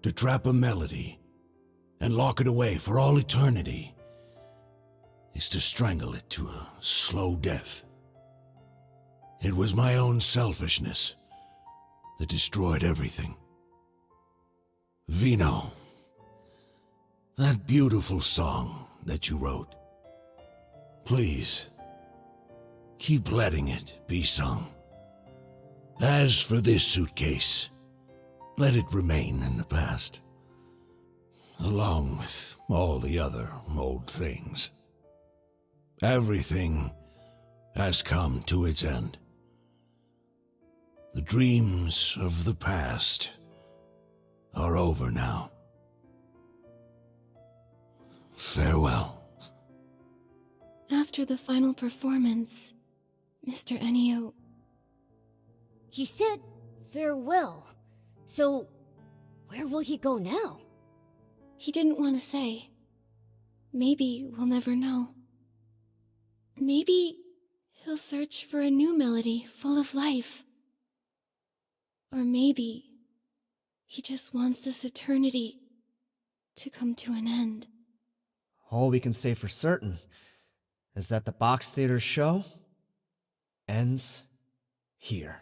To trap a melody and lock it away for all eternity is to strangle it to a slow death. It was my own selfishness that destroyed everything. Vino, that beautiful song that you wrote, please, keep letting it be sung. As for this suitcase, let it remain in the past, along with all the other old things. Everything has come to its end. The dreams of the past are over now. Farewell. After the final performance, Mr. Ennio... He said farewell. So, where will he go now? He didn't want to say. Maybe we'll never know. Maybe he'll search for a new melody full of life. Or maybe he just wants this eternity to come to an end. All we can say for certain is that the Box Theater show ends here.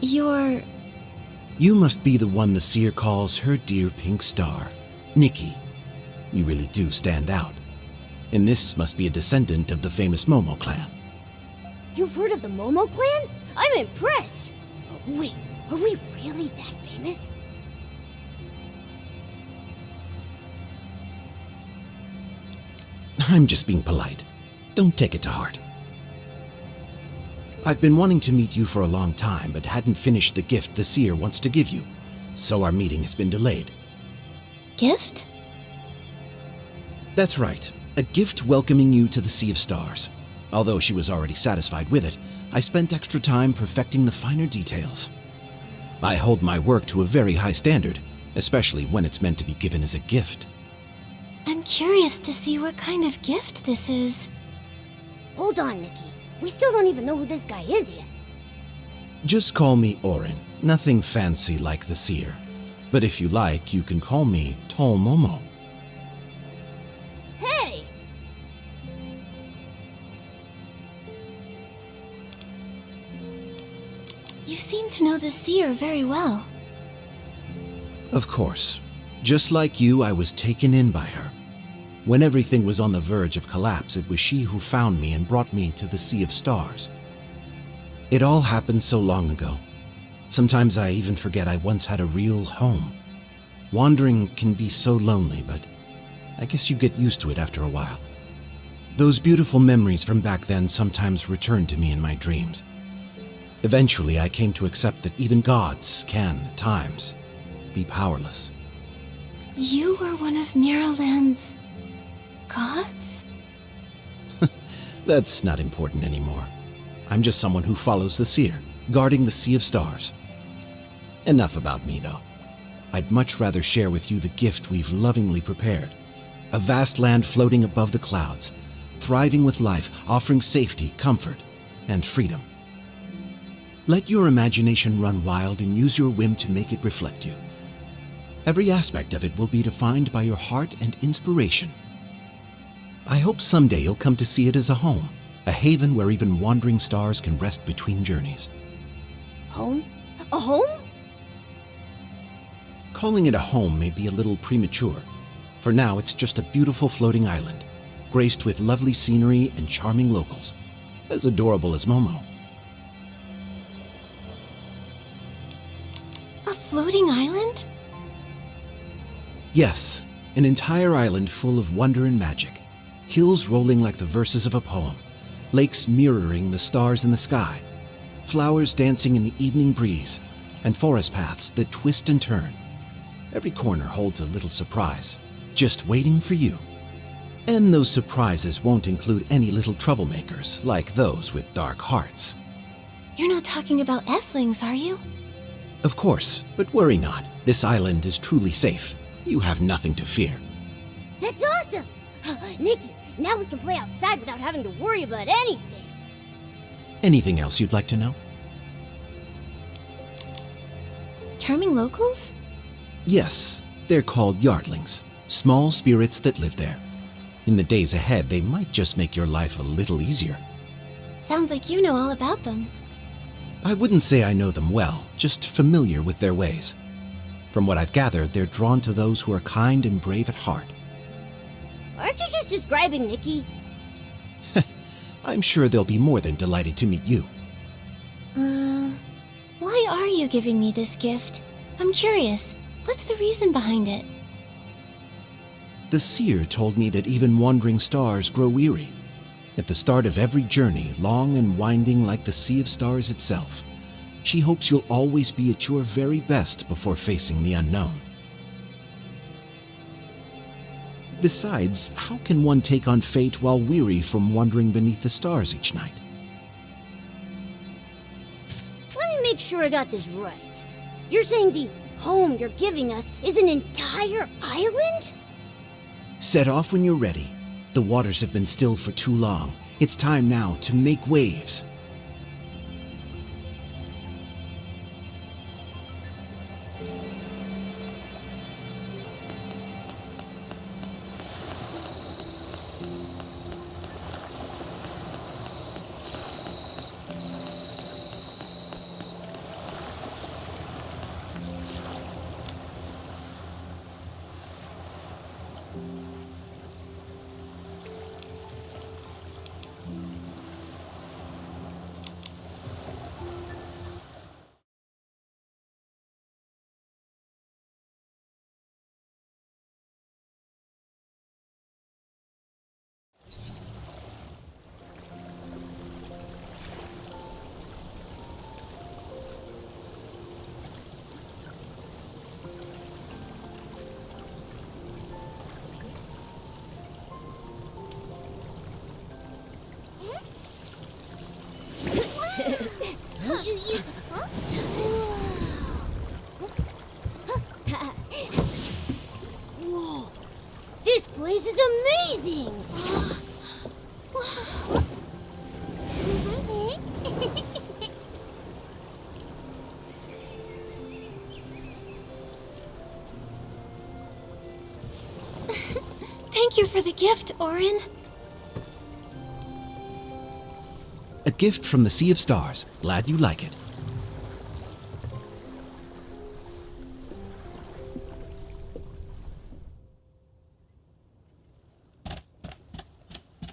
You're... You must be the one the seer calls her dear pink star. Nikki. You really do stand out. And this must be a descendant of the famous Momo clan. You've heard of the Momo clan? I'm impressed! Wait, are we really that famous? I'm just being polite. Don't take it to heart. I've been wanting to meet you for a long time, but hadn't finished the gift the seer wants to give you, so our meeting has been delayed. Gift? That's right. A gift welcoming you to the Sea of Stars. Although she was already satisfied with it, I spent extra time perfecting the finer details. I hold my work to a very high standard, especially when it's meant to be given as a gift. I'm curious to see what kind of gift this is. Hold on, Nikki. We still don't even know who this guy is yet. Just call me Orin. Nothing fancy like the seer. But if you like, you can call me Tall Momo. Hey! You seem to know the seer very well. Of course. Just like you, I was taken in by her. When everything was on the verge of collapse, it was she who found me and brought me to the Sea of Stars. It all happened so long ago. Sometimes I even forget I once had a real home. Wandering can be so lonely, but I guess you get used to it after a while. Those beautiful memories from back then sometimes return to me in my dreams. Eventually, I came to accept that even gods can, at times, be powerless. You were one of Miraland's... gods? That's not important anymore. I'm just someone who follows the seer, guarding the Sea of Stars. Enough about me, though. I'd much rather share with you the gift we've lovingly prepared. A vast land floating above the clouds, thriving with life, offering safety, comfort, and freedom. Let your imagination run wild and use your whim to make it reflect you. Every aspect of it will be defined by your heart and inspiration. I hope someday you'll come to see it as a home, a haven where even wandering stars can rest between journeys. Home? A home? Calling it a home may be a little premature. For now, it's just a beautiful floating island, graced with lovely scenery and charming locals, as adorable as Momo. A floating island? Yes, an entire island full of wonder and magic. Hills rolling like the verses of a poem. Lakes mirroring the stars in the sky. Flowers dancing in the evening breeze. And forest paths that twist and turn. Every corner holds a little surprise, just waiting for you. And those surprises won't include any little troublemakers, like those with dark hearts. You're not talking about Esslings, are you? Of course, but worry not. This island is truly safe. You have nothing to fear. That's awesome! Nikki, now we can play outside without having to worry about anything. Anything else you'd like to know? Charming locals? Yes, they're called yardlings, small spirits that live there. In the days ahead, they might just make your life a little easier. Sounds like you know all about them. I wouldn't say I know them well, just familiar with their ways. From what I've gathered, they're drawn to those who are kind and brave at heart. Aren't you just describing Nikki? I'm sure they'll be more than delighted to meet you. Why are you giving me this gift? I'm curious. What's the reason behind it? The seer told me that even wandering stars grow weary. At the start of every journey, long and winding like the Sea of Stars itself, she hopes you'll always be at your very best before facing the unknown. Besides, how can one take on fate while weary from wandering beneath the stars each night? Let me make sure I got this right. You're saying the home you're giving us is an entire island? Set off when you're ready. The waters have been still for too long. It's time now to make waves. Thank you for the gift, Orin. A gift from the Sea of Stars. Glad you like it.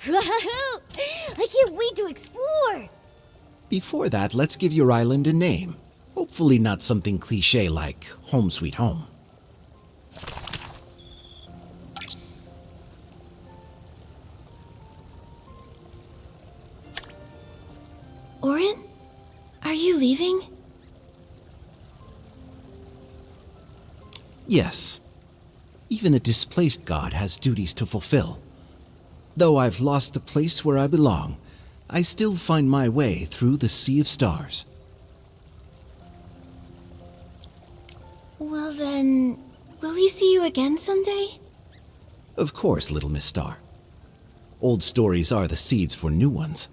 I can't wait to explore! Before that, let's give your island a name. Hopefully not something cliché like Home Sweet Home. Orin? Are you leaving? Yes. Even a displaced god has duties to fulfill. Though I've lost the place where I belong, I still find my way through the Sea of Stars. Well then, will we see you again someday? Of course, little Miss Star. Old stories are the seeds for new ones.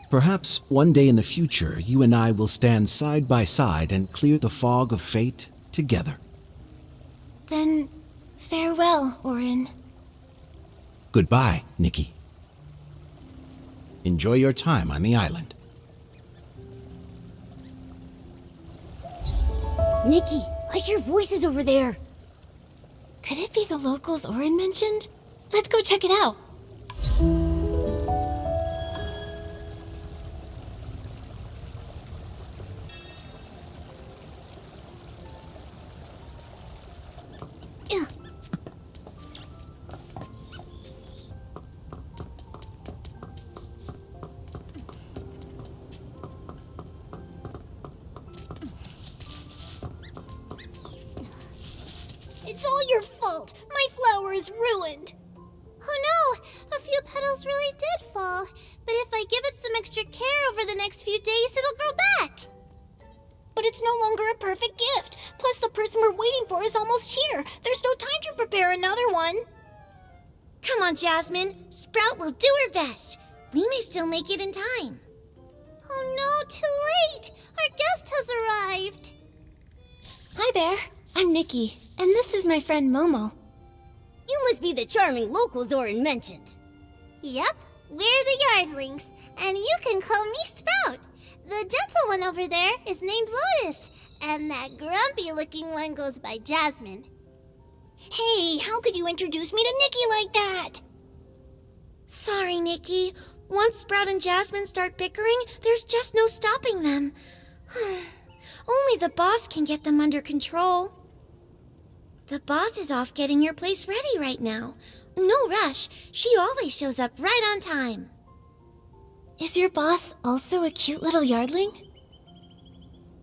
Perhaps one day in the future, you and I will stand side by side and clear the fog of fate together. Then, farewell, Orin. Goodbye, Nikki. Enjoy your time on the island. Nikki, I hear voices over there. Could it be the locals Orin mentioned? Let's go check it out. It's all your fault. My flower is ruined. Oh no, a few petals really did fall. But if I give it some extra care over the next few days, it'll grow back. But it's no longer a perfect gift. Plus, the person we're waiting for is almost here. There's no time to prepare another one. Come on, Jasmine. Sprout will do her best. We may still make it in time. Oh no, too late. Our guest has arrived. Hi there, I'm Nikki, and this is my friend Momo. You must be the charming locals Orin mentioned. Yep, we're the Yardlings, and you can call me Sprout. The gentle one over there is named Lotus, and that grumpy-looking one goes by Jasmine. Hey, how could you introduce me to Nikki like that? Sorry, Nikki. Once Sprout and Jasmine start bickering, there's just no stopping them. Only the boss can get them under control. The boss is off getting your place ready right now. No rush. She always shows up right on time. Is your boss also a cute little yardling?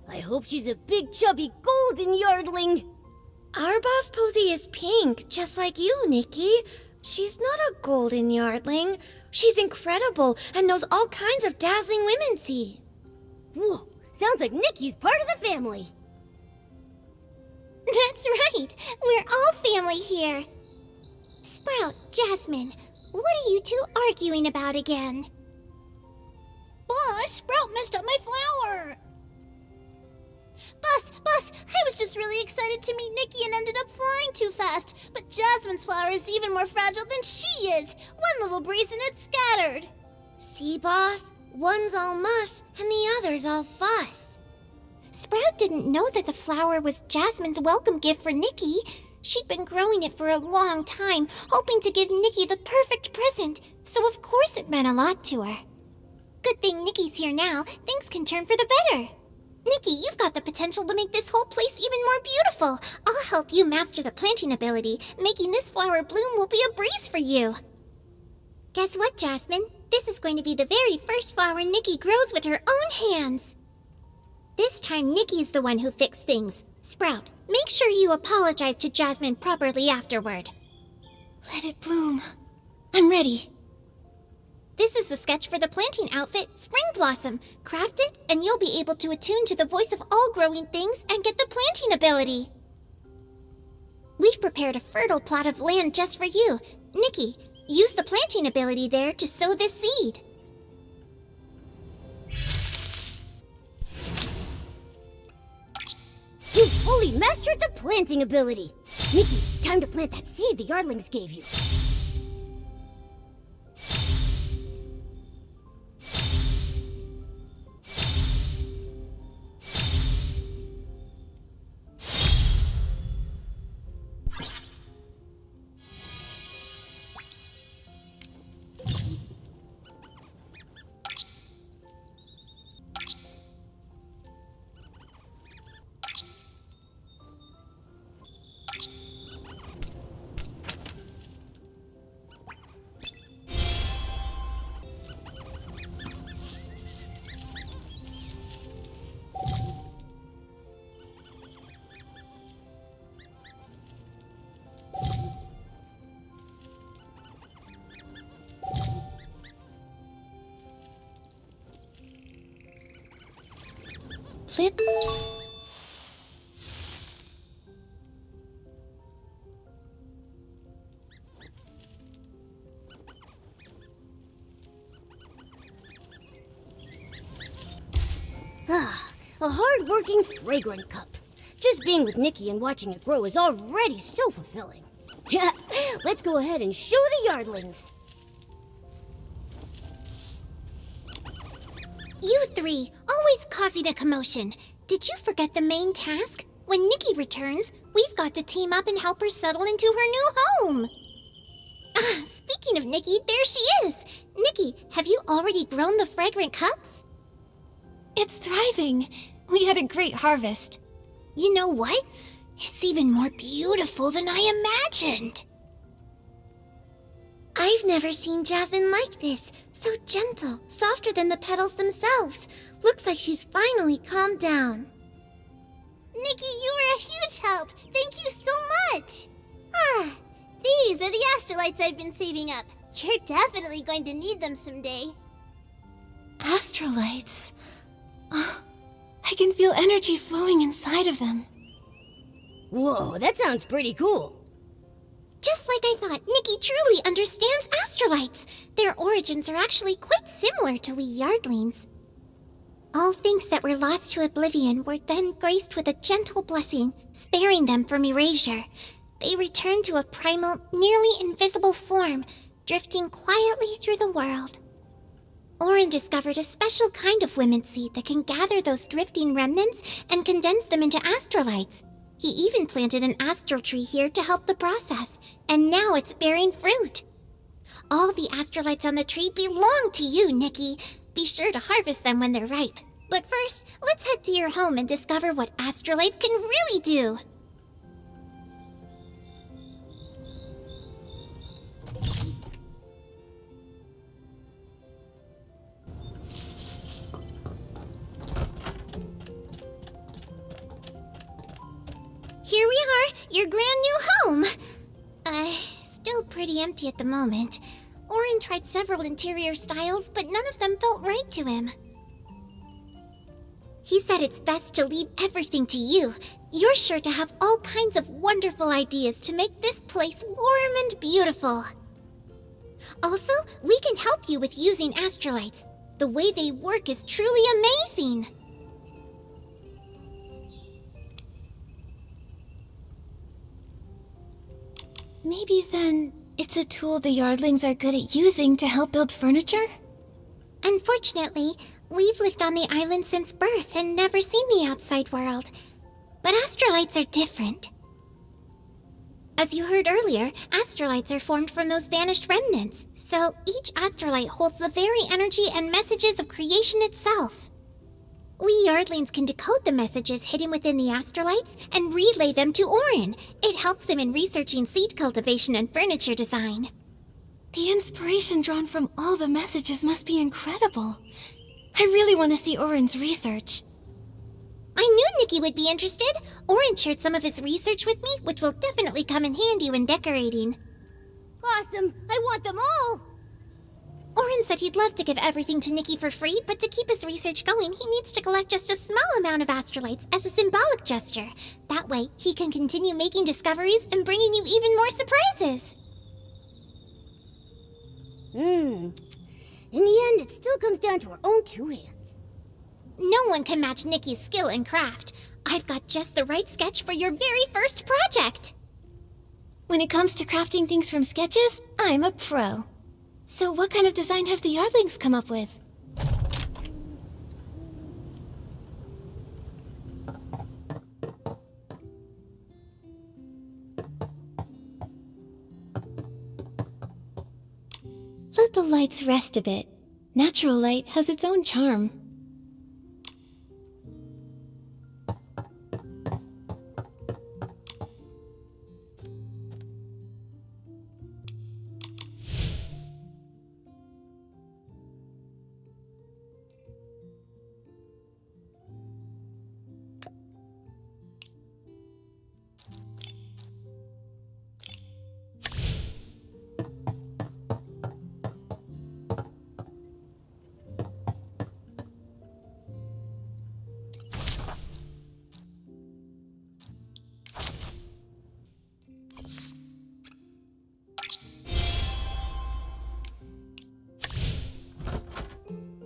I hope she's a big, chubby, golden yardling. Our boss Posey is pink, just like you, Nikki. She's not a golden yardling. She's incredible and knows all kinds of dazzling womency. Whoa, sounds like Nikki's part of the family. That's right. We're all family here. Sprout, Jasmine, what are you two arguing about again? Boss, Sprout messed up my flower. Boss, I was just really excited to meet Nikki and ended up flying too fast. But Jasmine's flower is even more fragile than she is. One little breeze and it's scattered. See, boss? One's all muss and the other's all fuss. Sprout didn't know that the flower was Jasmine's welcome gift for Nikki. She'd been growing it for a long time, hoping to give Nikki the perfect present. So of course it meant a lot to her. Good thing Nikki's here now. Things can turn for the better. Nikki, you've got the potential to make this whole place even more beautiful. I'll help you master the planting ability. Making this flower bloom will be a breeze for you. Guess what, Jasmine? This is going to be the very first flower Nikki grows with her own hands. This time, Nikki's the one who fixed things. Sprout, make sure you apologize to Jasmine properly afterward. Let it bloom. I'm ready. This is the sketch for the planting outfit, Spring Blossom. Craft it, and you'll be able to attune to the voice of all growing things and get the planting ability. We've prepared a fertile plot of land just for you. Nikki, use the planting ability there to sow this seed. You've fully mastered the planting ability. Nikki, time to plant that seed the Yardlings gave you. Flip. Ah, a hard-working, fragrant cup. Just being with Nikki and watching it grow is already so fulfilling. Yeah, let's go ahead and show the yardlings. You three, always causing a commotion. Did you forget the main task? When Nikki returns, we've got to team up and help her settle into her new home. Ah, speaking of Nikki, there she is. Nikki, have you already grown the fragrant cups? It's thriving. We had a great harvest. You know what? It's even more beautiful than I imagined. I've never seen Jasmine like this. So gentle, softer than the petals themselves. Looks like she's finally calmed down. Nikki, you were a huge help. Thank you so much. Ah, these are the astrolites I've been saving up. You're definitely going to need them someday. Astrolites. Oh, I can feel energy flowing inside of them. Whoa, that sounds pretty cool. Just like I thought, Nikki truly understands astrolites. Their origins are actually quite similar to we Yardlings. All things that were lost to oblivion were then graced with a gentle blessing, sparing them from erasure. They returned to a primal, nearly invisible form, drifting quietly through the world. Orin discovered a special kind of women's seed that can gather those drifting remnants and condense them into astrolites. He even planted an astral tree here to help the process, and now it's bearing fruit. All the astrolites on the tree belong to you, Nikki. Be sure to harvest them when they're ripe. But first, let's head to your home and discover what astrolites can really do. Here we are, your grand new home. Still pretty empty at the moment. Orin tried several interior styles, but none of them felt right to him. He said it's best to leave everything to you. You're sure to have all kinds of wonderful ideas to make this place warm and beautiful. Also, we can help you with using astrolites. The way they work is truly amazing. Maybe then it's a tool the Yardlings are good at using to help build furniture? Unfortunately, we've lived on the island since birth and never seen the outside world. But astrolites are different. As you heard earlier, astrolites are formed from those vanished remnants. So each astrolite holds the very energy and messages of creation itself. We Yardlings can decode the messages hidden within the astrolites and relay them to Orin. It helps him in researching seed cultivation and furniture design. The inspiration drawn from all the messages must be incredible. I really want to see Orin's research. I knew Nikki would be interested. Orin shared some of his research with me, which will definitely come in handy when decorating. Awesome! I want them all! Orin said he'd love to give everything to Nikki for free, but to keep his research going, he needs to collect just a small amount of astrolites as a symbolic gesture. That way, he can continue making discoveries and bringing you even more surprises. In the end, it still comes down to our own two hands. No one can match Nikki's skill in craft. I've got just the right sketch for your very first project. When it comes to crafting things from sketches, I'm a pro. So what kind of design have the Yardlings come up with? Let the lights rest a bit. Natural light has its own charm.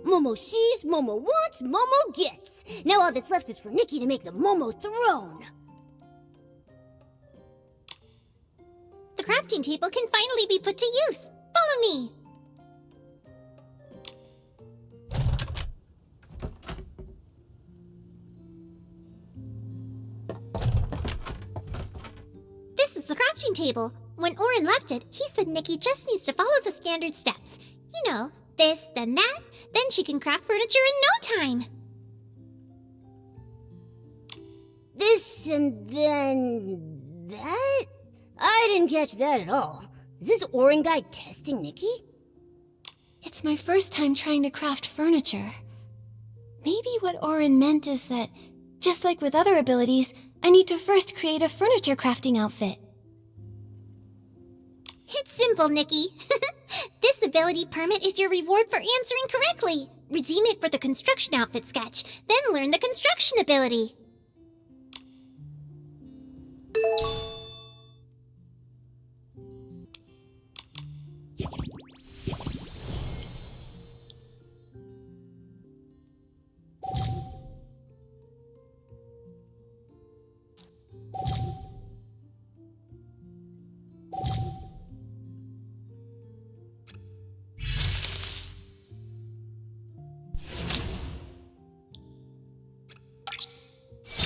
Momo sees, Momo wants, Momo gets. Now all that's left is for Nikki to make the Momo throne. The crafting table can finally be put to use. Follow me. This is the crafting table. When Orin left it, he said Nikki just needs to follow the standard steps. You know, this, then that, then she can craft furniture in no time. This and then that? I didn't catch that at all. Is this Orin guy testing Nikki? It's my first time trying to craft furniture. Maybe what Orin meant is that, just like with other abilities, I need to first create a furniture crafting outfit. It's simple, Nikki. This ability permit is your reward for answering correctly. Redeem it for the construction outfit sketch, then learn the construction ability.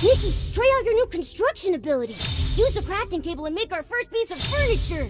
Nikki, try out your new construction ability. Use the crafting table and make our first piece of furniture.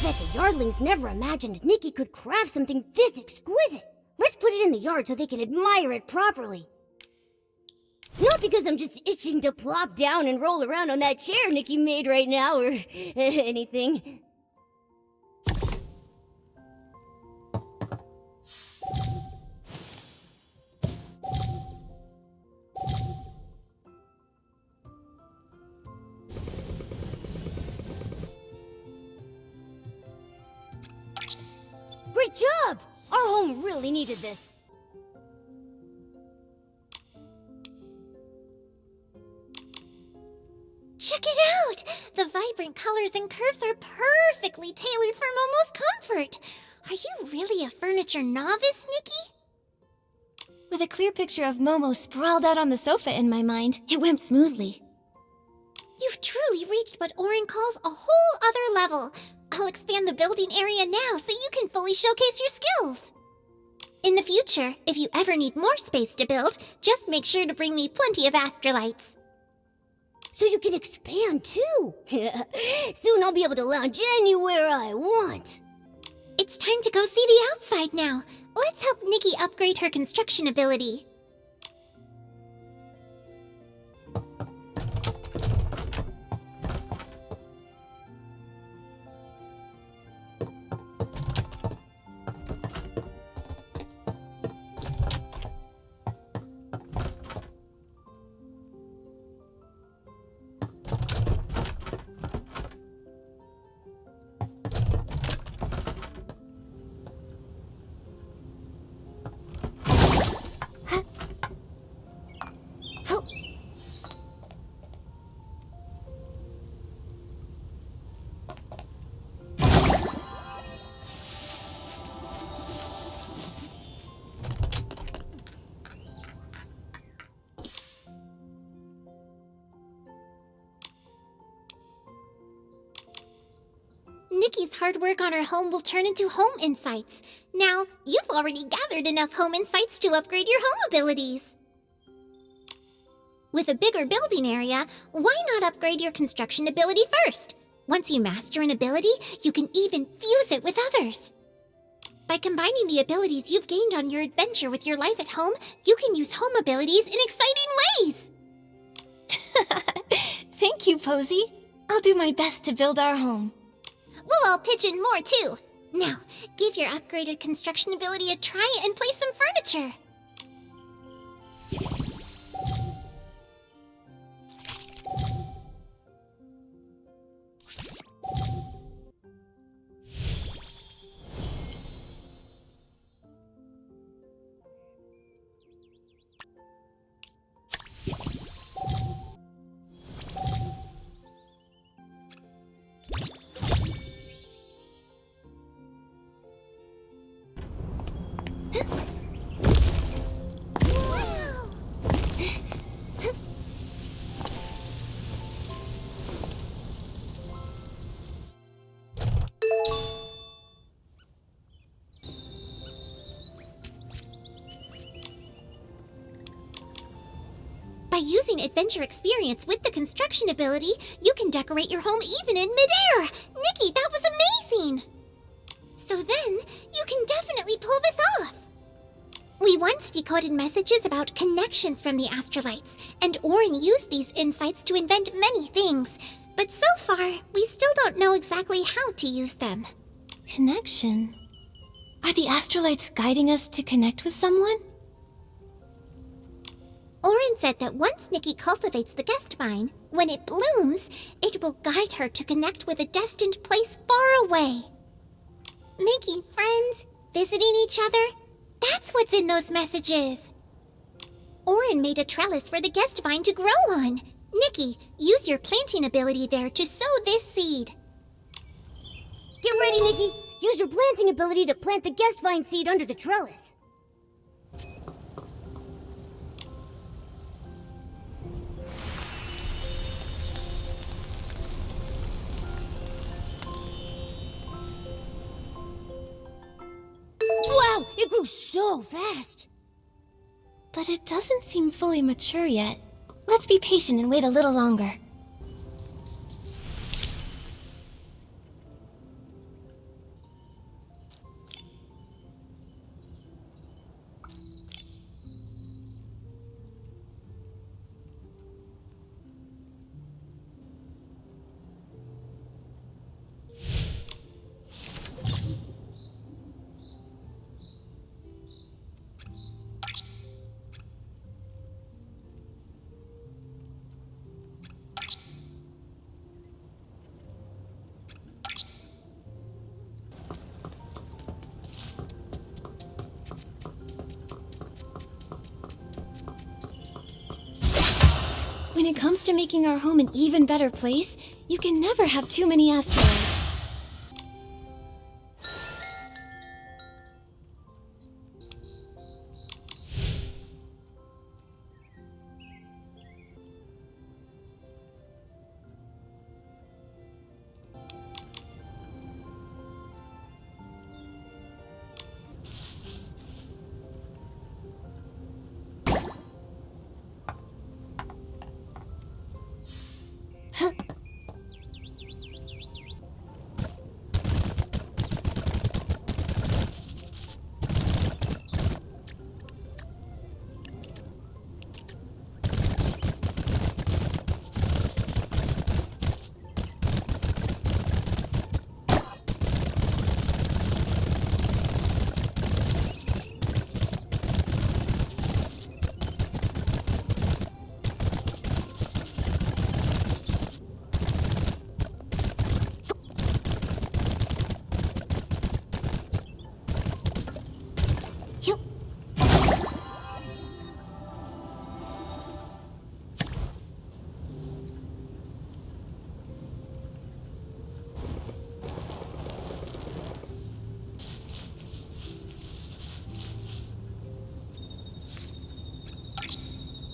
I bet the Yardlings never imagined Nikki could craft something this exquisite. Let's put it in the yard so they can admire it properly. Not because I'm just itching to plop down and roll around on that chair Nikki made right now or anything. Great job! Our home really needed this. Check it out! The vibrant colors and curves are perfectly tailored for Momo's comfort. Are you really a furniture novice, Nikki? With a clear picture of Momo sprawled out on the sofa in my mind, it went smoothly. You've truly reached what Orin calls a whole other level. I'll expand the building area now so you can fully showcase your skills. In the future, if you ever need more space to build, just make sure to bring me plenty of astrolites. So you can expand too. Soon I'll be able to lounge anywhere I want. It's time to go see the outside now. Let's help Nikki upgrade her construction ability. Nikki's hard work on her home will turn into home insights. Now, you've already gathered enough home insights to upgrade your home abilities. With a bigger building area, why not upgrade your construction ability first? Once you master an ability, you can even fuse it with others. By combining the abilities you've gained on your adventure with your life at home, you can use home abilities in exciting ways! Thank you, Posy. I'll do my best to build our home. We'll all pitch in more, too. Now, give your upgraded construction ability a try and place some furniture. By using adventure experience with the construction ability, you can decorate your home even in midair! Nikki, that was amazing! So then, you can definitely pull this off! We once decoded messages about connections from the Astrolites, and Orin used these insights to invent many things. But so far, we still don't know exactly how to use them. Connection? Are the Astrolites guiding us to connect with someone? Orin said that once Nikki cultivates the guest vine, when it blooms, it will guide her to connect with a destined place far away. Making friends, visiting each other, that's what's in those messages. Orin made a trellis for the guest vine to grow on. Nikki, use your planting ability there to sow this seed. Get ready, Nikki! Use your planting ability to plant the guest vine seed under the trellis. Wow, it grew so fast! But it doesn't seem fully mature yet. Let's be patient and wait a little longer. When it comes to making our home an even better place, you can never have too many asteroids.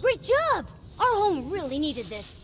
Great job! Our home really needed this.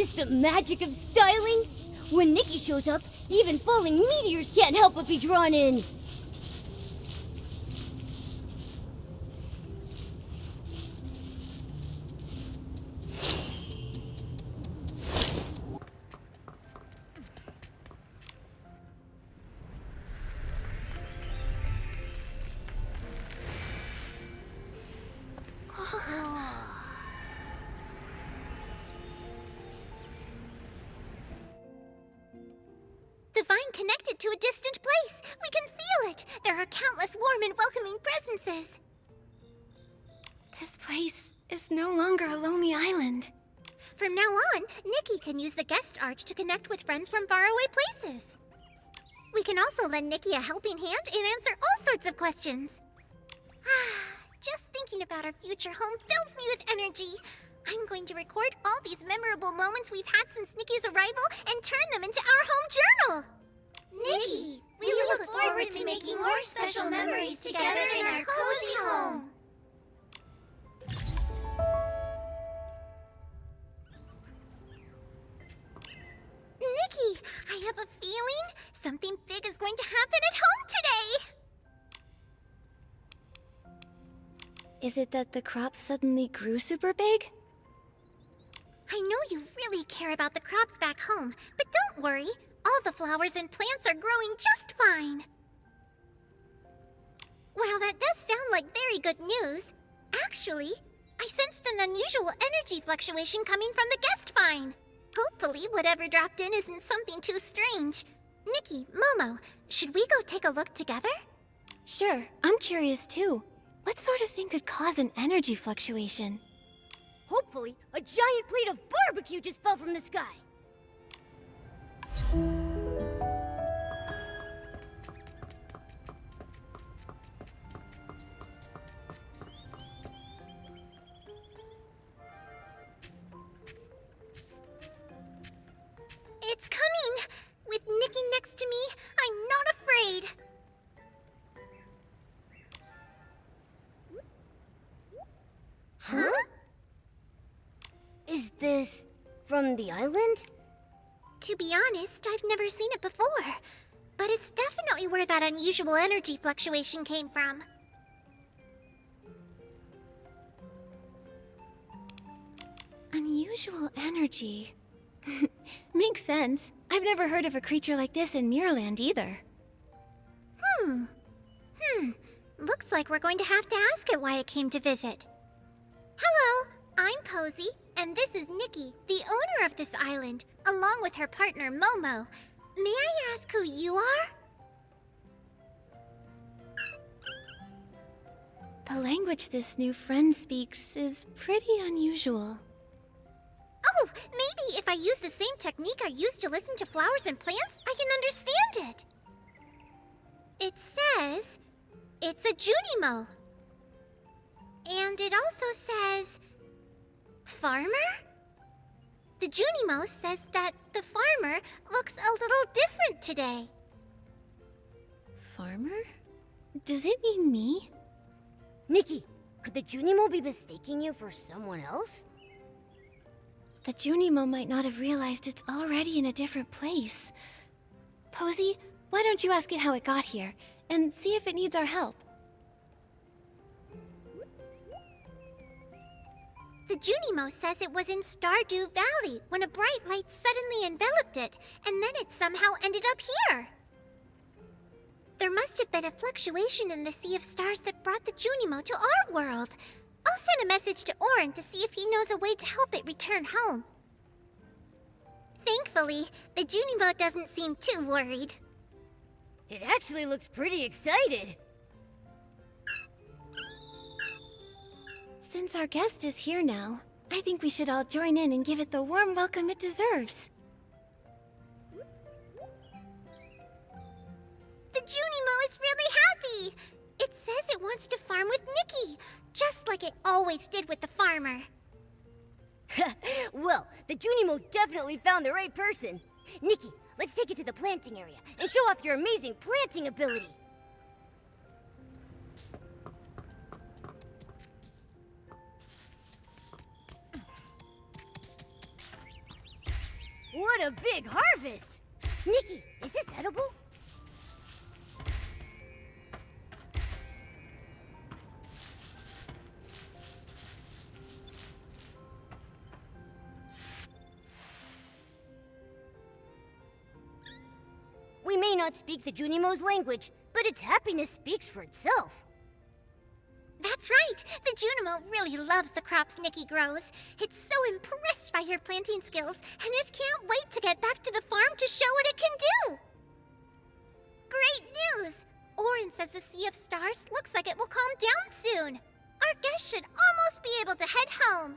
this the magic of styling? When Nikki shows up, even falling meteors can't help but be drawn in. The vine connected to a distant place. We can feel it. There are countless warm and welcoming presences. This place is no longer a lonely island. From now on, Nikki can use the guest arch to connect with friends from faraway places. We can also lend Nikki a helping hand and answer all sorts of questions. Just thinking about our future home fills me with energy. I'm going to record all these memorable moments we've had since Nikki's arrival and turn them into our home journal. Nikki, we look forward to making more special memories together in our cozy home. Nikki, I have a feeling something big is going to happen at home today. Is it that the crops suddenly grew super big? I know you really care about the crops back home, but don't worry. All the flowers and plants are growing just fine. While that does sound like very good news, actually, I sensed an unusual energy fluctuation coming from the guest vine. Hopefully, whatever dropped in isn't something too strange. Nikki, Momo, should we go take a look together? Sure, I'm curious too. What sort of thing could cause an energy fluctuation? Hopefully, a giant plate of barbecue just fell from the sky. It's coming! With Nikki next to me, I'm not afraid. Huh? Is this from the island? To be honest, I've never seen it before. But it's definitely where that unusual energy fluctuation came from. Unusual energy. Makes sense. I've never heard of a creature like this in Mirrorland either. Looks like we're going to have to ask it why it came to visit. Hello, I'm Cozy, and this is Nikki, the owner of this island, along with her partner Momo. May I ask who you are? The language this new friend speaks is pretty unusual. Oh, maybe if I use the same technique I used to listen to flowers and plants, I can understand it. It says it's a Junimo. And it also says farmer? The Junimo says that the farmer looks a little different today. Farmer? Does it mean me? Nikki, could the Junimo be mistaking you for someone else? The Junimo might not have realized it's already in a different place. Posy, why don't you ask it how it got here, and see if it needs our help? The Junimo says it was in Stardew Valley when a bright light suddenly enveloped it, and then it somehow ended up here. There must have been a fluctuation in the sea of stars that brought the Junimo to our world. I'll send a message to Orin to see if he knows a way to help it return home. Thankfully, the Junimo doesn't seem too worried. It actually looks pretty excited. Since our guest is here now, I think we should all join in and give it the warm welcome it deserves. The Junimo is really happy! It says it wants to farm with Nikki, just like it always did with the farmer. Well, the Junimo definitely found the right person. Nikki, let's take it to the planting area and show off your amazing planting ability. What a big harvest! Nikki, is this edible? We may not speak the Junimo's language, but its happiness speaks for itself. That's right! The Junimo really loves the crops Nikki grows. It's so impressed by her planting skills, and it can't wait to get back to the farm to show what it can do! Great news! Orin says the Sea of Stars looks like it will calm down soon. Our guests should almost be able to head home.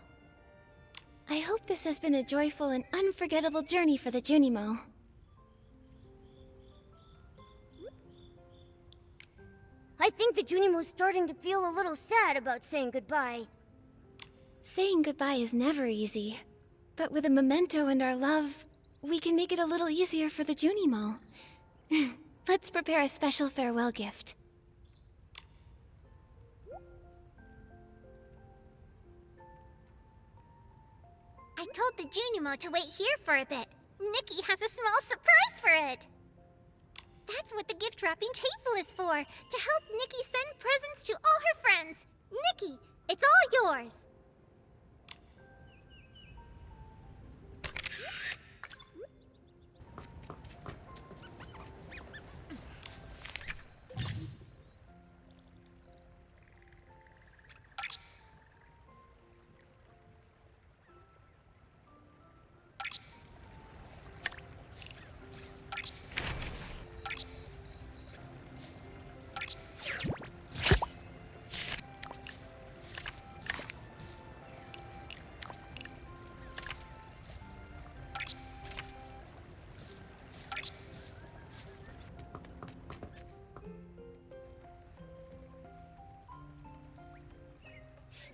I hope this has been a joyful and unforgettable journey for the Junimo. I think the Junimo's starting to feel a little sad about saying goodbye. Saying goodbye is never easy. But with a memento and our love, we can make it a little easier for the Junimo. Let's prepare a special farewell gift. I told the Junimo to wait here for a bit. Nikki has a small surprise for it. That's what the gift wrapping table is for, to help Nikki send presents to all her friends. Nikki, it's all yours.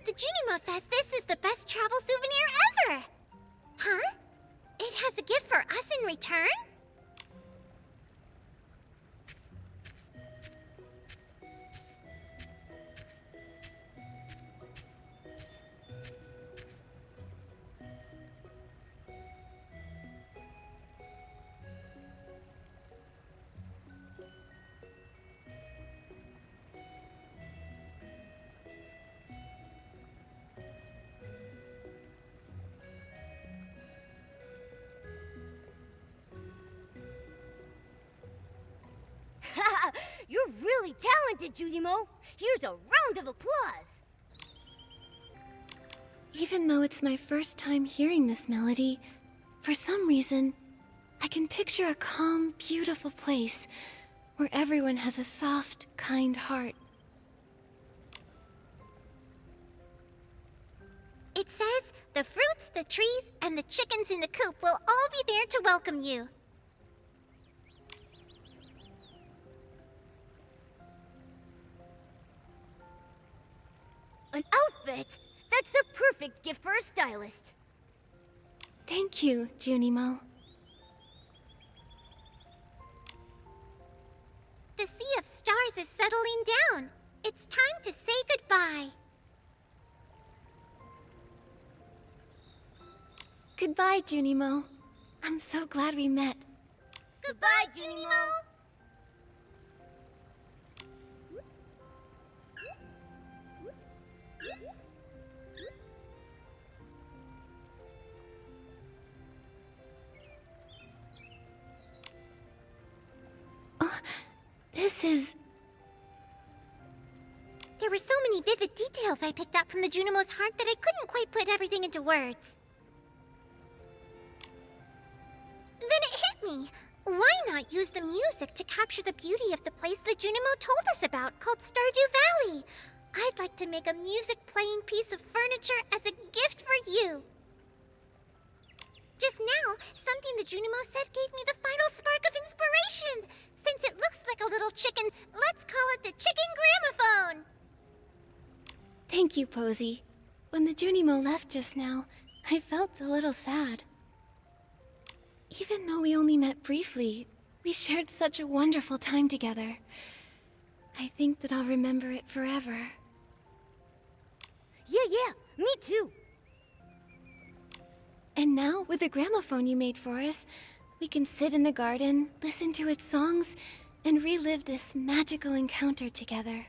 The Junimo says this is the best travel souvenir ever! Huh? It has a gift for us in return? You're really talented, Junimo! Here's a round of applause! Even though it's my first time hearing this melody, for some reason, I can picture a calm, beautiful place where everyone has a soft, kind heart. It says, the fruits, the trees, and the chickens in the coop will all be there to welcome you. An outfit? That's the perfect gift for a stylist. Thank you, Junimo. The Sea of Stars is settling down. It's time to say goodbye. Goodbye, Junimo. I'm so glad we met. Goodbye, Junimo. This is... There were so many vivid details I picked up from the Junimo's heart that I couldn't quite put everything into words. Then it hit me. Why not use the music to capture the beauty of the place the Junimo told us about, called Stardew Valley? I'd like to make a music-playing piece of furniture as a gift for you. Just now, something the Junimo said gave me the final spark of inspiration. Since it looks like a little chicken, let's call it the Chicken Gramophone. Thank you, Posy. When the Junimo left just now, I felt a little sad. Even though we only met briefly, we shared such a wonderful time together. I think that I'll remember it forever. Yeah, me too. And now, with the gramophone you made for us, we can sit in the garden, listen to its songs, and relive this magical encounter together.